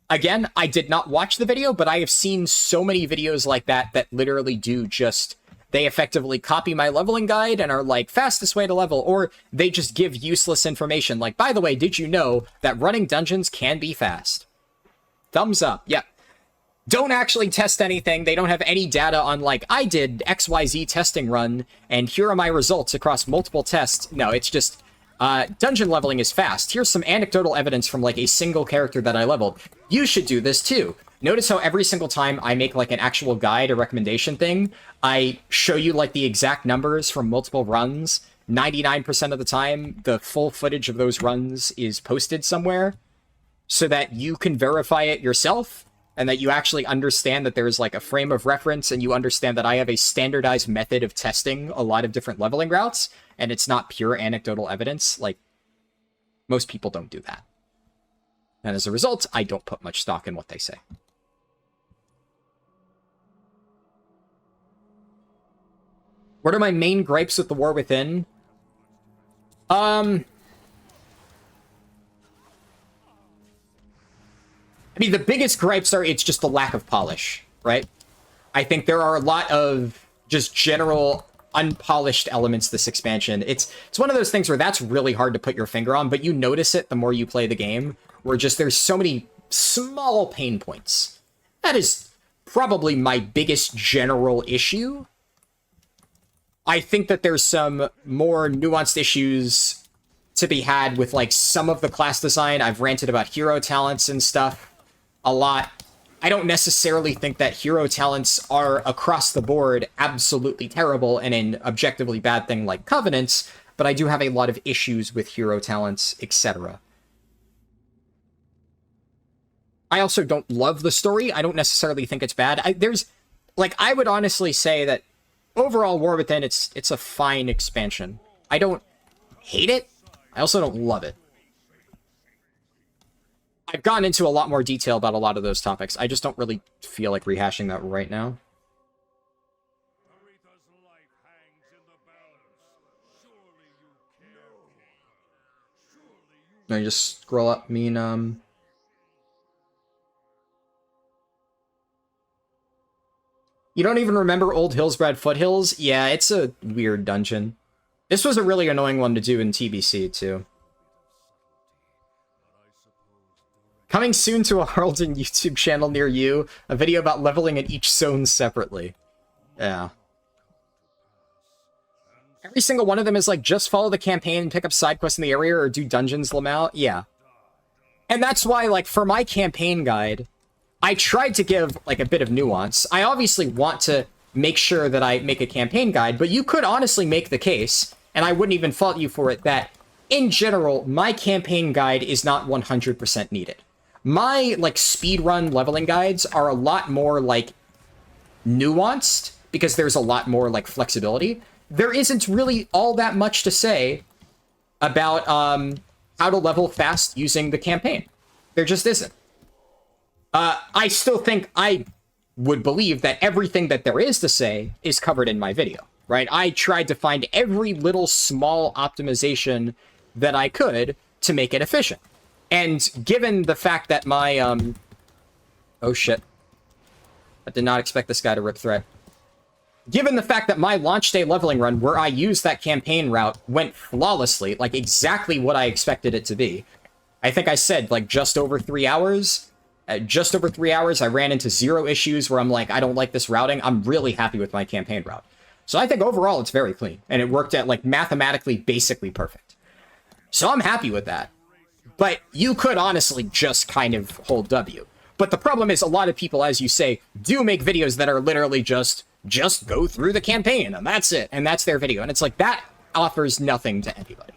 Again, I did not watch the video, but I have seen so many videos like that that literally do just... They effectively copy my leveling guide and are like, fastest way to level, or they just give useless information. Like, by the way, did you know that running dungeons can be fast? Thumbs up. Yeah. Don't actually test anything. They don't have any data on, like, I did XYZ testing run, and here are my results across multiple tests. No, it's just... dungeon leveling is fast. Here's some anecdotal evidence from, like, a single character that I leveled. You should do this, too. Notice how every single time I make, like, an actual guide or recommendation thing, I show you, like, the exact numbers from multiple runs. 99% of the time, the full footage of those runs is posted somewhere so that you can verify it yourself and that you actually understand that there's, like, a frame of reference and you understand that I have a standardized method of testing a lot of different leveling routes. And it's not pure anecdotal evidence. Like, most people don't do that. And as a result, I don't put much stock in what they say. What are my main gripes with the War Within? I mean, the biggest gripes are it's just the lack of polish, right? I think there are a lot of just general... unpolished elements this expansion. It's one of those things where that's really hard to put your finger on, but you notice it the more you play the game, where just there's so many small pain points. That is probably my biggest general issue. I think that there's some more nuanced issues to be had with, like, some of the class design. I've ranted about hero talents and stuff a lot. I don't necessarily think that hero talents are, across the board, absolutely terrible and an objectively bad thing like Covenants, but I do have a lot of issues with hero talents, etc. I also don't love the story. I don't necessarily think it's bad. I would honestly say that overall War Within, it's a fine expansion. I don't hate it. I also don't love it. I've gone into a lot more detail about a lot of those topics. I just don't really feel like rehashing that right now. No, you just scroll up. You don't even remember Old Hillsbrad Foothills? Yeah, it's a weird dungeon. This was a really annoying one to do in TBC, too. Coming soon to a Harlden YouTube channel near you, a video about leveling in each zone separately. Yeah. Every single one of them is like, just follow the campaign and pick up side quests in the area or do dungeons, Lamau. Yeah. And that's why, like, for my campaign guide, I tried to give, like, a bit of nuance. I obviously want to make sure that I make a campaign guide, but you could honestly make the case, and I wouldn't even fault you for it, that, in general, my campaign guide is not 100% needed. My, like, speedrun leveling guides are a lot more, like, nuanced, because there's a lot more, like, flexibility. There isn't really all that much to say about, how to level fast using the campaign. There just isn't. I still think I would believe that everything that there is to say is covered in my video, right? I tried to find every little small optimization that I could to make it efficient. And given the fact that my, oh shit. I did not expect this guy to rip thread. Given the fact that my launch day leveling run, where I used that campaign route, went flawlessly, like exactly what I expected it to be. I think I said, like, just over 3 hours. Just over 3 hours, I ran into 0 issues where I'm like, I don't like this routing. I'm really happy with my campaign route. So I think overall it's very clean. And it worked out, like, mathematically, basically perfect. So I'm happy with that. But you could honestly just kind of hold W. But the problem is a lot of people, as you say, do make videos that are literally just go through the campaign, and that's it, and that's their video. And it's like, that offers nothing to anybody.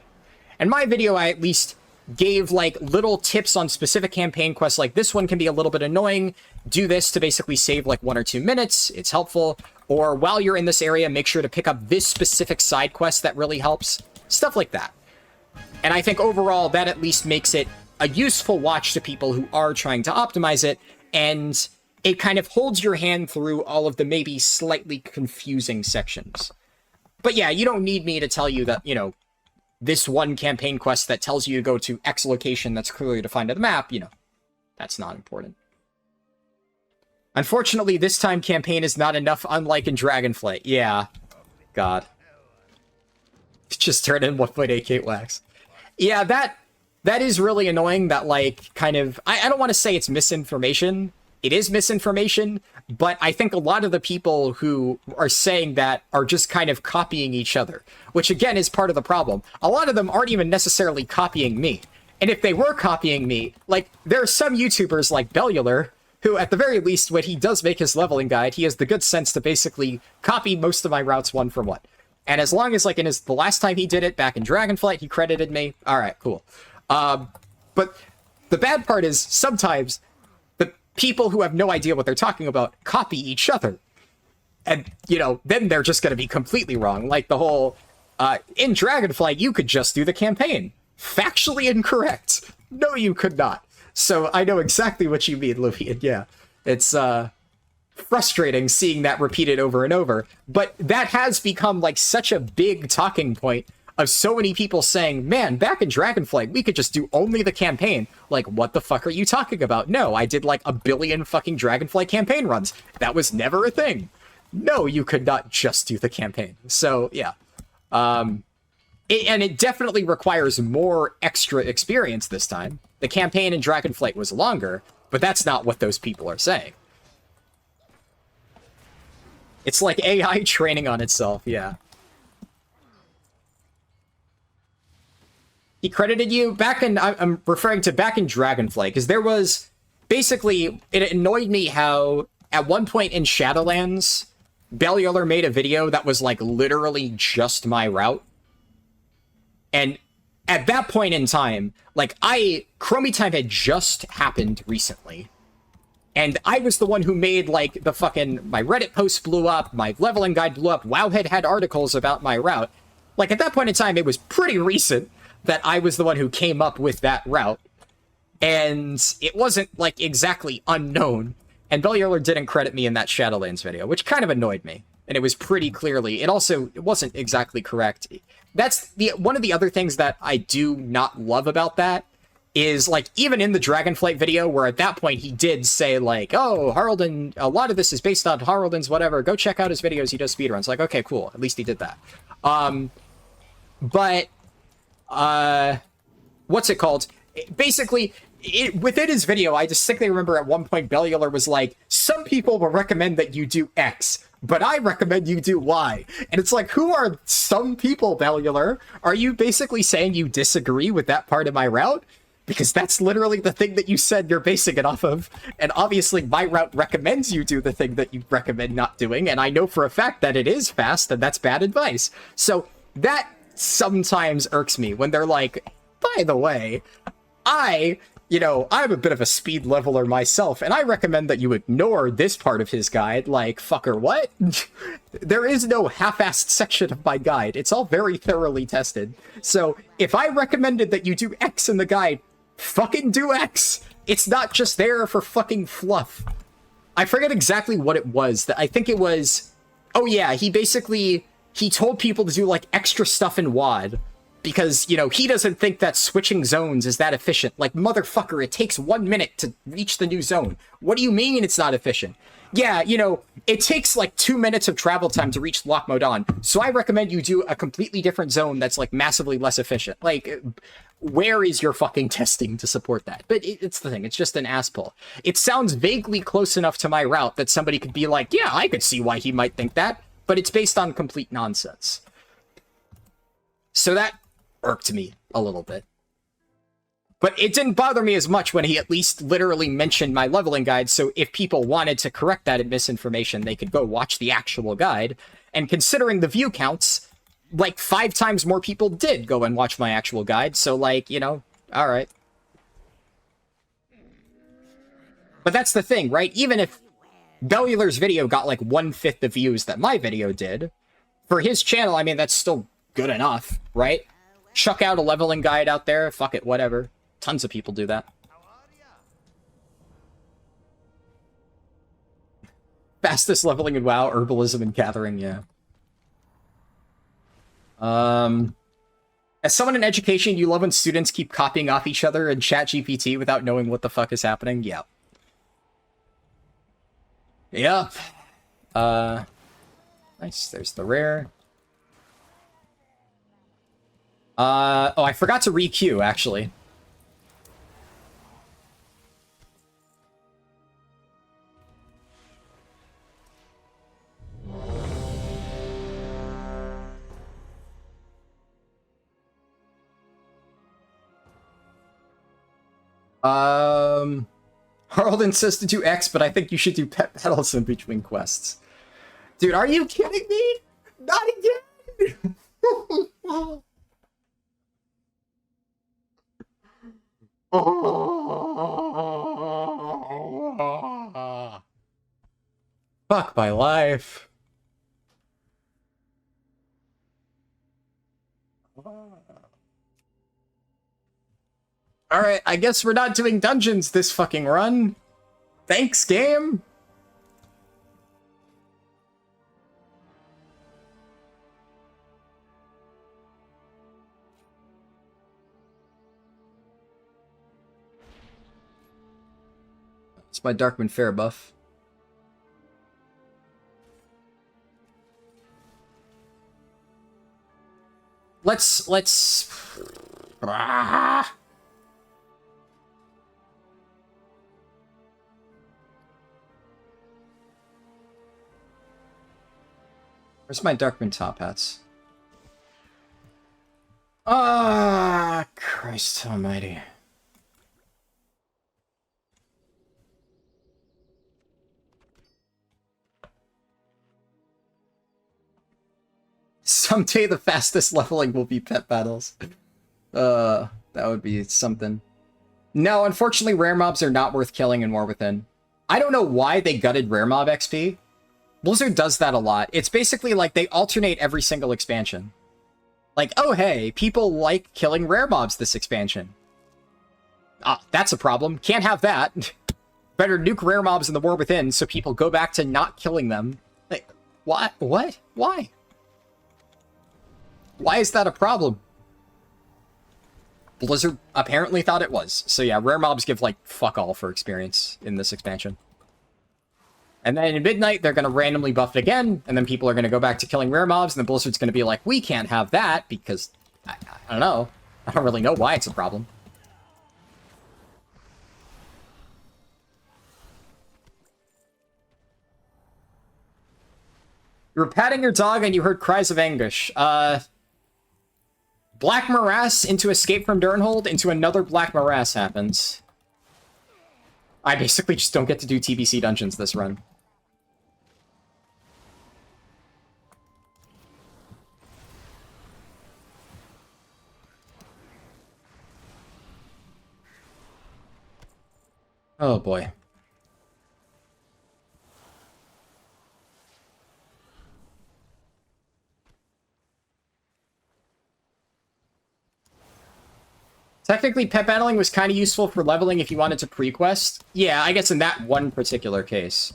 And my video, I at least gave, like, little tips on specific campaign quests, like, this one can be a little bit annoying, do this to basically save, like, 1 or 2 minutes, it's helpful, or while you're in this area, make sure to pick up this specific side quest that really helps, stuff like that. And I think overall, that at least makes it a useful watch to people who are trying to optimize it, and it kind of holds your hand through all of the maybe slightly confusing sections. But yeah, you don't need me to tell you that, you know, this one campaign quest that tells you to go to X location that's clearly defined on the map, you know, that's not important. Unfortunately, this time campaign is not enough, unlike in Dragonflight. Yeah. God. Just turn in 1.88 wax. Yeah, that is really annoying, that, like, kind of... I don't want to say it's misinformation. It is misinformation, but I think a lot of the people who are saying that are just kind of copying each other, which again is part of the problem. A lot of them aren't even necessarily copying me. And if they were copying me, like, there are some YouTubers like Bellular, who at the very least, when he does make his leveling guide, he has the good sense to basically copy most of my routes one for one. And as long as, like, in the last time he did it back in Dragonflight, he credited me. All right, cool. But the bad part is sometimes people who have no idea what they're talking about copy each other. And, you know, then they're just going to be completely wrong. Like the whole, in Dragonflight, you could just do the campaign. Factually incorrect. No, you could not. So I know exactly what you mean, Louis. And yeah, it's frustrating seeing that repeated over and over. But that has become, like, such a big talking point of so many people saying, man, back in Dragonflight, we could just do only the campaign. Like, what the fuck are you talking about? No, I did, like, 1 billion fucking Dragonflight campaign runs. That was never a thing. No, you could not just do the campaign. So, yeah. And it definitely requires more extra experience this time. The campaign in Dragonflight was longer, but that's not what those people are saying. It's like AI training on itself, yeah. He credited you back in, I'm referring to back in Dragonflight, because there was, basically, it annoyed me how, at one point in Shadowlands, Bellular made a video that was, like, literally just my route. And at that point in time, like, Chromie Time had just happened recently. And I was the one who made, like, my Reddit post blew up, my leveling guide blew up, Wowhead had articles about my route. Like, at that point in time, it was pretty recent that I was the one who came up with that route. And it wasn't, like, exactly unknown. And Bellular didn't credit me in that Shadowlands video, which kind of annoyed me. And it was pretty clearly, it wasn't exactly correct. That's one of the other things that I do not love about that, is, like, even in the Dragonflight video, where at that point he did say, like, oh, Haraldin, a lot of this is based on Haraldin's whatever, go check out his videos, he does speedruns. Like, okay, cool, at least he did that. But what's it called? Basically, within his video, I distinctly remember at one point Bellular was like, some people will recommend that you do X, but I recommend you do Y. And it's like, who are some people, Bellular? Are you basically saying you disagree with that part of my route? Because that's literally the thing that you said you're basing it off of. And obviously my route recommends you do the thing that you recommend not doing, and I know for a fact that it is fast, and that's bad advice. So that sometimes irks me when they're like, by the way, I'm a bit of a speed leveler myself, and I recommend that you ignore this part of his guide. Like, fucker, what? There is no half-assed section of my guide. It's all very thoroughly tested. So if I recommended that you do X in the guide, fucking do X. It's not just there for fucking fluff. I forget exactly what it was. I think it was... Oh yeah, he told people to do, like, extra stuff in WoD. Because, he doesn't think that switching zones is that efficient. Like, motherfucker, it takes 1 minute to reach the new zone. What do you mean it's not efficient? Yeah, it takes, like, 2 minutes of travel time to reach Lock Modan. So I recommend you do a completely different zone that's, like, massively less efficient. Like, where is your fucking testing to support that? But it's the thing. It's just an ass pull. It sounds vaguely close enough to my route that somebody could be like, yeah, I could see why he might think that. But it's based on complete nonsense. So that irked me a little bit. But it didn't bother me as much when he at least literally mentioned my leveling guide, so if people wanted to correct that misinformation, they could go watch the actual guide. And considering the view counts, like 5 times more people did go and watch my actual guide, so like, alright. But that's the thing, right? Even if Bellular's video got like 1/5 the views that my video did, for his channel, I mean, that's still good enough, right? Chuck out a leveling guide out there, fuck it, whatever. Tons of people do that. Fastest leveling in WoW, herbalism and gathering, yeah. As someone in education, you love when students keep copying off each other in ChatGPT without knowing what the fuck is happening? Yeah. Yep. Nice, there's the rare. Oh, I forgot to re-queue, actually. Harold insists to do X, but I think you should do pet battles in between quests. Dude, are you kidding me? Not again! Fuck my life. Alright, I guess we're not doing dungeons this fucking run. Thanks, game. It's my Darkman Fair buff. Let's... Ah! Where's my Darkman top hats? Ah, Christ almighty. Someday the fastest leveling will be pet battles. That would be something. No, unfortunately, rare mobs are not worth killing in War Within. I don't know why they gutted rare mob XP. Blizzard does that a lot. It's basically like they alternate every single expansion. Like, oh hey, people like killing rare mobs this expansion. Ah, that's a problem. Can't have that. Better nuke rare mobs in the War Within so people go back to not killing them. Like, what? What? Why? Why is that a problem? Blizzard apparently thought it was. So yeah, rare mobs give, like, fuck all for experience in this expansion. And then in Midnight, they're going to randomly buff it again, and then people are going to go back to killing rare mobs, and then Blizzard's going to be like, we can't have that, because, I don't know. I don't really know why it's a problem. You were patting your dog and you heard cries of anguish. Black Morass into Escape from Durnhold into another Black Morass happens. I basically just don't get to do TBC dungeons this run. Oh boy. Technically, pet battling was kind of useful for leveling if you wanted to pre-quest. Yeah, I guess in that one particular case.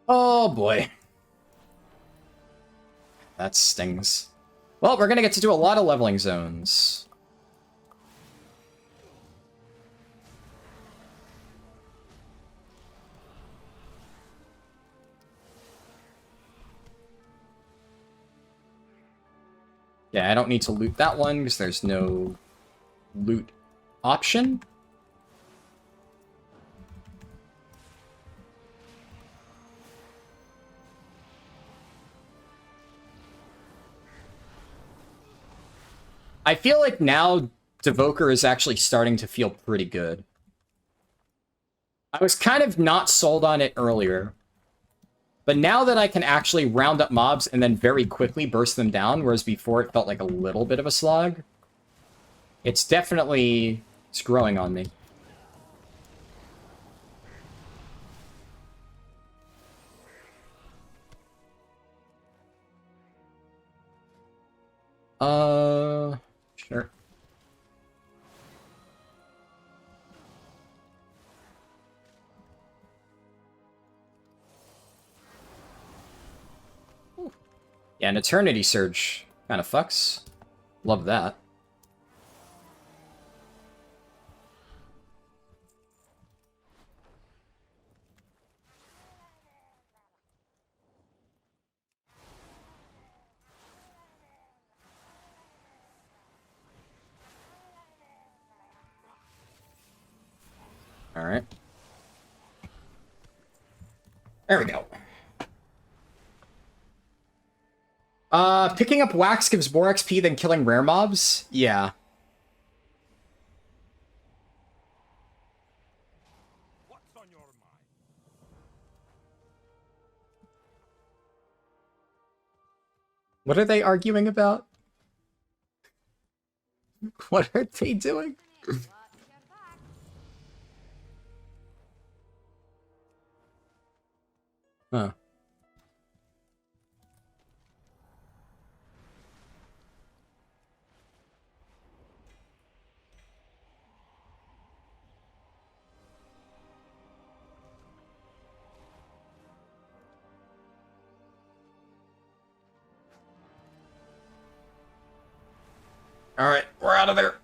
Oh boy. That stings. Well, we're gonna get to do a lot of leveling zones. Yeah, I don't need to loot that one because there's no loot option. I feel like now Devoker is actually starting to feel pretty good. I was kind of not sold on it earlier. But now that I can actually round up mobs and then very quickly burst them down, whereas before it felt like a little bit of a slog, it's growing on me. Sure. Yeah, an Eternity Surge kind of fucks. Love that. All right. There we go. Picking up wax gives more XP than killing rare mobs? Yeah. What's on your mind? What are they arguing about? What are they doing? Watch your back. Huh. Alright, we're out of there.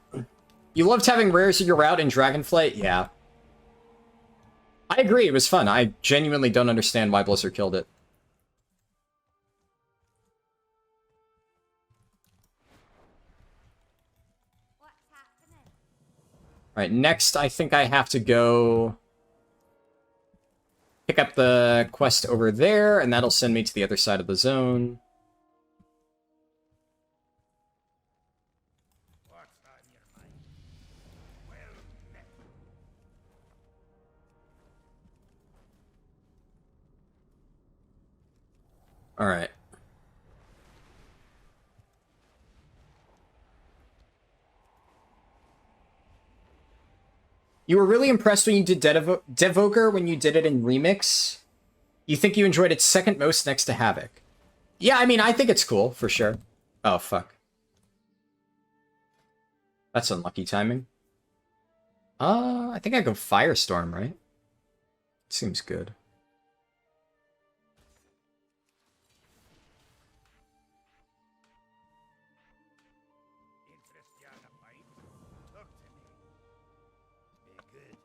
You loved having rares in your route in Dragonflight? Yeah. I agree, it was fun. I genuinely don't understand why Blizzard killed it. What's happening? Alright, next I think I have to go pick up the quest over there, and that'll send me to the other side of the zone. What's on your mind? Well met. Alright. You were really impressed when you did Devoker when you did it in Remix? You think you enjoyed it second most next to Havoc? Yeah, I mean, I think it's cool, for sure. Oh, fuck. That's unlucky timing. I think I go Firestorm, right? Seems good. Interest you on a pint? Talk to me. Be good.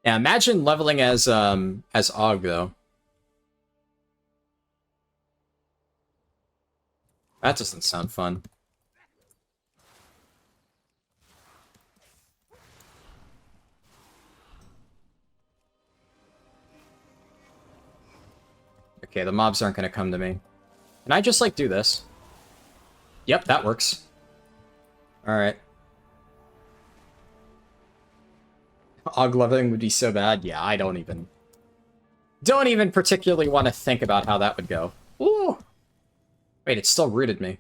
Yeah, imagine leveling as Og, though. That doesn't sound fun. Okay, the mobs aren't going to come to me. Can I just, like, do this? Yep, that works. Alright. Og leveling would be so bad. Yeah, I don't even particularly want to think about how that would go. Ooh! Wait, it still rooted me.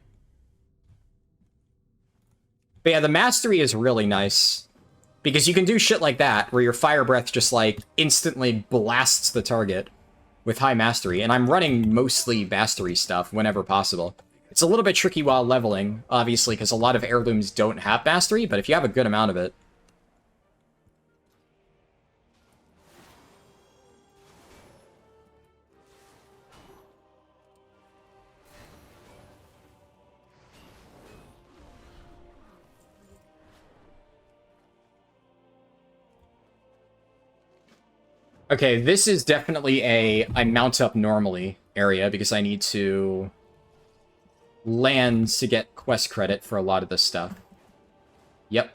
But yeah, the mastery is really nice. Because you can do shit like that, where your fire breath just, like, instantly blasts the target with high mastery. And I'm running mostly mastery stuff whenever possible. It's a little bit tricky while leveling, obviously, because a lot of heirlooms don't have mastery, but if you have a good amount of it... Okay, this is definitely a I mount up normally area because I need to land to get quest credit for a lot of this stuff. Yep.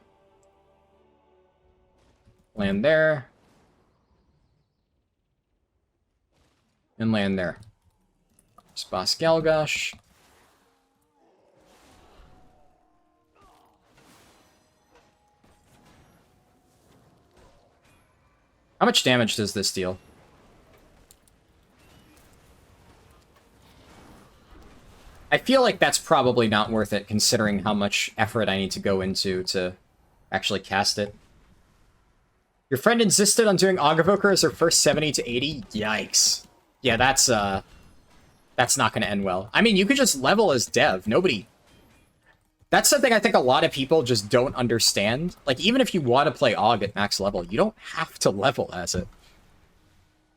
Land there. And land there. Spas Galgosh. How much damage does this deal? I feel like that's probably not worth it, considering how much effort I need to go into to actually cast it. Your friend insisted on doing Evoker as her first 70 to 80? Yikes. Yeah, that's not going to end well. I mean, you could just level as Dev. Nobody... That's something I think a lot of people just don't understand. Like, even if you want to play Og at max level, you don't have to level as it.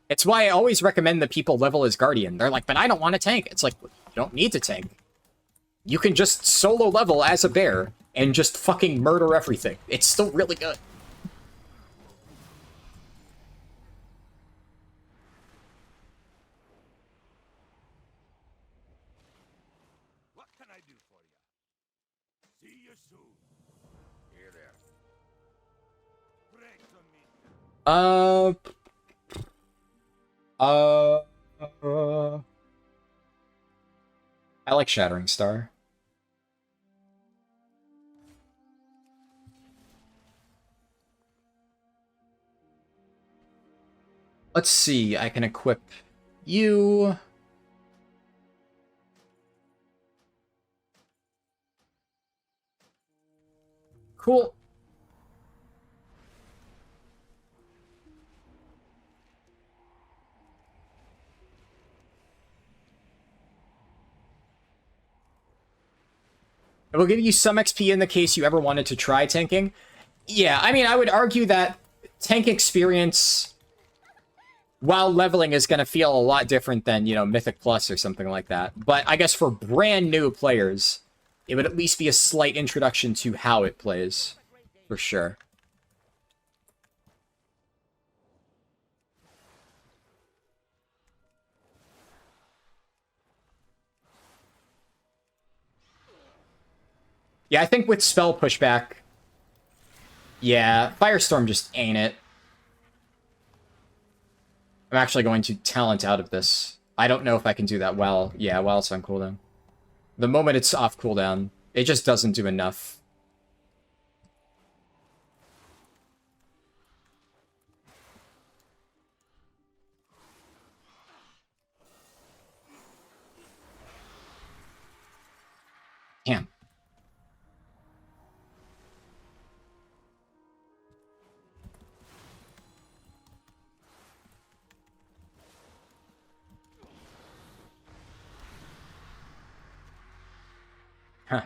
It's why I always recommend that people level as Guardian. They're like, but I don't want to tank. It's like, you don't need to tank. You can just solo level as a bear and just fucking murder everything. It's still really good. What can I do for you? See you soon. Here there. Break some meat. I like Shattering Star. Let's see, I can equip you. Cool. It will give you some XP in the case you ever wanted to try tanking. Yeah, I mean, I would argue that tank experience while leveling is going to feel a lot different than, you know, Mythic Plus or something like that. But I guess for brand new players, it would at least be a slight introduction to how it plays, for sure. Yeah, I think with spell pushback, yeah, Firestorm just ain't it. I'm actually going to talent out of this. I don't know if I can do that well. Yeah, while it's on cooldown. The moment it's off cooldown, it just doesn't do enough. Damn. Huh.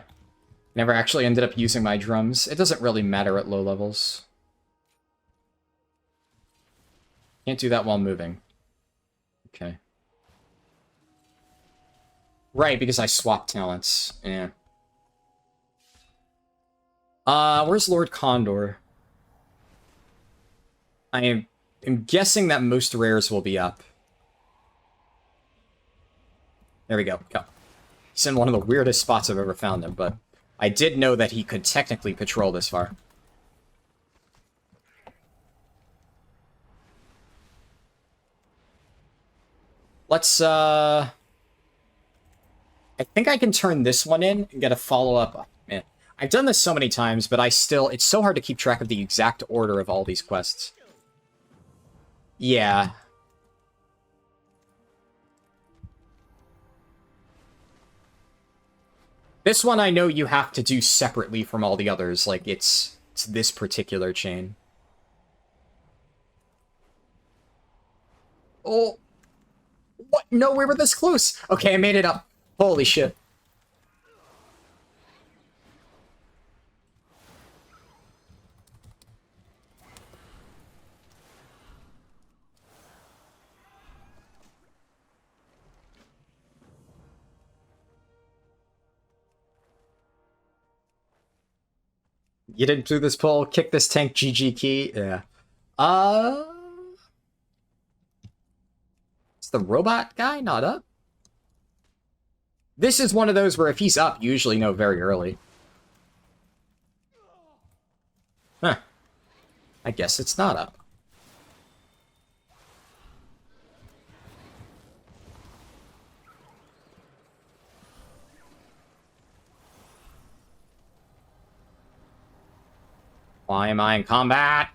Never actually ended up using my drums. It doesn't really matter at low levels. Can't do that while moving. Okay. Right, because I swapped talents. Yeah. Where's Lord Condor? I am guessing that most rares will be up. There we go. Go. He's in one of the weirdest spots I've ever found him, but I did know that he could technically patrol this far. Let's, I think I can turn this one in and get a follow-up. Oh, man, I've done this so many times, but it's so hard to keep track of the exact order of all these quests. Yeah. This one I know you have to do separately from all the others, like it's this particular chain. Oh. What? No, we were this close. Okay, I made it up. Holy shit. You didn't do this pull. Kick this tank GG key. Yeah. Is the robot guy not up? This is one of those where if he's up, you usually know very early. Huh. I guess it's not up. Why am I in combat?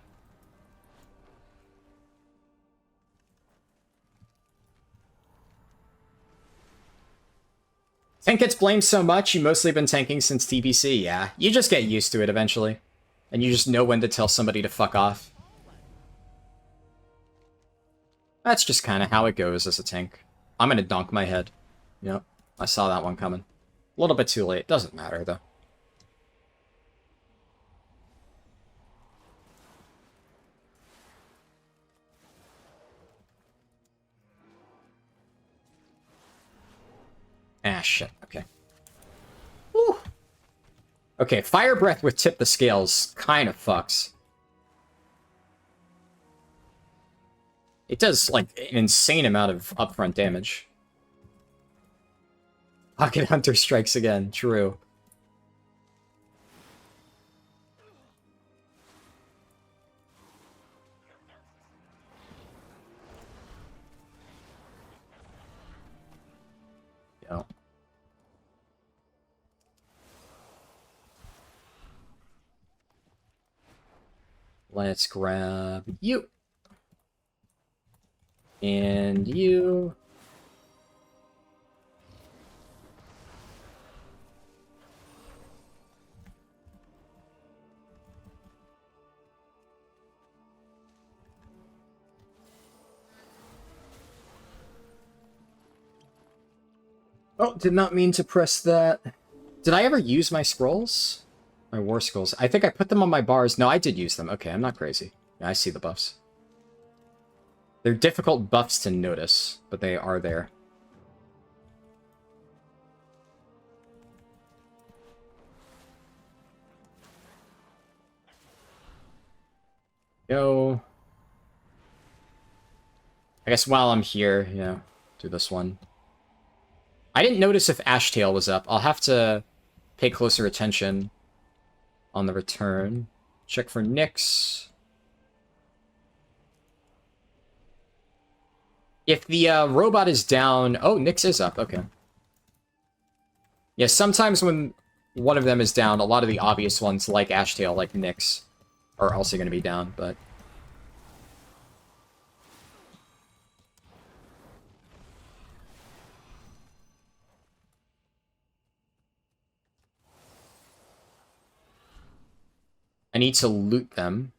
Tank gets blamed so much, you mostly been tanking since TBC, yeah. You just get used to it eventually. And you just know when to tell somebody to fuck off. That's just kind of how it goes as a tank. I'm gonna donk my head. Yep, I saw that one coming. A little bit too late. Doesn't matter, though. Ah, shit. Okay. Whew. Okay, Fire Breath with Tip the Scales kind of fucks. It does, like, an insane amount of upfront damage. Pocket Hunter strikes again. True. Yeah. Let's grab you. And you. Oh, did not mean to press that. Did I ever use my scrolls? My war scrolls. I think I put them on my bars. No, I did use them. Okay, I'm not crazy. Yeah, I see the buffs. They're difficult buffs to notice, but they are there. Go. I guess while I'm here, yeah, do this one. I didn't notice if Ashtail was up. I'll have to pay closer attention on the return. Check for Nyx. If the robot is down... Oh, Nyx is up. Okay. Yeah, sometimes when one of them is down, a lot of the obvious ones, like Ashtail, like Nyx, are also going to be down, but... I need to loot them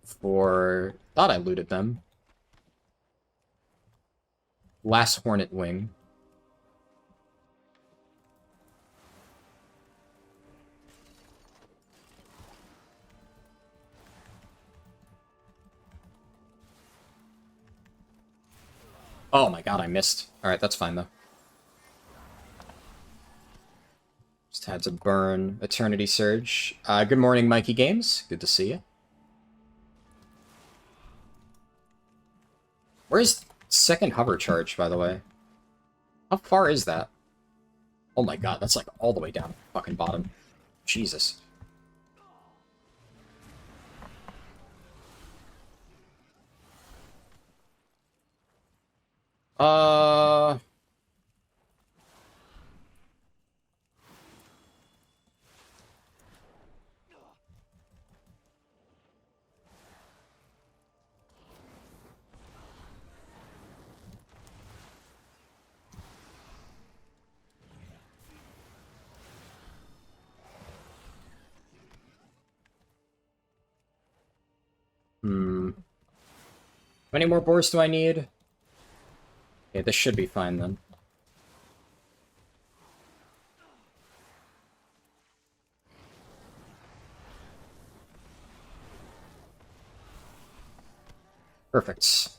for... Thought I looted them. Last Hornet Wing. Oh my god, I missed. Alright, that's fine though. Just had to burn Eternity Surge. Good morning, Mikey Games. Good to see you. Where's second hover charge, by the way? How far is that? Oh my god, that's like all the way down fucking bottom. Jesus. Uh... How many more boars do I need? Okay, this should be fine then. Perfect.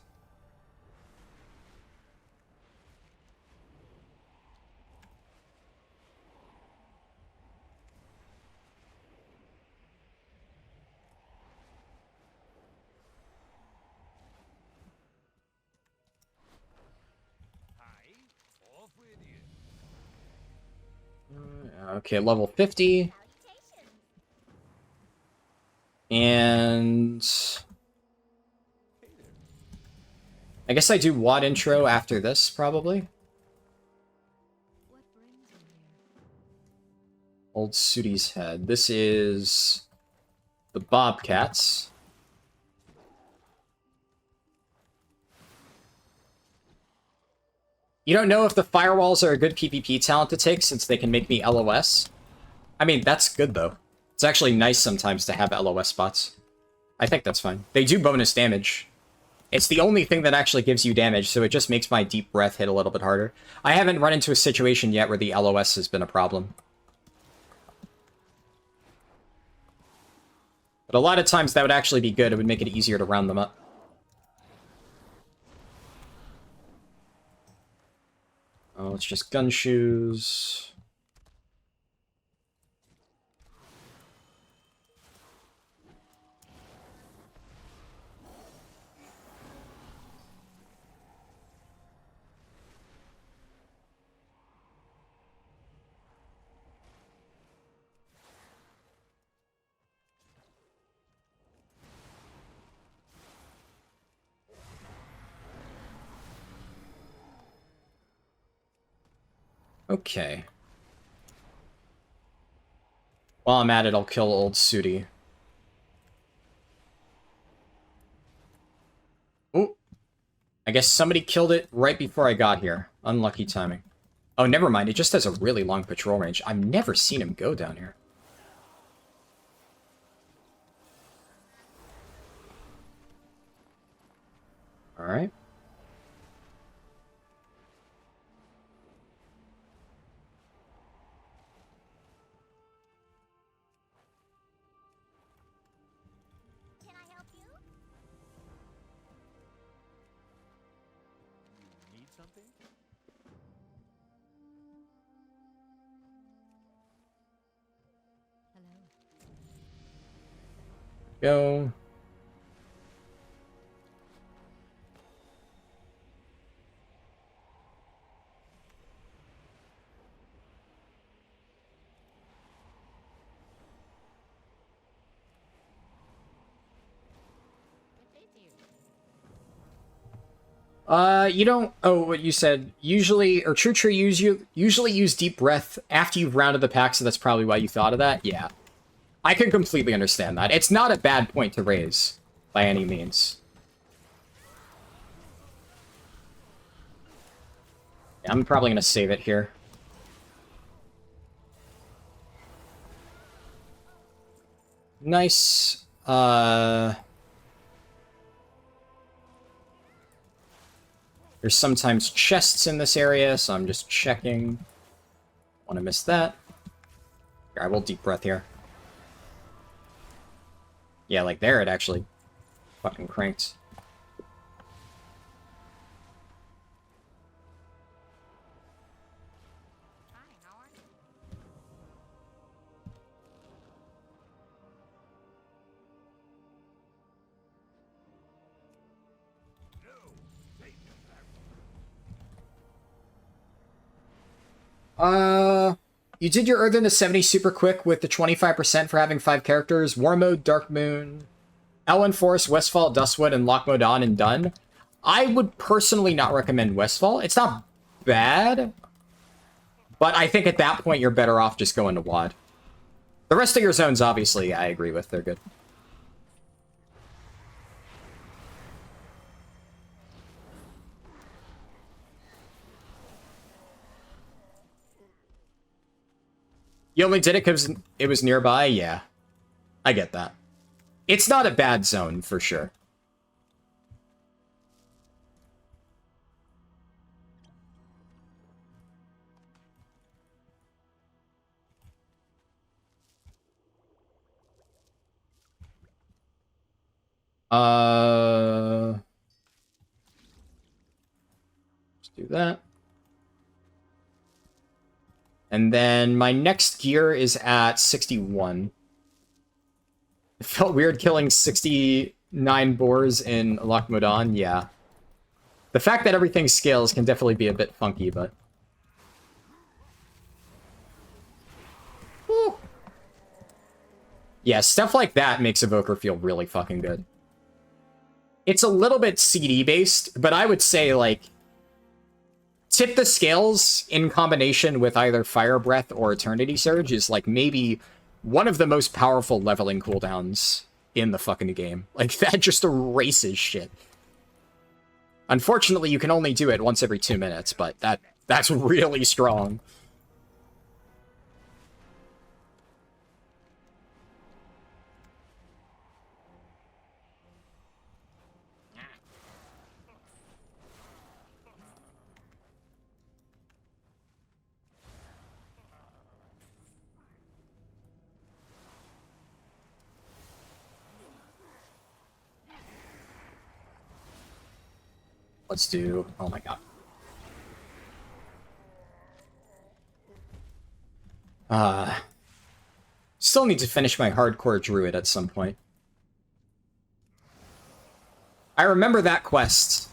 Okay, level 50. And... I guess I do WAD intro after this, probably. What brings you here? Old Sooty's head. This is... the Bobcats. You don't know if the firewalls are a good PvP talent to take since they can make me LOS? I mean, that's good, though. It's actually nice sometimes to have LOS spots. I think that's fine. They do bonus damage. It's the only thing that actually gives you damage, so it just makes my deep breath hit a little bit harder. I haven't run into a situation yet where the LOS has been a problem. But a lot of times that would actually be good. It would make it easier to round them up. Oh, it's just gun shoes. Okay. While I'm at it, I'll kill old Sooty. Oh. I guess somebody killed it right before I got here. Unlucky timing. Oh, never mind. It just has a really long patrol range. I've never seen him go down here. Alright. Can I help you? You need something? Hello. Go. You don't... Oh, what you said. Usually, or True usually use deep breath after you've rounded the pack, so that's probably why you thought of that? Yeah. I can completely understand that. It's not a bad point to raise, by any means. Yeah, I'm probably gonna save it here. Nice. There's sometimes chests in this area, so I'm just checking. Want to miss that. Here, I will deep breath here. Yeah, like there it actually fucking cranked. Hi, how are you? You did your Earthen to 70 super quick with the 25% for having 5 characters. War Mode, Dark Moon, Elwyn Forest, Westfall, Dustwood, and Lock Mode on and done. I would personally not recommend Westfall. It's not bad, but I think at that point you're better off just going to WAD. The rest of your zones, obviously, I agree with. They're good. You only did it because it was nearby? Yeah. I get that. It's not a bad zone, for sure. Let's do that. And then my next gear is at 61. It felt weird killing 69 boars in Lochmodan, yeah. The fact that everything scales can definitely be a bit funky, but... Woo. Yeah, stuff like that makes Evoker feel really fucking good. It's a little bit CD-based, but I would say, like, tip the scales in combination with either Fire Breath or Eternity Surge is, like, maybe one of the most powerful leveling cooldowns in the fucking game. Like, that just erases shit. Unfortunately, you can only do it once every 2 minutes, but that's really strong. Let's do... Oh my god. Still need to finish my hardcore druid at some point. I remember that quest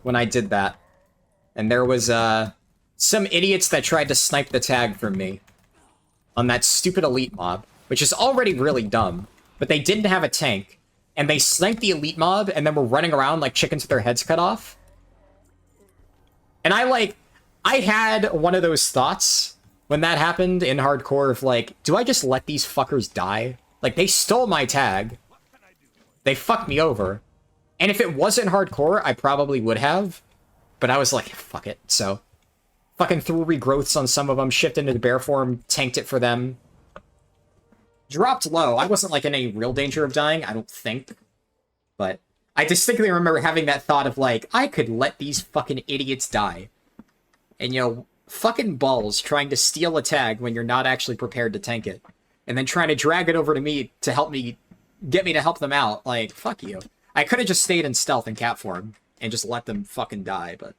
when I did that. And there was, some idiots that tried to snipe the tag from me on that stupid elite mob, which is already really dumb. But they didn't have a tank, and they sniped the elite mob and then were running around like chickens with their heads cut off. And I had one of those thoughts when that happened in hardcore of like, do I just let these fuckers die? Like, they stole my tag. They fucked me over. And if it wasn't hardcore, I probably would have. But I was like, fuck it. So, fucking threw regrowths on some of them, shifted into the bear form, tanked it for them. Dropped low. I wasn't like in any real danger of dying, I don't think. But I distinctly remember having that thought of like, I could let these fucking idiots die. And, you know, fucking balls trying to steal a tag when you're not actually prepared to tank it. And then trying to drag it over to me to help me, get me to help them out. Like, fuck you. I could have just stayed in stealth and cat form and just let them fucking die, but...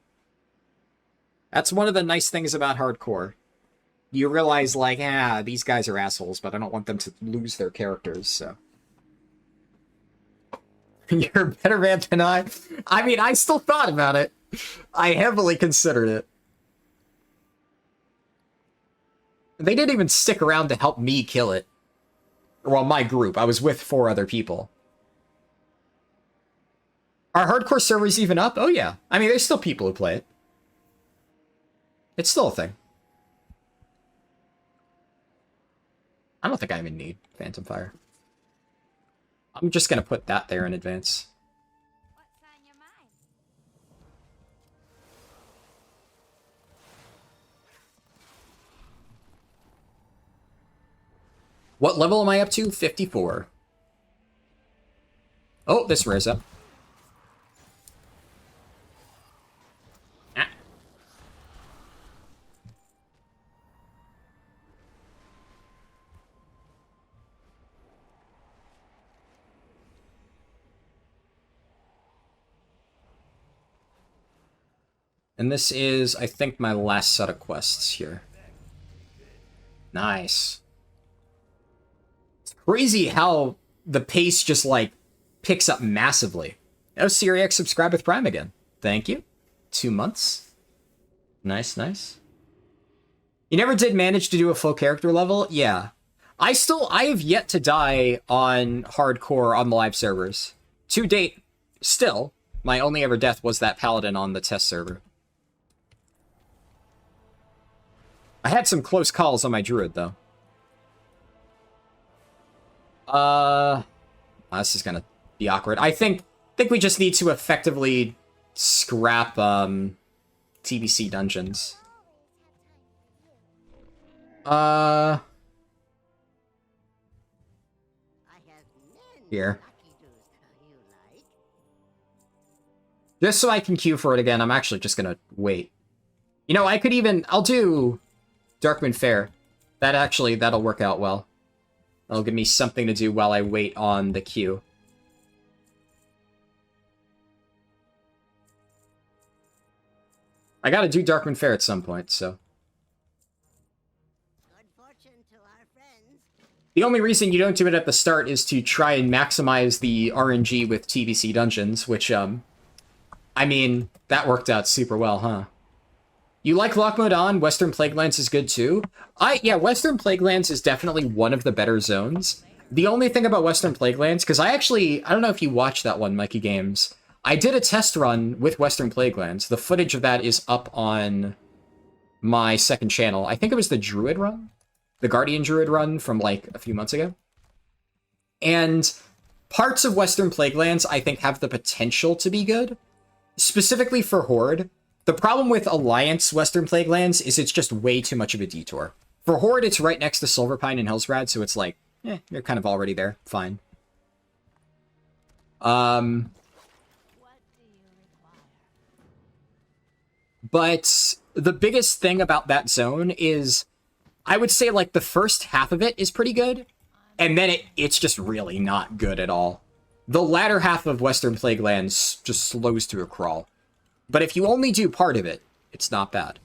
That's one of the nice things about hardcore. You realize, like, these guys are assholes, but I don't want them to lose their characters, so... You're a better man than I. I mean, I still thought about it. I heavily considered it. They didn't even stick around to help me kill it. Well, my group. I was with 4 other people. Are hardcore servers even up? Oh, yeah. I mean, there's still people who play it. It's still a thing. I don't think I even need Phantom Fire. I'm just gonna put that there in advance. What's on your mind? What level am I up to? 54. Oh, this rares up. And this is, I think, my last set of quests here. Nice. It's crazy how the pace just, like, picks up massively. Oh, Syriac subscribe with Prime again. Thank you. 2 months. Nice, nice. You never did manage to do a full character level? Yeah. I have yet to die on hardcore on the live servers. To date, still. My only ever death was that paladin on the test server. I had some close calls on my druid, though. This is gonna be awkward. I think we just need to effectively scrap, TBC dungeons. Here. Just so I can queue for it again, I'm actually just gonna wait. You know, I'll do Darkmoon Faire. That'll work out well. That'll give me something to do while I wait on the queue. I gotta do Darkmoon Faire at some point, so. Good fortune to our friends. The only reason you don't do it at the start is to try and maximize the RNG with TBC dungeons, which, I mean, that worked out super well, huh? You like Lock Mode on? Western Plaguelands is good too? Yeah, Western Plaguelands is definitely one of the better zones. The only thing about Western Plaguelands, because I don't know if you watched that one, Mikey Games. I did a test run with Western Plaguelands. The footage of that is up on my second channel. I think it was the Druid run? The Guardian Druid run from like a few months ago. And parts of Western Plaguelands I think have the potential to be good. Specifically for Horde. The problem with Alliance Western Plaguelands is it's just way too much of a detour. For Horde, it's right next to Silverpine and Hellsrad, so it's like, you're kind of already there. Fine. But the biggest thing about that zone is, I would say, like, the first half of it is pretty good, and then it's just really not good at all. The latter half of Western Plaguelands just slows to a crawl. But if you only do part of it, it's not bad.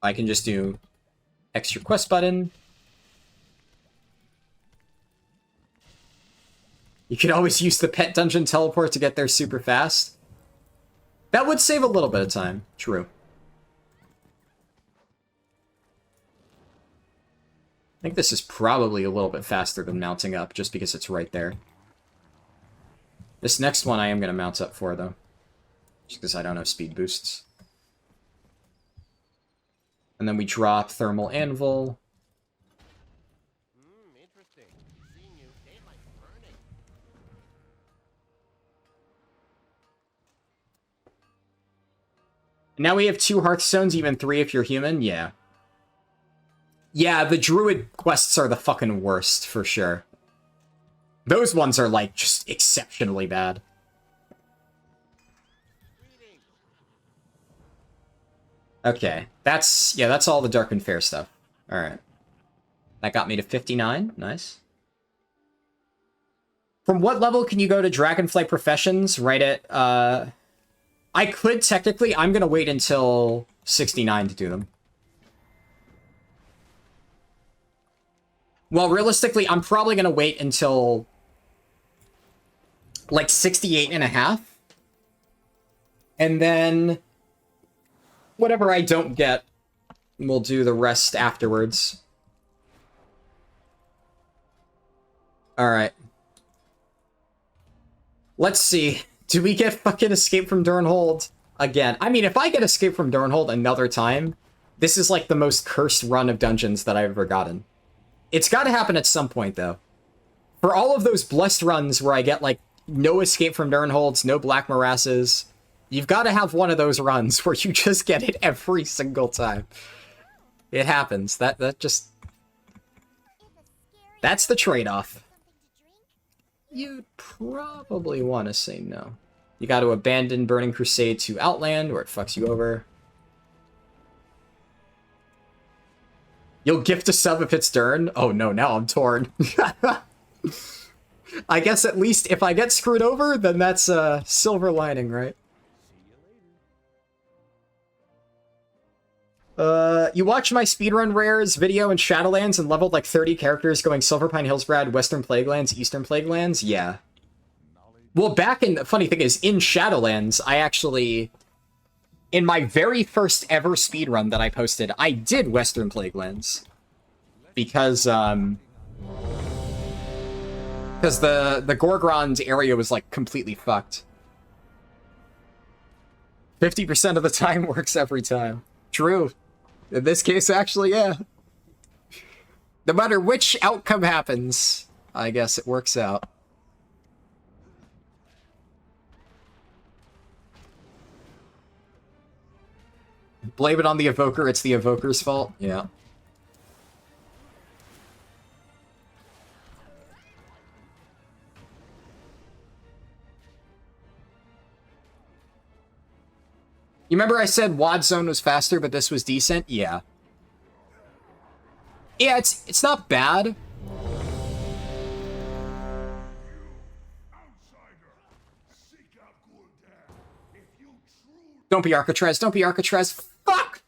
I can just do extra quest button. You could always use the pet dungeon teleport to get there super fast. That would save a little bit of time. True. I think this is probably a little bit faster than mounting up, just because it's right there. This next one I am going to mount up for, though. Just because I don't have speed boosts. And then we drop Thermal Anvil. Interesting. Seeing you, daylight's burning. Now we have 2 Hearthstones, even 3 if you're human? Yeah. Yeah, the Druid quests are the fucking worst, for sure. Those ones are, like, just exceptionally bad. Okay, that's all the Darkmoon Faire stuff. Alright. That got me to 59. Nice. From what level can you go to Dragonflight Professions? Right at, I could technically. I'm gonna wait until 69 to do them. Well, realistically, I'm probably gonna wait until like 68 and a half. And then whatever I don't get, we'll do the rest afterwards. Alright. Let's see. Do we get fucking Escape from Durnhold again? I mean, if I get Escape from Durnhold another time, this is like the most cursed run of dungeons that I've ever gotten. It's got to happen at some point, though. For all of those blessed runs where I get, like, no Escape from Durnholds, no Black Morasses, you've got to have one of those runs where you just get it every single time. It happens. That just... That's the trade-off. You'd probably want to say no. You got to abandon Burning Crusade to Outland, or it fucks you over. You'll gift a sub if it's Dern? Oh no, now I'm torn. I guess at least if I get screwed over, then that's a silver lining, right? You watched my speedrun rares video in Shadowlands and leveled like 30 characters going Silverpine, Hillsbrad, Western Plaguelands, Eastern Plaguelands? Yeah. Well, back in... The funny thing is, in Shadowlands, I actually... In my very first ever speedrun that I posted, I did Western Plaguelands. Because the Gorgrond area was, like, completely fucked. 50% of the time works every time. True. In this case, actually, yeah. No matter which outcome happens, I guess it works out. Blame it on the Evoker, it's the Evoker's fault. Yeah. You remember I said Wad Zone was faster, but this was decent? Yeah. Yeah, it's not bad. Don't be Architrez, don't be Architrez. Fuck!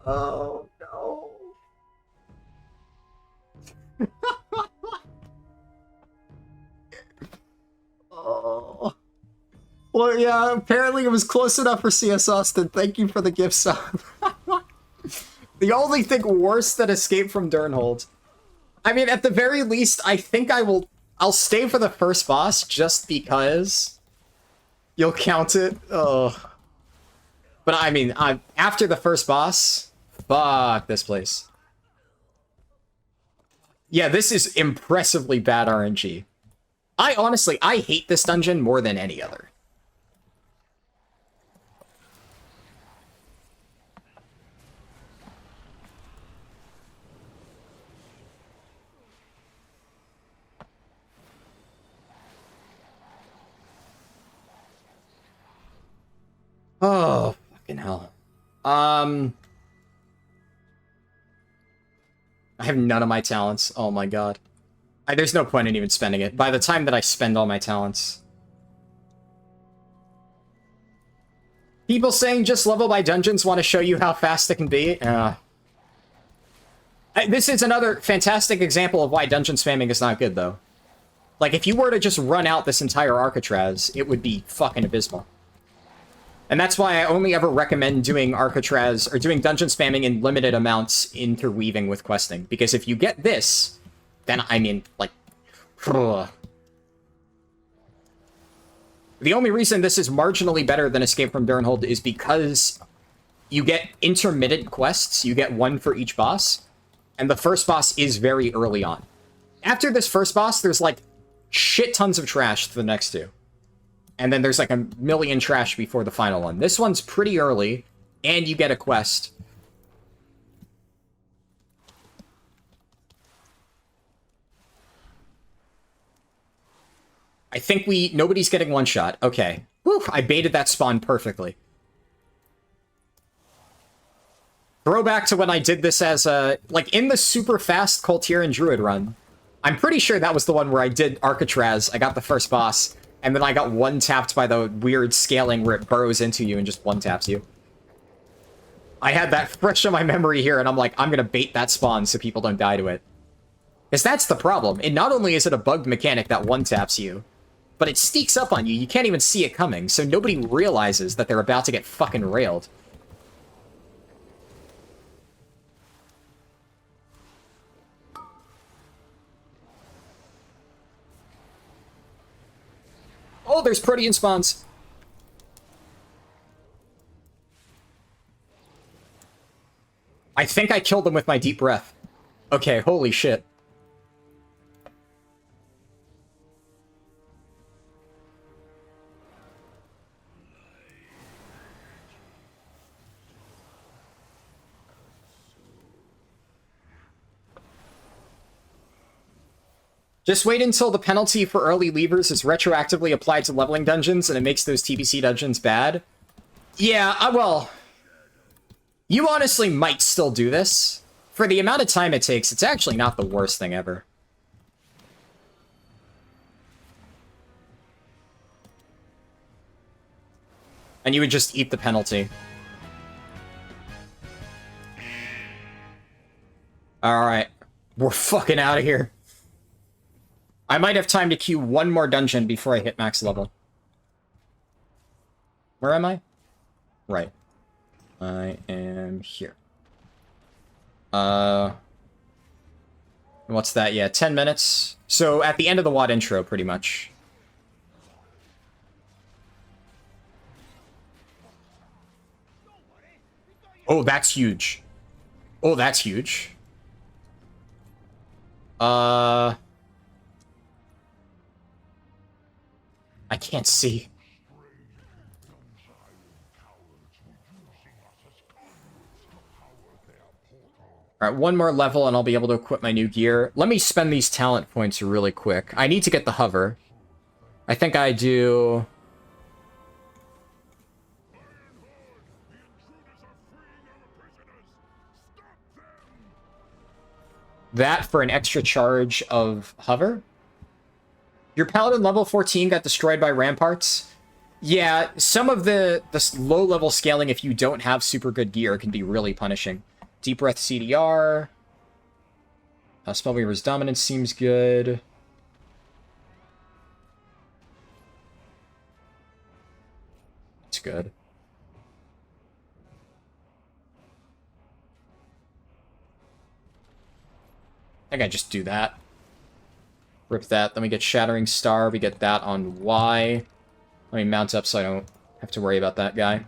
Oh, no. Oh. Well, yeah, apparently it was close enough for CS Austin. Thank you for the gift sub. The only thing worse than Escape from Durnhold. I mean, at the very least, I think I'll stay for the first boss just because you'll count it. Ugh. But I mean, after the first boss, fuck this place. Yeah, this is impressively bad RNG. I hate this dungeon more than any other. Oh, fucking hell. I have none of my talents. Oh my god. There's no point in even spending it. By the time that I spend all my talents... People saying just level by dungeons want to show you how fast it can be. This is another fantastic example of why dungeon spamming is not good, though. Like, if you were to just run out this entire Architraz, it would be fucking abysmal. And that's why I only ever recommend doing Architraz, or doing dungeon spamming in limited amounts interweaving with questing. Because if you get this, then, I mean, like... Ugh. The only reason this is marginally better than Escape from Durnhold is because you get intermittent quests. You get one for each boss. And the first boss is very early on. After this first boss, there's, like, shit tons of trash to the next two. And then there's like a million trash before the final one. This one's pretty early, and you get a quest. I think nobody's getting one shot. Okay. Whew, I baited that spawn perfectly. Throwback to when I did this as like in the super fast Coltier Druid run. I'm pretty sure that was the one where I did Architraz, I got the first boss, and then I got one-tapped by the weird scaling where it burrows into you and just one-taps you. I had that fresh in my memory here, and I'm like, I'm gonna bait that spawn so people don't die to it. Because that's the problem. And not only is it a bugged mechanic that one-taps you, but it sneaks up on you. You can't even see it coming, so nobody realizes that they're about to get fucking railed. Oh, there's protean spawns. I think I killed them with my deep breath. Okay, holy shit. Just wait until the penalty for early leavers is retroactively applied to leveling dungeons and it makes those TBC dungeons bad. Yeah, well... You honestly might still do this. For the amount of time it takes, it's actually not the worst thing ever. And you would just eat the penalty. Alright. We're fucking out of here. I might have time to queue one more dungeon before I hit max level. Where am I? Right. I am here. What's that? Yeah, 10 minutes. So at the end of the WoD intro, pretty much. Oh, that's huge. Oh, that's huge. I can't see. Alright, one more level and I'll be able to equip my new gear. Let me spend these talent points really quick. I need to get the hover. I think I do... that for an extra charge of hover. Your paladin level 14 got destroyed by ramparts. Yeah, some of the low-level scaling, if you don't have super good gear, can be really punishing. Deep Breath CDR. Spellweaver's Dominance seems good. It's good. I think I just do that. Rip that. Then we get Shattering Star. We get that on Y. Let me mount up so I don't have to worry about that guy.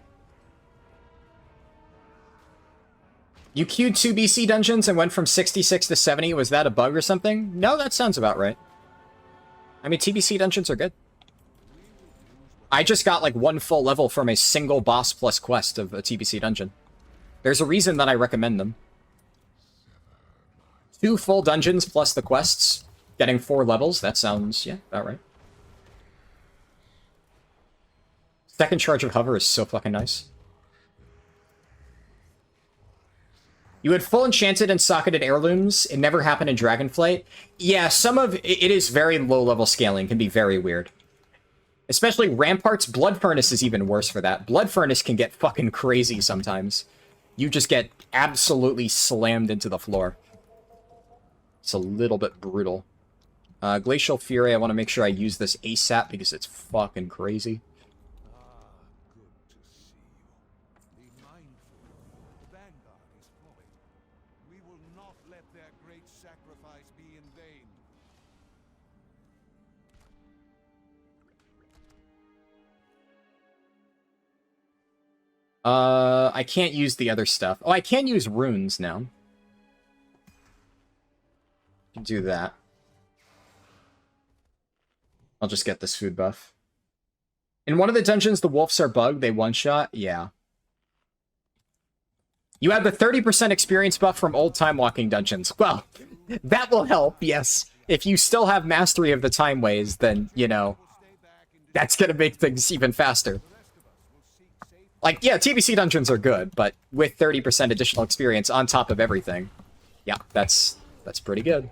You queued 2 BC dungeons and went from 66 to 70. Was that a bug or something? No, that sounds about right. I mean, TBC dungeons are good. I just got like one full level from a single boss plus quest of a TBC dungeon. There's a reason that I recommend them. 2 full dungeons plus the quests, getting 4 levels. That sounds, yeah, about right. Second charge of hover is so fucking nice. You had full enchanted and socketed heirlooms. It never happened in Dragonflight. Yeah, some of it is very low-level scaling. Can be very weird. Especially Ramparts. Blood Furnace is even worse for that. Blood Furnace can get fucking crazy sometimes. You just get absolutely slammed into the floor. It's a little bit brutal. Glacial Fury, I want to make sure I use this ASAP because it's fucking crazy. Good to see you. Be mindful. The Vanguard is flowing. We will not let their great sacrifice be in vain. I can't use the other stuff. Oh, I can use runes now. Do that. I'll just get this food buff. In one of the dungeons, the wolves are bugged. They one-shot. Yeah. You have the 30% experience buff from old time walking dungeons. Well, that will help, yes. If you still have mastery of the time ways, then, you know, that's going to make things even faster. Like, yeah, TBC dungeons are good, but with 30% additional experience on top of everything, yeah, that's pretty good.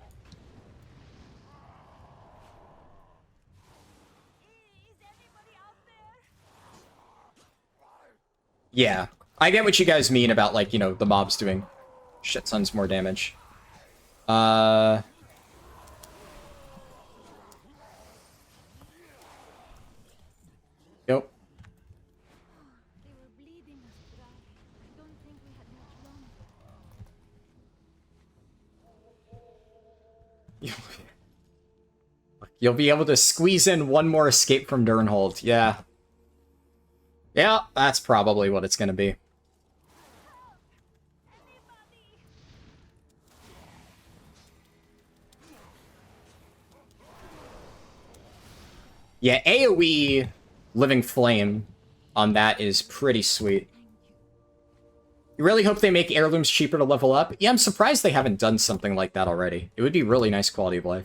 Yeah, I get what you guys mean about, like, you know, the mobs doing shit tons more damage. Nope. They were bleeding us dry. I don't think we had much longer. You'll be able to squeeze in one more escape from Durnhold. Yeah. Yeah, that's probably what it's gonna be. Yeah, AoE Living Flame on that is pretty sweet. You really hope they make heirlooms cheaper to level up? Yeah, I'm surprised they haven't done something like that already. It would be really nice quality of life.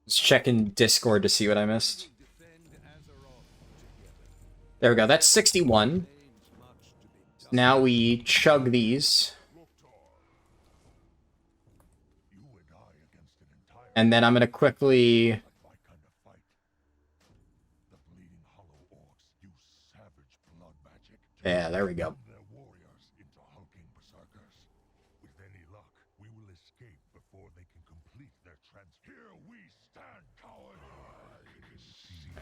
Let's check in Discord to see what I missed. There we go. That's 61. Now we chug these. And then I'm going to quickly... Yeah, there we go.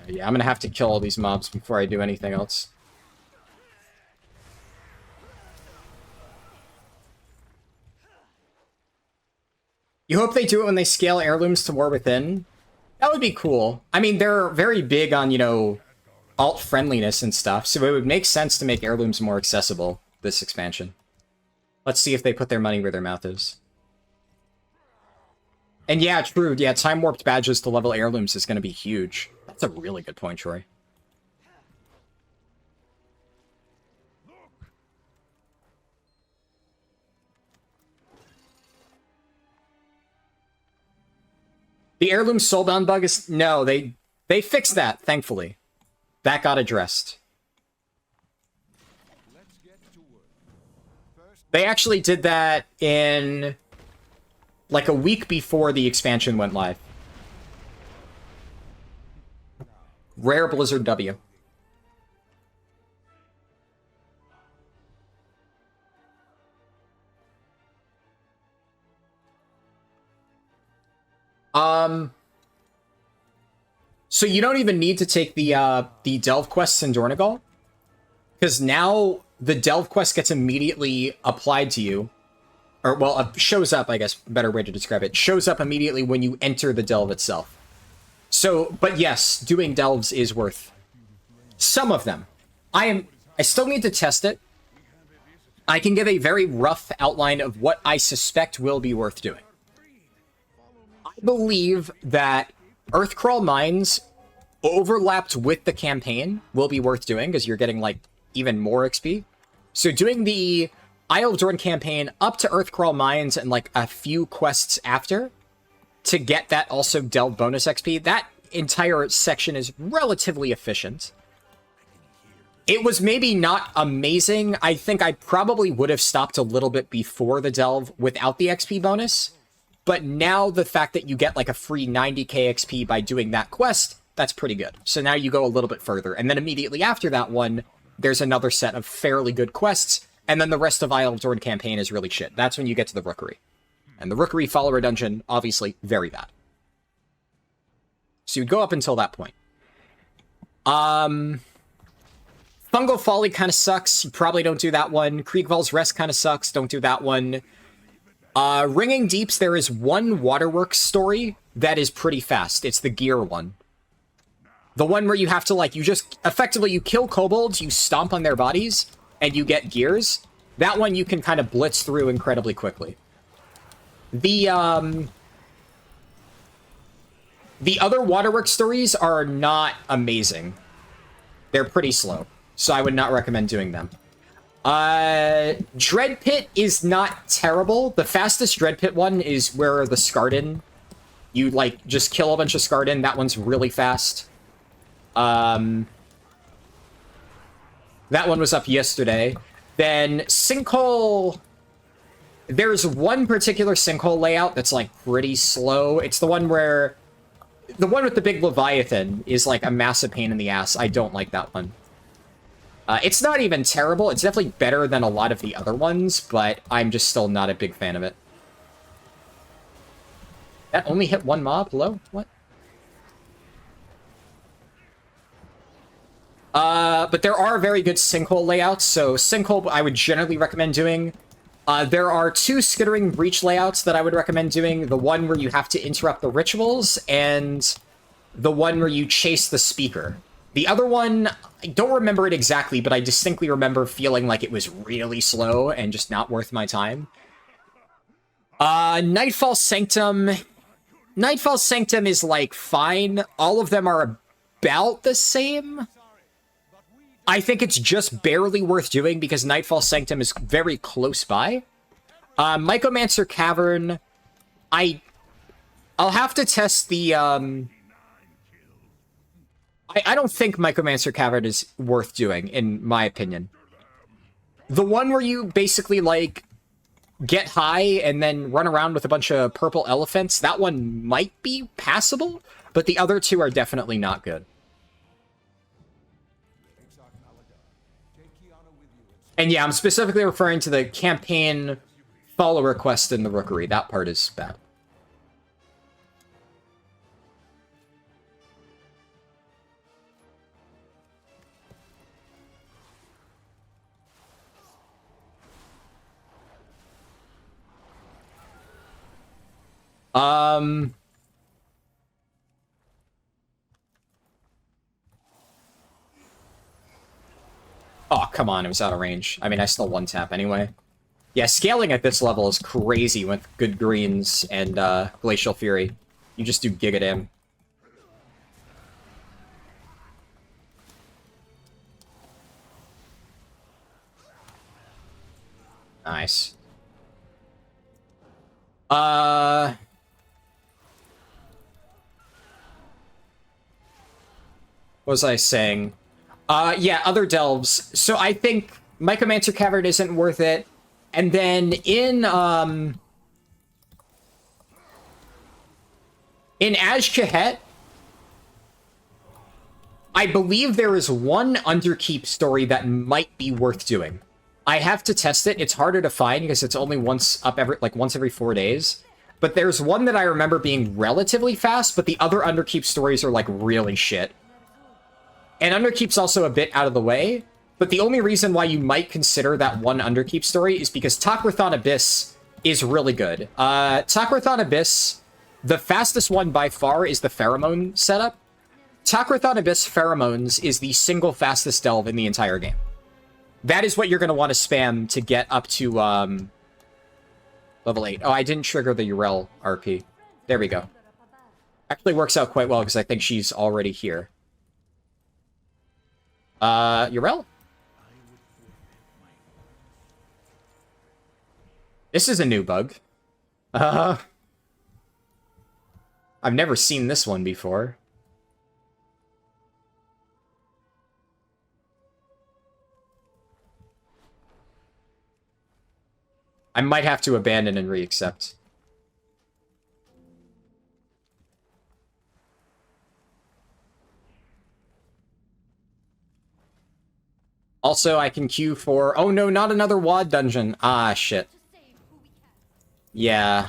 Yeah, I'm going to have to kill all these mobs before I do anything else. You hope they do it when they scale heirlooms to War Within? That would be cool. I mean, they're very big on, you know, alt friendliness and stuff, so it would make sense to make heirlooms more accessible this expansion. Let's see if they put their money where their mouth is. And yeah, true. Yeah, time warped badges to level heirlooms is going to be huge. That's a really good point, Troy. The heirloom soulbound bug is... No, they fixed that, thankfully. That got addressed. They actually did that in... like a week before the expansion went live. Rare Blizzard W. So you don't even need to take the Delve quests in Dornegal, because now the Delve quest gets immediately applied to you. Or, well, shows up, I guess, better way to describe it. Shows up immediately when you enter the delve itself. So, but yes, doing delves is worth some of them. I still need to test it. I can give a very rough outline of what I suspect will be worth doing. I believe that Earthcrawl Mines overlapped with the campaign will be worth doing, because you're getting, like, even more XP. So doing the Isle of Dorn campaign up to Earthcrawl Mines and like a few quests after to get that also delve bonus XP. That entire section is relatively efficient. It was maybe not amazing. I think I probably would have stopped a little bit before the delve without the XP bonus. But now the fact that you get like a free 90k XP by doing that quest, that's pretty good. So now you go a little bit further. And then immediately after that one, there's another set of fairly good quests. And then the rest of Isle of Dorn campaign is really shit. That's when you get to the Rookery. And the Rookery Follower Dungeon, obviously, very bad. So you go up until that point. Fungal Folly kind of sucks. You probably don't do that one. Kriegwald's Rest kind of sucks. Don't do that one. Ringing Deeps, there is one Waterworks story that is pretty fast. It's the gear one. The one where you have to, like, you just... Effectively, you kill kobolds, you stomp on their bodies, and you get gears. That one you can kind of blitz through incredibly quickly. The other Waterworks stories are not amazing. They're pretty slow, so I would not recommend doing them. Dread Pit is not terrible. The fastest Dread Pit one is where the Skarden, you, like, just kill a bunch of Skarden. That one's really fast. That one was up yesterday. Then Sinkhole... There's one particular Sinkhole layout that's, like, pretty slow. It's the one where... The one with the big Leviathan is, like, a massive pain in the ass. I don't like that one. It's not even terrible. It's definitely better than a lot of the other ones, but I'm just still not a big fan of it. That only hit one mob? Hello? What? But there are very good Sinkhole layouts, so Sinkhole I would generally recommend doing. There are two Skittering Breach layouts that I would recommend doing. The one where you have to interrupt the rituals, and the one where you chase the speaker. The other one, I don't remember it exactly, but I distinctly remember feeling like it was really slow and just not worth my time. Nightfall Sanctum. Nightfall Sanctum is, like, fine. All of them are about the same. I think it's just barely worth doing because Nightfall Sanctum is very close by. Mycomancer Cavern, I I'll have to test the, I don't think Micromancer Cavern is worth doing, in my opinion. The one where you basically, like, get high and then run around with a bunch of purple elephants, that one might be passable, but the other two are definitely not good. And yeah, I'm specifically referring to the campaign follower quest in the Rookery. That part is bad. Oh, come on, it was out of range. I mean, I still one-tap anyway. Yeah, scaling at this level is crazy with good greens and Glacial Fury. You just do Giga Dam. Nice. What was I saying? Yeah, other delves. So I think Micromancer Cavern isn't worth it. And then in Azj-Kahet, I believe there is one Underkeep story that might be worth doing. I have to test it. It's harder to find because it's only once every 4 days. But there's one that I remember being relatively fast, but the other Underkeep stories are like really shit. And Underkeep's also a bit out of the way, but the only reason why you might consider that one Underkeep story is because Takrathon Abyss is really good. Takrathon Abyss, the fastest one by far is the Pheromone setup. Takrathon Abyss Pheromones is the single fastest delve in the entire game. That is what you're going to want to spam to get up to level 8. Oh, I didn't trigger the Urel RP. There we go. Actually works out quite well because I think she's already here. Urel? This is a new bug. I've never seen this one before. I might have to abandon and re-accept. Also, I can queue for... Oh no, not another WoD dungeon. Ah, shit. Yeah.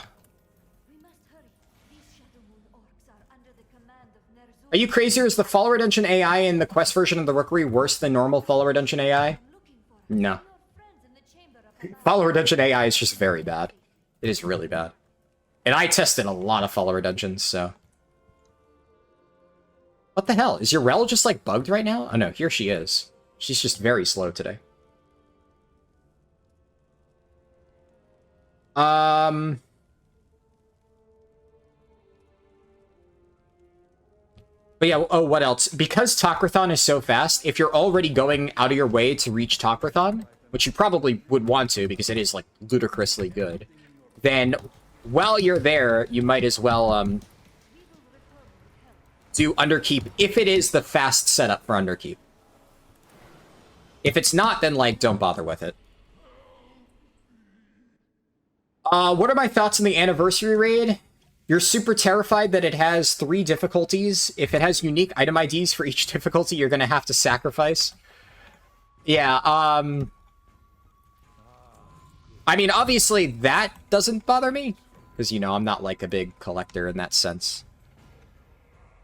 Are you crazy, or is the follower dungeon AI in the quest version of the Rookery worse than normal follower dungeon AI? No. Follower dungeon AI is just very bad. It is really bad. And I tested a lot of follower dungeons, so... What the hell? Is your rel just, like, bugged right now? Oh no, here she is. She's just very slow today. But yeah, oh, what else? Because Takrathon is so fast, if you're already going out of your way to reach Takrathon, which you probably would want to because it is, like, ludicrously good, then while you're there, you might as well, do Underkeep if it is the fast setup for Underkeep. If it's not, then, like, don't bother with it. What are my thoughts on the Anniversary Raid? You're super terrified that it has 3 difficulties. If it has unique item IDs for each difficulty, you're gonna have to sacrifice. Yeah, I mean, obviously, that doesn't bother me. Because, you know, I'm not, like, a big collector in that sense.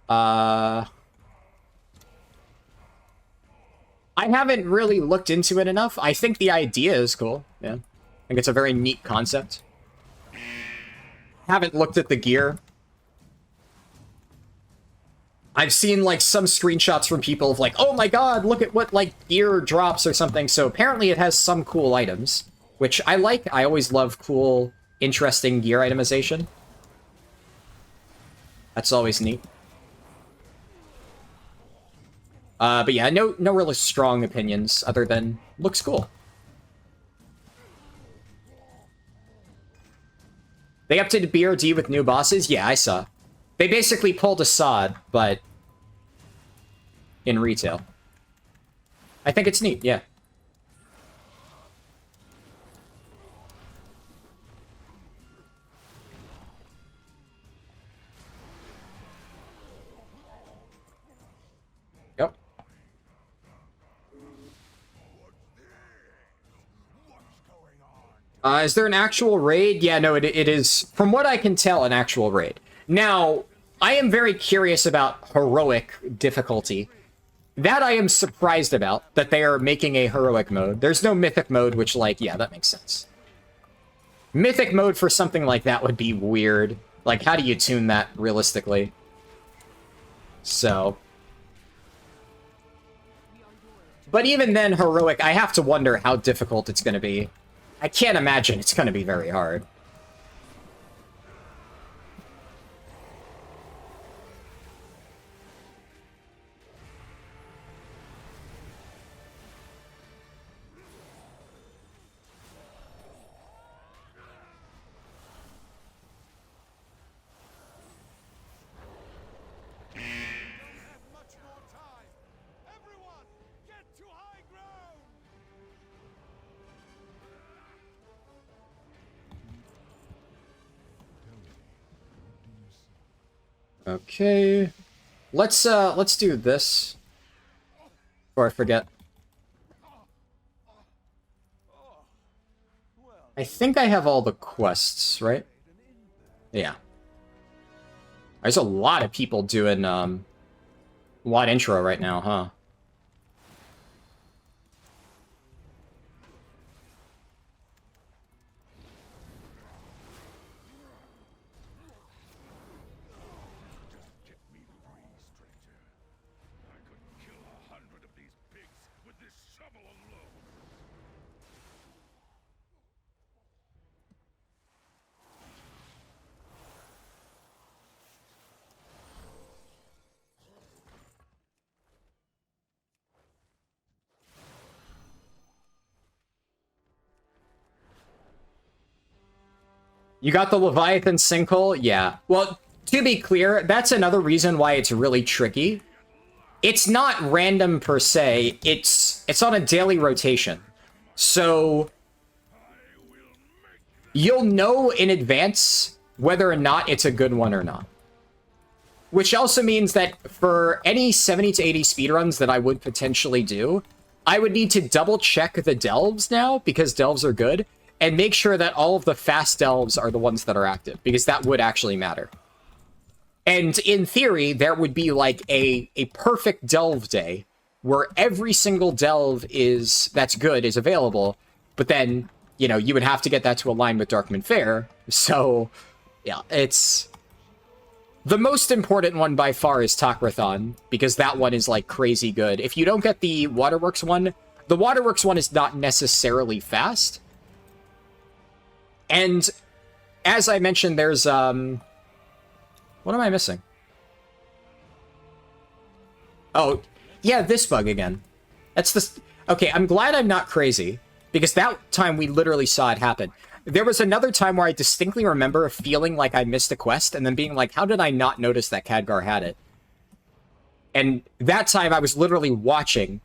I haven't really looked into it enough. I think the idea is cool. Yeah. I think it's a very neat concept. Haven't looked at the gear. I've seen, like, some screenshots from people of, like, oh my god, look at what, like, gear drops or something. So apparently it has some cool items, which I like. I always love cool, interesting gear itemization. That's always neat. But yeah, no really strong opinions other than looks cool. They updated BRD with new bosses? Yeah, I saw. They basically pulled Assad, but in retail. I think it's neat, yeah. Yep. Is there an actual raid? Yeah, no, it is, from what I can tell, an actual raid. Now, I am very curious about heroic difficulty. That I am surprised about, that they are making a heroic mode. There's no mythic mode, which, like, yeah, that makes sense. Mythic mode for something like that would be weird. Like, how do you tune that realistically? So. But even then, heroic, I have to wonder how difficult it's going to be. I can't imagine it's going to be very hard. Okay. Let's do this. Before I forget. I think I have all the quests, right? Yeah. There's a lot of people doing WAD intro right now, huh? You got the Leviathan sinkhole? Yeah. Well, to be clear, that's another reason why it's really tricky. It's not random per se. It's on a daily rotation. So you'll know in advance whether or not it's a good one or not. Which also means that for any 70 to 80 speedruns that I would potentially do, I would need to double check the delves now, because delves are good, and make sure that all of the fast delves are the ones that are active, because that would actually matter. And in theory, there would be like a perfect delve day where every single delve that's good is available, but then, you know, you would have to get that to align with Darkman Fair. So, yeah, it's... The most important one by far is Takrathon, because that one is like crazy good. If you don't get the Waterworks one, the Waterworks one is not necessarily fast. And as I mentioned, there's, what am I missing? Oh, yeah, this bug again. That's the... Okay, I'm glad I'm not crazy, because that time we literally saw it happen. There was another time where I distinctly remember feeling like I missed a quest, and then being like, how did I not notice that Khadgar had it? And that time I was literally watching,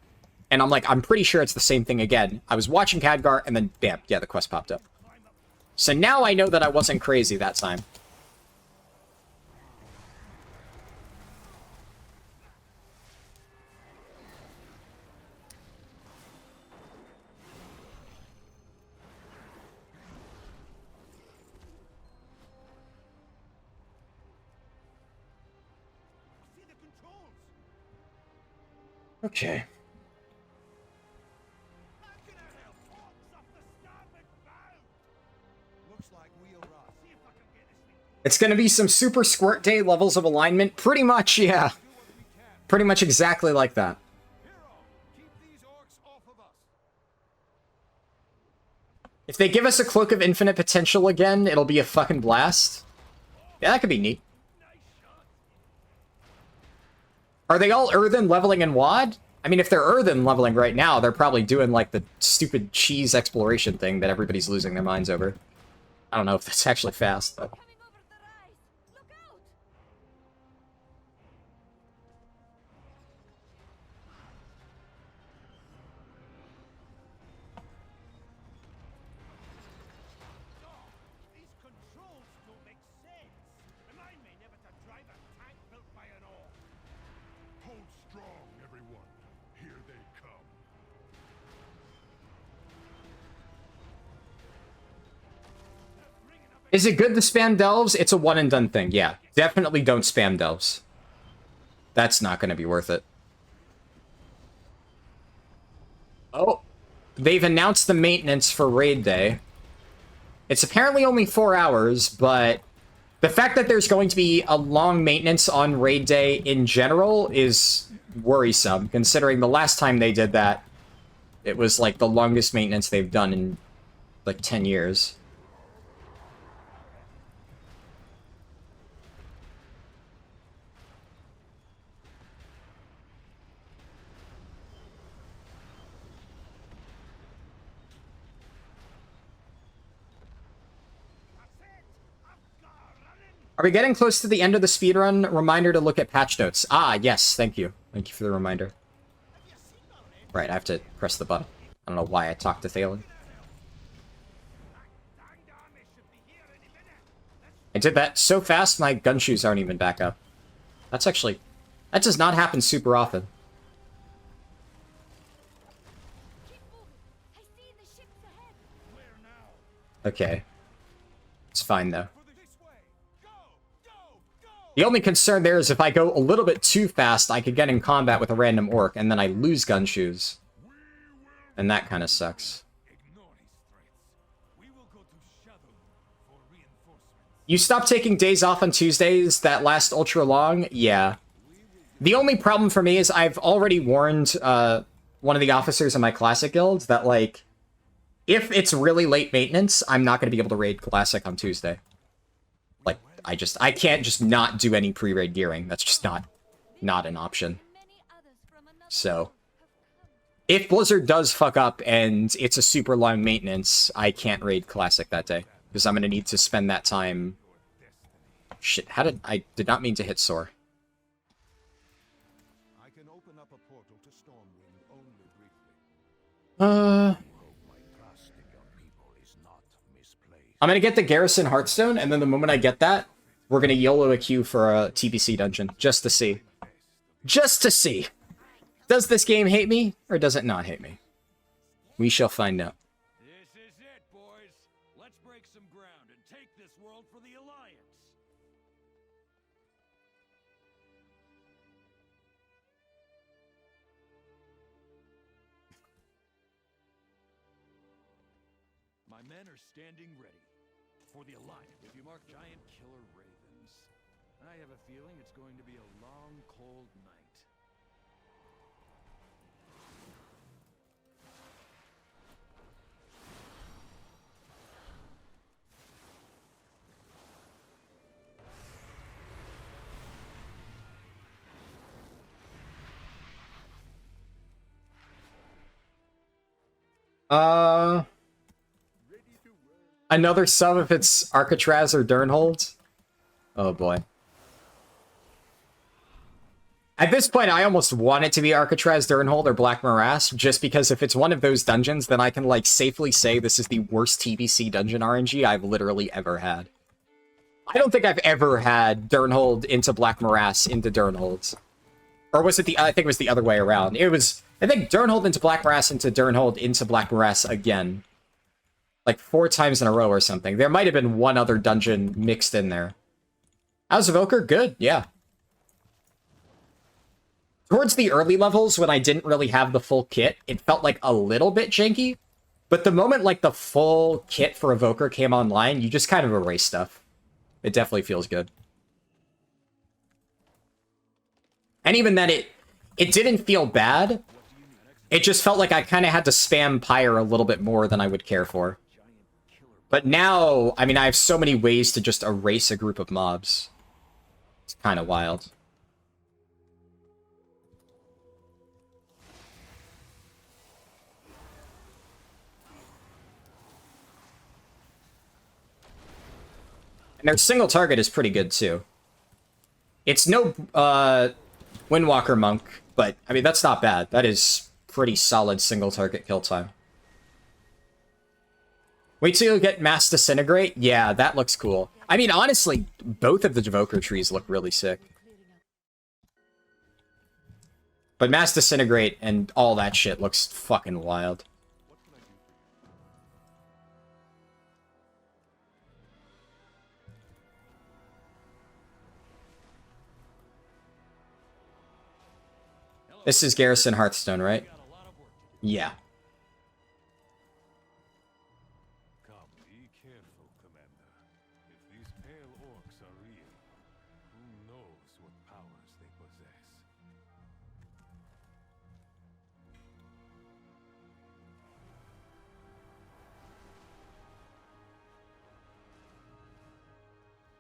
and I'm like, I'm pretty sure it's the same thing again. I was watching Khadgar, and then, bam, yeah, the quest popped up. So now I know that I wasn't crazy that time. Okay. It's gonna be some Super Squirt Day levels of alignment. Pretty much, yeah. Pretty much exactly like that. If they give us a Cloak of Infinite Potential again, it'll be a fucking blast. Yeah, that could be neat. Are they all Earthen leveling in WoD? I mean, if they're Earthen leveling right now, they're probably doing, like, the stupid cheese exploration thing that everybody's losing their minds over. I don't know if that's actually fast, but... Coming over the rise! Look out! These controls don't make sense. Remind me never to drive a tank built by an orc. Hold strong, everyone. Here they come. Is it good to spam delves? It's a one and done thing, yeah. Definitely don't spam delves. That's not going to be worth it. Oh, they've announced the maintenance for Raid Day. It's apparently only 4 hours, but the fact that there's going to be a long maintenance on Raid Day in general is worrisome, considering the last time they did that, it was like the longest maintenance they've done in like 10 years. Are we getting close to the end of the speedrun? Reminder to look at patch notes. Ah, yes, thank you. Thank you for the reminder. Right, I have to press the button. I don't know why I talked to Thalen. I did that so fast, my gun shoes aren't even back up. That's actually... That does not happen super often. Keep moving! I see the ships ahead! Where now? Okay. It's fine, though. This way. Go! Go! Go! The only concern there is if I go a little bit too fast, I could get in combat with a random orc, and then I lose gun shoes. And that kind of sucks. Ignore his threats. We will go to Shadow for reinforcements. You stopped taking days off on Tuesdays that last ultra long? Yeah. The only problem for me is I've already warned one of the officers in my Classic guild that, like, if it's really late maintenance, I'm not going to be able to raid Classic on Tuesday. Like, I can't just not do any pre-raid gearing. That's just not an option. Many others from another So, have come. if Blizzard does fuck up and it's a super long maintenance, I can't raid Classic that day. Because I'm going to need to spend that time... Shit, I did not mean to hit Soar. I can open up a portal to Stormwind only briefly. My trust in your people is not misplaced. I'm going to get the Garrison Hearthstone, and then the moment I get that, we're going to YOLO a queue for a TBC dungeon, just to see. Just to see. Does this game hate me, or does it not hate me? We shall find out. This is it, boys. Let's break some ground and take this world for the Alliance. My men are standing ready for the Alliance. If you mark giant killer ravens, I have a feeling it's going to be a long, cold night. Another sub if it's Arcatraz or Durnhold? Oh boy. At this point, I almost want it to be Arcatraz, Durnhold, or Black Morass, just because if it's one of those dungeons, then I can, like, safely say this is the worst TBC dungeon RNG I've literally ever had. I don't think I've ever had Durnhold into Black Morass into Durnhold. Or was it the... I think it was the other way around. It was... I think Durnhold into Black Morass into Durnhold into Black Morass again. Like 4 times in a row or something. There might have been one other dungeon mixed in there. How's Evoker? Good, yeah. Towards the early levels, when I didn't really have the full kit, it felt like a little bit janky. But the moment, like, the full kit for Evoker came online, you just kind of erase stuff. It definitely feels good. And even then, it didn't feel bad. It just felt like I kind of had to spam Pyre a little bit more than I would care for. But now, I mean, I have so many ways to just erase a group of mobs. It's kind of wild. And their single target is pretty good, too. It's no Windwalker Monk, but, I mean, that's not bad. That is pretty solid single target kill time. Wait till you get Mass Disintegrate? Yeah, that looks cool. I mean, honestly, both of the Evoker trees look really sick. But Mass Disintegrate and all that shit looks fucking wild. This is Garrison Hearthstone, right? Yeah. Come, be careful, Commander. If these pale orcs are real, who knows what powers they possess?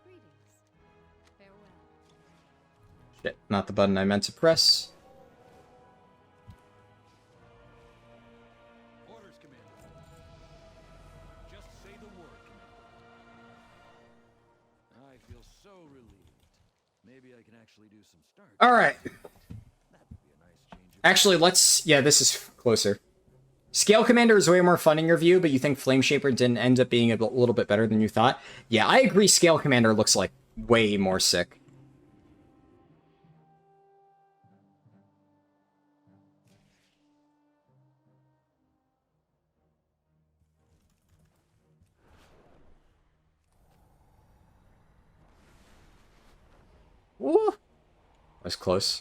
Greetings. Farewell. Shit, not the button I meant to press. Orders, Commander. Just say the word, Commander. I feel so relieved. Maybe I can actually do some start. Alright. That would be a nice change of Actually, let's... Yeah, this is closer. Scale Commander is way more fun in your view, but you think Flame Shaper didn't end up being a little bit better than you thought? Yeah, I agree Scale Commander looks like way more sick. Woo! That was close.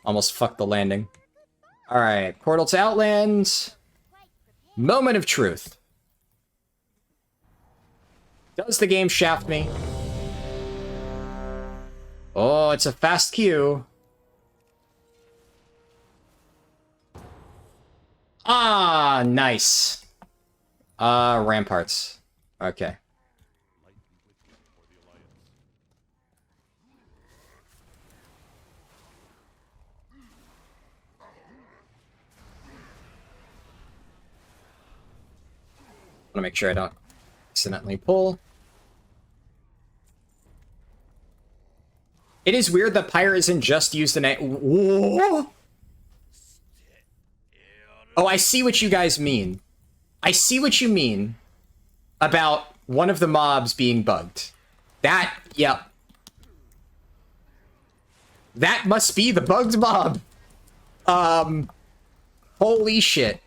Almost fucked the landing. Alright, Portal to Outland. Moment of Truth. Does the game shaft me? Oh, it's a fast queue. Ah, nice. Ramparts. Okay. I want to make sure I don't accidentally pull. It is weird that Pyre isn't just used in a... Whoa! Oh, I see what you guys mean. I see what you mean about one of the mobs being bugged. That, yep. That must be the bugged mob. Holy shit.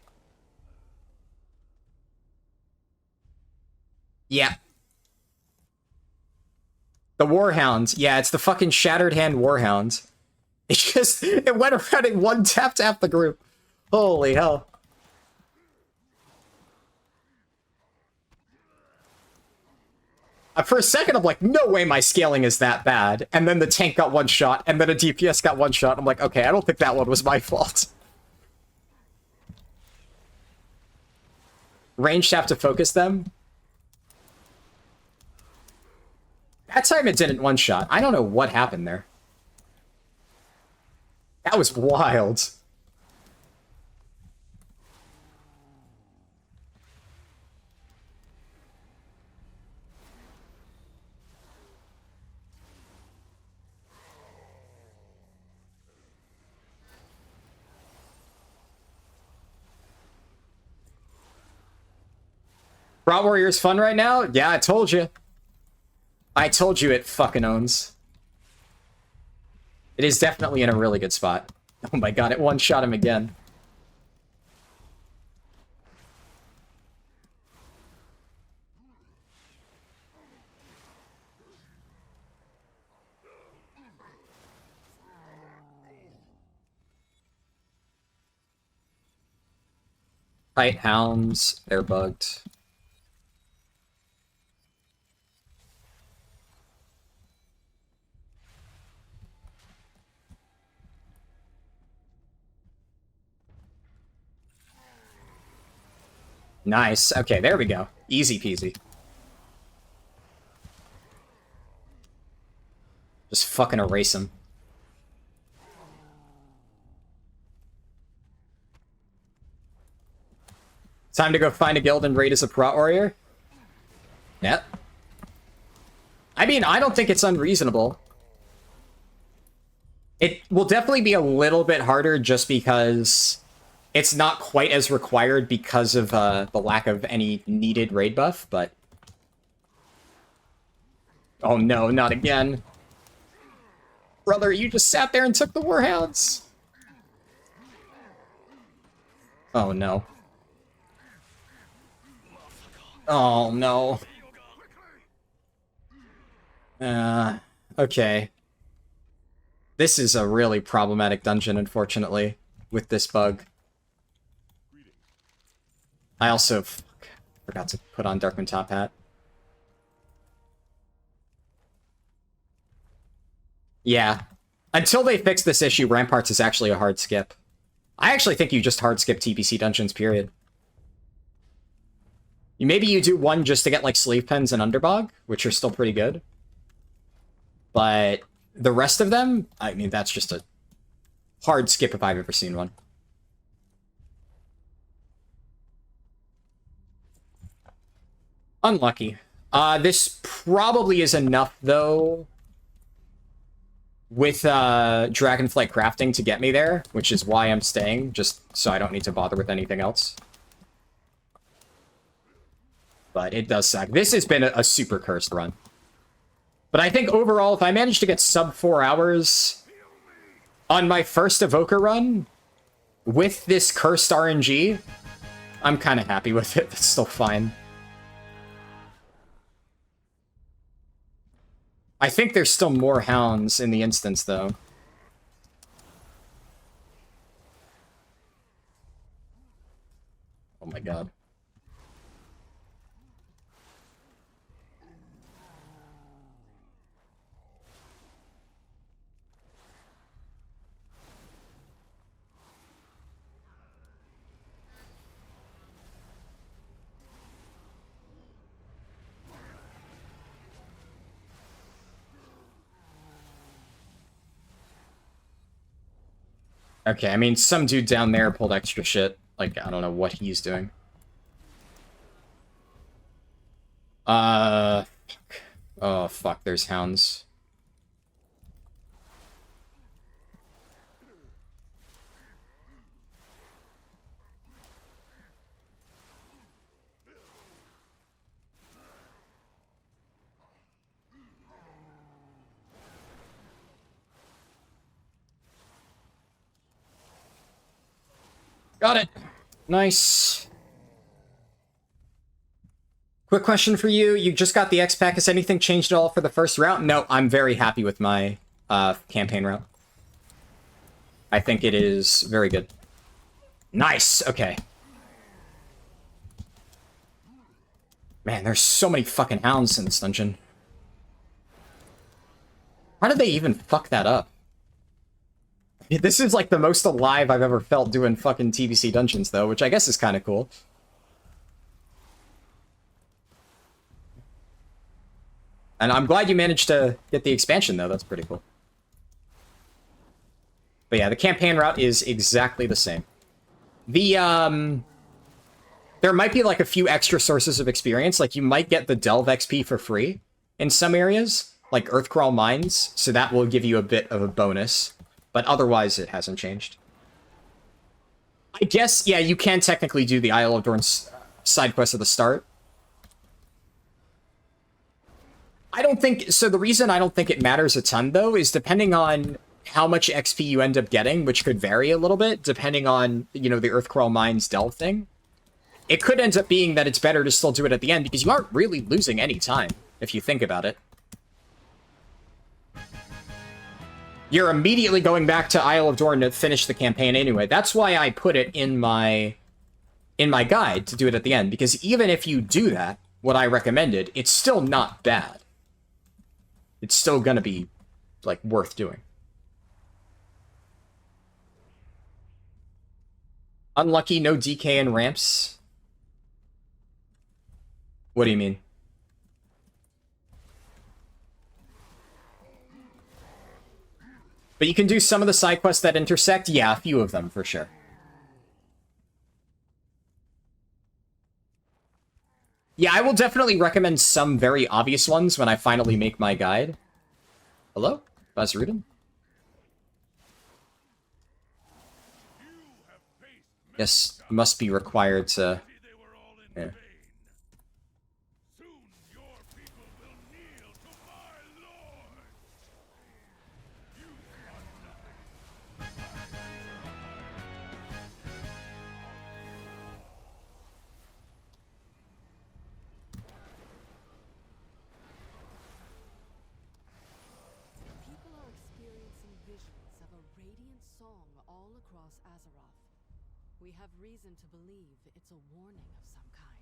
Yeah. The Warhound. Yeah, it's the fucking Shattered Hand Warhound. It just... It went around and one tapped the group. Holy hell. For a second, I'm like, no way my scaling is that bad. And then the tank got one shot, and then a DPS got one shot. I'm like, okay, I don't think that one was my fault. Ranged have to focus them. That time it didn't one-shot. I don't know what happened there. That was wild. Brat Warrior's fun right now? Yeah, I told you. I told you it fucking owns. It is definitely in a really good spot. Oh my god, it one-shot him again. Tight hounds, they're bugged. Nice. Okay, there we go. Easy peasy. Just fucking erase him. Time to go find a guild and raid as a Prot Warrior? Yep. I mean, I don't think it's unreasonable. It will definitely be a little bit harder just because it's not quite as required because of the lack of any needed raid buff, but... Oh no, not again. Brother, you just sat there and took the Warhounds. Oh no. Oh no. Okay. This is a really problematic dungeon, unfortunately, with this bug. I also forgot to put on Darkman Top Hat. Yeah. Until they fix this issue, Ramparts is actually a hard skip. I actually think you just hard skip TPC dungeons, period. Maybe you do one just to get, like, Sleeve Pens and Underbog, which are still pretty good. But the rest of them, I mean, that's just a hard skip if I've ever seen one. Unlucky. This probably is enough, though, with Dragonflight crafting to get me there, which is why I'm staying, just so I don't need to bother with anything else. But it does suck. This has been a super cursed run. But I think overall, if I manage to get sub 4 hours on my first Evoker run with this cursed RNG, I'm kind of happy with it. That's still fine. I think there's still more hounds in the instance, though. Oh my god. Okay, I mean, some dude down there pulled extra shit. Like, I don't know what he's doing. Fuck. Oh, fuck, there's hounds. Got it. Nice. Quick question for you. You just got the X-Pack. Has anything changed at all for the first route? No, I'm very happy with my campaign route. I think it is very good. Nice. Okay. Man, there's so many fucking hounds in this dungeon. How did they even fuck that up? This is like the most alive I've ever felt doing fucking TBC dungeons, though, which I guess is kind of cool. And I'm glad you managed to get the expansion, though. That's pretty cool. But yeah, the campaign route is exactly the same. The, there might be like a few extra sources of experience. Like you might get the Delve XP for free in some areas, like Earthcrawl Mines, so that will give you a bit of a bonus. But otherwise, it hasn't changed. I guess, yeah, you can technically do the Isle of Dorn's side quest at the start. I don't think... So the reason I don't think it matters a ton, though, is depending on how much XP you end up getting, which could vary a little bit, depending on, you know, the Earthcrawl Mines Delve thing. It could end up being that it's better to still do it at the end, because you aren't really losing any time, if you think about it. You're immediately going back to Isle of Dorn to finish the campaign anyway. That's why I put it in my guide to do it at the end, because even if you do that, what I recommended, it's still not bad. It's still gonna be, like, worth doing. Unlucky, no DK and ramps. What do you mean? But you can do some of the side quests that intersect? Yeah, a few of them, for sure. Yeah, I will definitely recommend some very obvious ones when I finally make my guide. Hello? Bazarudin? Yes, you must be required to... Yeah. People are experiencing visions of a radiant song all across Azeroth. We have reason to believe it's a warning of some kind.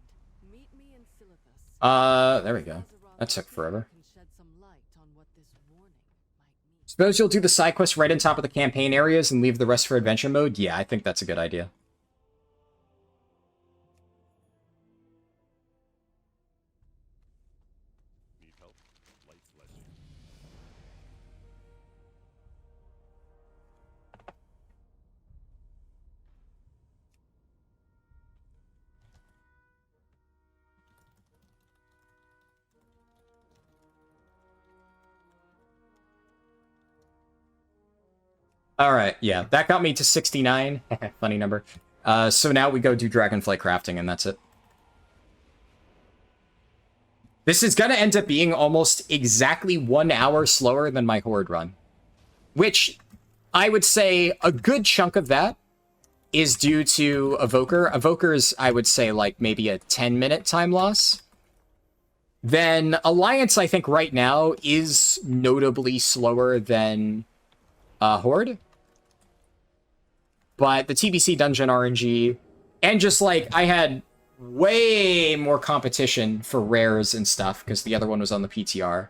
Meet me in Silithus. There we go. That took forever. Can shed some light on what this warning might mean. Suppose you'll do the side quest right on top of the campaign areas and leave the rest for adventure mode? Yeah, I think that's a good idea. Need help? Light bless you. Alright, yeah, that got me to 69. Funny number. So now we go do Dragonflight crafting, and that's it. This is gonna end up being almost exactly 1 hour slower than my Horde run. Which, I would say a good chunk of that is due to Evoker. Evoker's, I would say, like, maybe a 10-minute time loss. Then Alliance, I think, right now is notably slower than Horde. But the TBC dungeon RNG, and just, like, I had way more competition for rares and stuff, because the other one was on the PTR.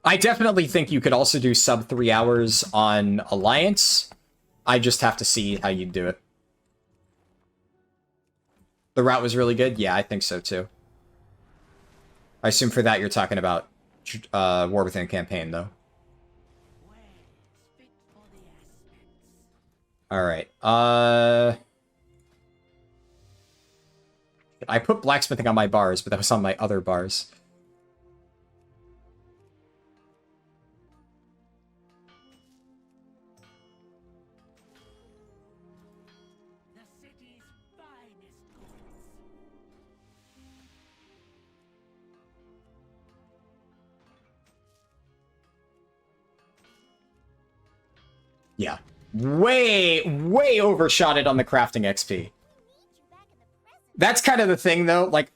I definitely think you could also do sub 3 hours on Alliance. I just have to see how you do it. The route was really good? Yeah, I think so, too. I assume for that you're talking about War Within campaign, though. Alright, I put blacksmithing on my bars, but that was on my other bars. The city's finest goods. Yeah. Way overshot it on the crafting XP. That's kind of the thing, though. Like,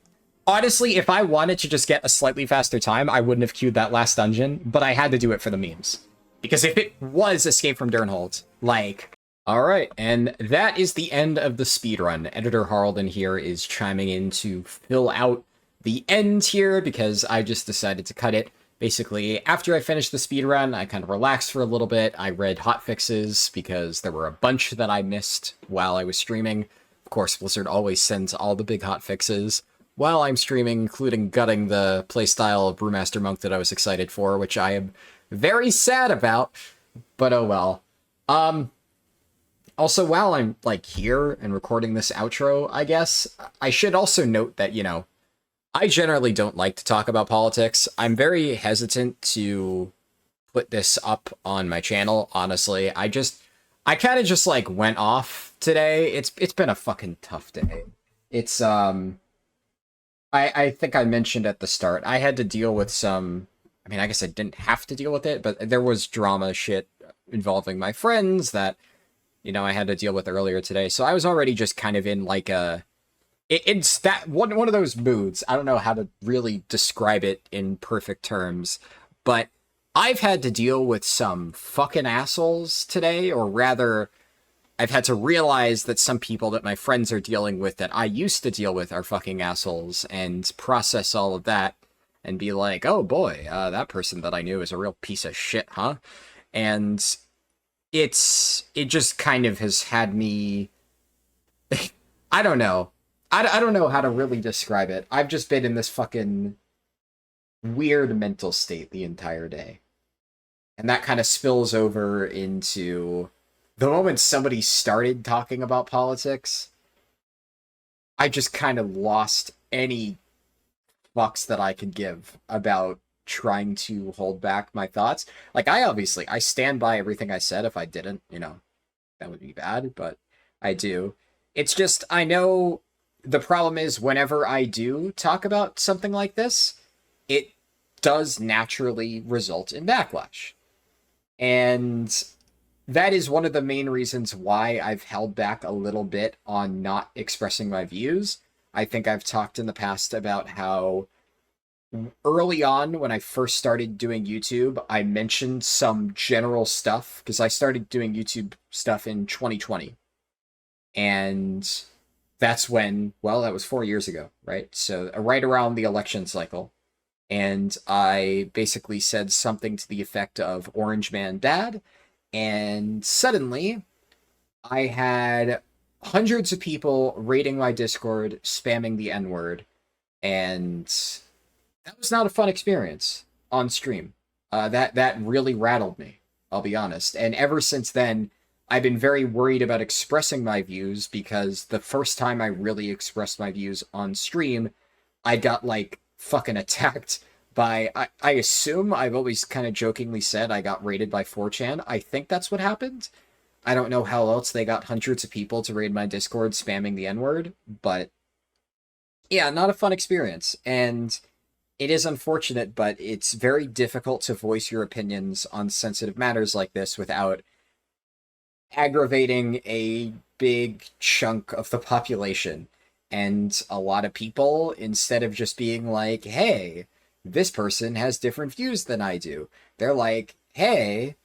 honestly, if I wanted to just get a slightly faster time, I wouldn't have queued that last dungeon, but I had to do it for the memes. Because if it was Escape from Durnhold, like... Alright, and that is the end of the speedrun. Editor Harlden here is chiming in to fill out the end here, because I just decided to cut it. Basically, after I finished the speedrun, I kind of relaxed for a little bit. I read hotfixes, because there were a bunch that I missed while I was streaming. Of course, Blizzard always sends all the big hotfixes while I'm streaming, including gutting the playstyle of Brewmaster Monk that I was excited for, which I am very sad about, but oh well. Also, while I'm, like, here and recording this outro, I guess, I should also note that, you know, I generally don't like to talk about politics. I'm very hesitant to put this up on my channel, honestly. I kind of just, like, went off today. It's been a fucking tough day. It's, I think I mentioned at the start, I had to deal with some, I mean, I guess I didn't have to deal with it, but there was drama shit involving my friends that, you know, I had to deal with earlier today. So I was already just kind of in, like, it's that one of those moods. I don't know how to really describe it in perfect terms, but I've had to deal with some fucking assholes today, or rather, I've had to realize that some people that my friends are dealing with that I used to deal with are fucking assholes, and process all of that and be like, oh boy, that person that I knew is a real piece of shit, huh? And it just kind of has had me, I don't know. I don't know how to really describe it. I've just been in this fucking weird mental state the entire day. And that kind of spills over into the moment somebody started talking about politics. I just kind of lost any fucks that I could give about trying to hold back my thoughts. Like, I stand by everything I said. If I didn't, you know, that would be bad, but I do. It's just, I know the problem is whenever I do talk about something like this, it does naturally result in backlash. And that is one of the main reasons why I've held back a little bit on not expressing my views. I think I've talked in the past about how early on when I first started doing YouTube, I mentioned some general stuff because I started doing YouTube stuff in 2020. And that's when, well, that was 4 years ago, right? So right around the election cycle. And I basically said something to the effect of Orange Man Bad. And suddenly, I had hundreds of people raiding my Discord, spamming the N-word. And that was not a fun experience on stream. That really rattled me, I'll be honest. And ever since then, I've been very worried about expressing my views because the first time I really expressed my views on stream, I got, like, fucking attacked by... I assume, I've always kind of jokingly said I got raided by 4chan. I think that's what happened. I don't know how else they got hundreds of people to raid my Discord spamming the N-word, but... yeah, not a fun experience. And it is unfortunate, but it's very difficult to voice your opinions on sensitive matters like this without aggravating a big chunk of the population. And a lot of people, instead of just being like, hey, this person has different views than I do, they're like, hey,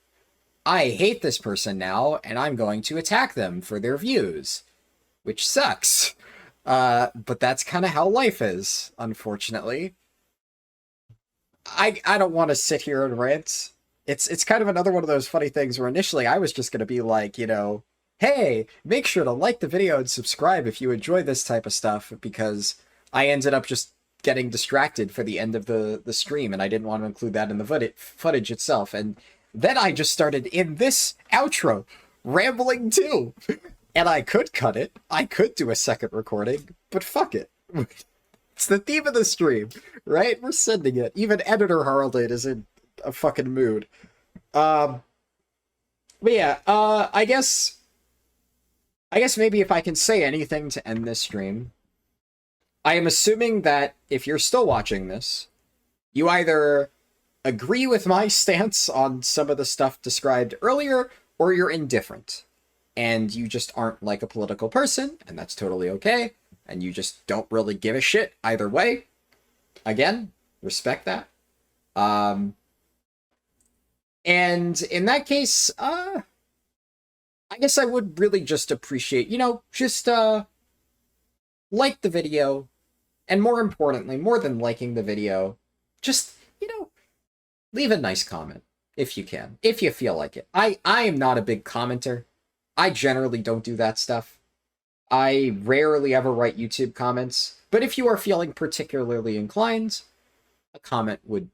I hate this person now, and I'm going to attack them for their views. Which sucks. But that's kind of how life is, unfortunately. I don't want to sit here and rant. It's kind of another one of those funny things where initially I was just going to be like, you know, hey, make sure to like the video and subscribe if you enjoy this type of stuff, because I ended up just getting distracted for the end of the stream, and I didn't want to include that in the footage itself. And then I just started in this outro rambling too. And I could cut it. I could do a second recording, but fuck it. It's the theme of the stream, right? We're sending it. Even Editor Haraldin is in a fucking mood. But yeah, I guess maybe if I can say anything to end this stream, I am assuming that if you're still watching this, you either agree with my stance on some of the stuff described earlier, or you're indifferent. And you just aren't like a political person, and that's totally okay, and you just don't really give a shit either way. Again, respect that. And in that case, I guess I would really just appreciate, you know, just like the video, and more importantly, more than liking the video, just, you know, leave a nice comment if you can, if you feel like it. I am not a big commenter. I generally don't do that stuff. I rarely ever write YouTube comments, but if you are feeling particularly inclined, a comment would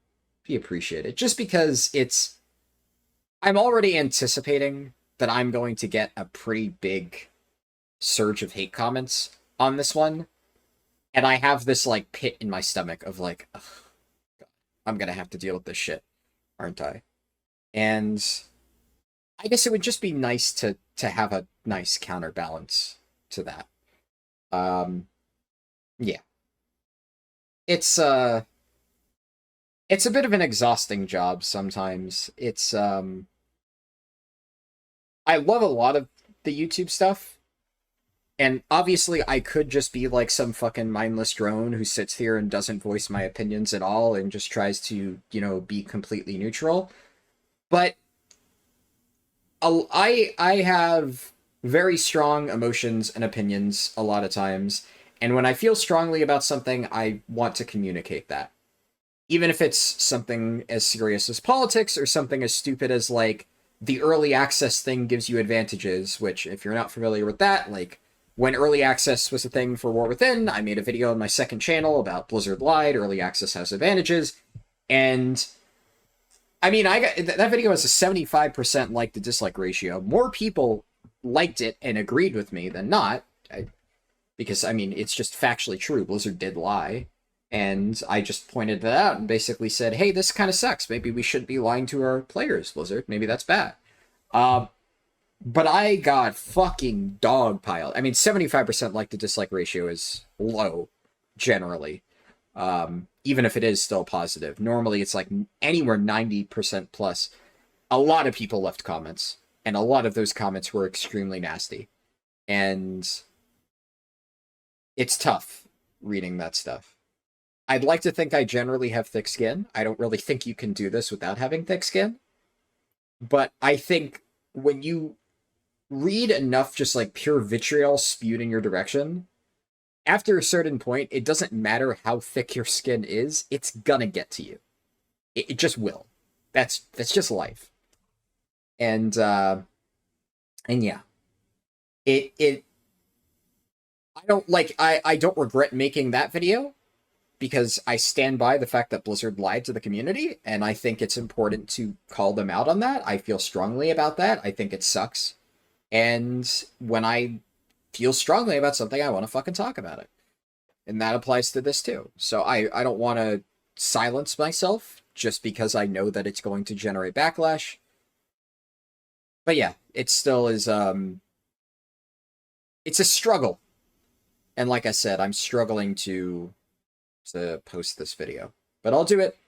be appreciated. Just because I'm already anticipating that I'm going to get a pretty big surge of hate comments on this one, and I have this, like, pit in my stomach of, like, ugh, God, I'm gonna have to deal with this shit, aren't I? And I guess it would just be nice to have a nice counterbalance to that. Yeah. It's a bit of an exhausting job sometimes. I love a lot of the YouTube stuff, and obviously I could just be like some fucking mindless drone who sits here and doesn't voice my opinions at all and just tries to, you know, be completely neutral. But I have very strong emotions and opinions a lot of times, and when I feel strongly about something, I want to communicate that. Even if it's something as serious as politics, or something as stupid as, like, the early access thing gives you advantages, which, if you're not familiar with that, like, when early access was a thing for War Within, I made a video on my second channel about Blizzard lied, early access has advantages, and I mean, that video has a 75% like to dislike ratio. More people liked it and agreed with me than not, Because, I mean, it's just factually true. Blizzard did lie. And I just pointed that out and basically said, hey, this kind of sucks. Maybe we shouldn't be lying to our players, Blizzard. Maybe that's bad. But I got fucking dogpiled. I mean, 75% like to dislike ratio is low, generally. Even if it is still positive. Normally, it's like anywhere 90% plus. A lot of people left comments. And a lot of those comments were extremely nasty. And it's tough reading that stuff. I'd like to think I generally have thick skin. I don't really think you can do this without having thick skin. But I think when you read enough just like pure vitriol spewed in your direction, after a certain point, it doesn't matter how thick your skin is, it's gonna get to you. It just will. That's just life. And yeah. I don't regret making that video, because I stand by the fact that Blizzard lied to the community, and I think it's important to call them out on that. I feel strongly about that. I think it sucks. And when I feel strongly about something, I want to fucking talk about it. And that applies to this too. So I don't want to silence myself just because I know that it's going to generate backlash. But yeah, it still is, it's a struggle. And like I said, I'm struggling to post this video. But I'll do it.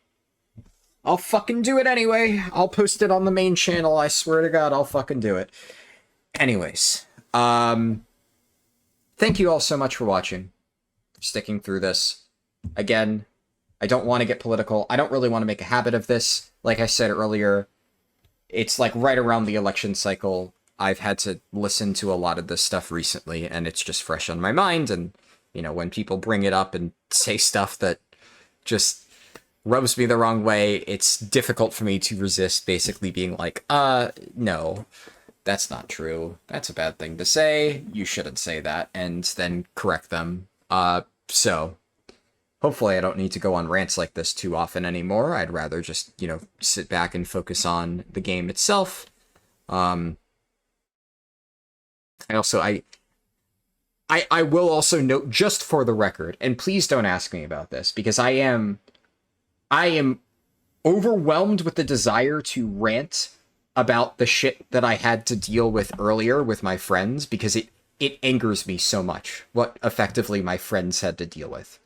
I'll fucking do it anyway. I'll post it on the main channel. I swear to God, I'll fucking do it. Anyways, thank you all so much for watching, for sticking through this. Again, I don't want to get political. I don't really want to make a habit of this. Like I said earlier, it's like right around the election cycle. I've had to listen to a lot of this stuff recently, and it's just fresh on my mind. And, you know, when people bring it up and say stuff that just rubs me the wrong way, it's difficult for me to resist basically being like, no, that's not true. That's a bad thing to say. You shouldn't say that. And then correct them. So hopefully I don't need to go on rants like this too often anymore. I'd rather just, you know, sit back and focus on the game itself. I will also note, just for the record, and please don't ask me about this, because I am overwhelmed with the desire to rant about the shit that I had to deal with earlier with my friends, because it angers me so much what effectively my friends had to deal with.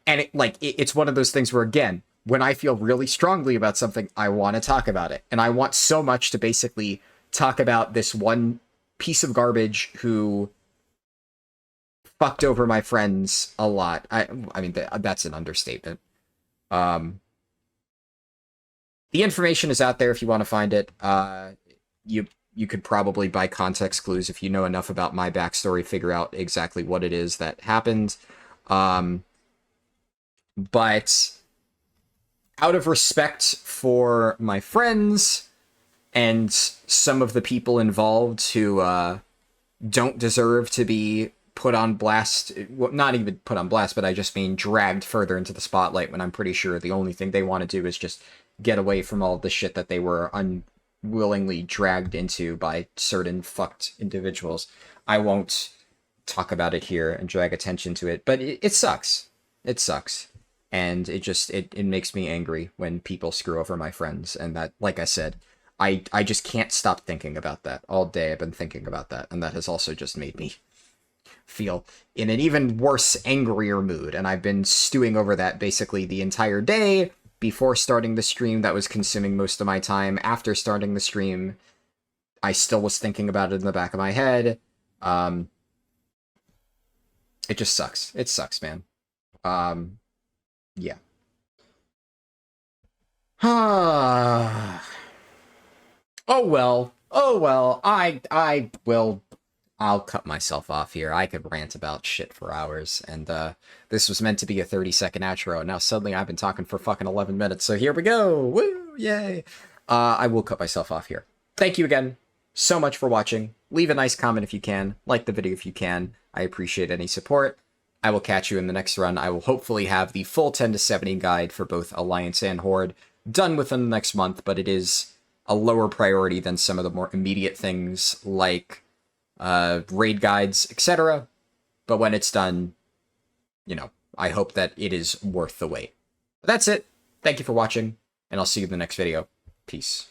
And it's one of those things where, again, when I feel really strongly about something, I want to talk about it. And I want so much to basically talk about this one piece of garbage who fucked over my friends a lot. I mean, that's an understatement. The information is out there if you want to find it. You could probably, by context clues, if you know enough about my backstory, figure out exactly what it is that happened. But out of respect for my friends and some of the people involved who don't deserve to be put on blast, well, not even put on blast, but I just mean dragged further into the spotlight, when I'm pretty sure the only thing they want to do is just get away from all the shit that they were unwillingly dragged into by certain fucked individuals. I won't talk about it here and drag attention to it, but it sucks. It sucks. And it makes me angry when people screw over my friends. And that, like I said, I just can't stop thinking about that. All day I've been thinking about that. And that has also just made me feel in an even worse, angrier mood. And I've been stewing over that basically the entire day. Before starting the stream, that was consuming most of my time. After starting the stream, I still was thinking about it in the back of my head. It just sucks. It sucks, man. Yeah. Oh well. I'll cut myself off here. I could rant about shit for hours, and this was meant to be a 30-second outro, and now suddenly I've been talking for fucking 11 minutes, so here we go! Woo! Yay! I will cut myself off here. Thank you again so much for watching. Leave a nice comment if you can. Like the video if you can. I appreciate any support. I will catch you in the next run. I will hopefully have the full 10 to 70 guide for both Alliance and Horde done within the next month, but it is a lower priority than some of the more immediate things like raid guides, etc. But when it's done, you know, I hope that it is worth the wait. But that's it. Thank you for watching, and I'll see you in the next video. Peace.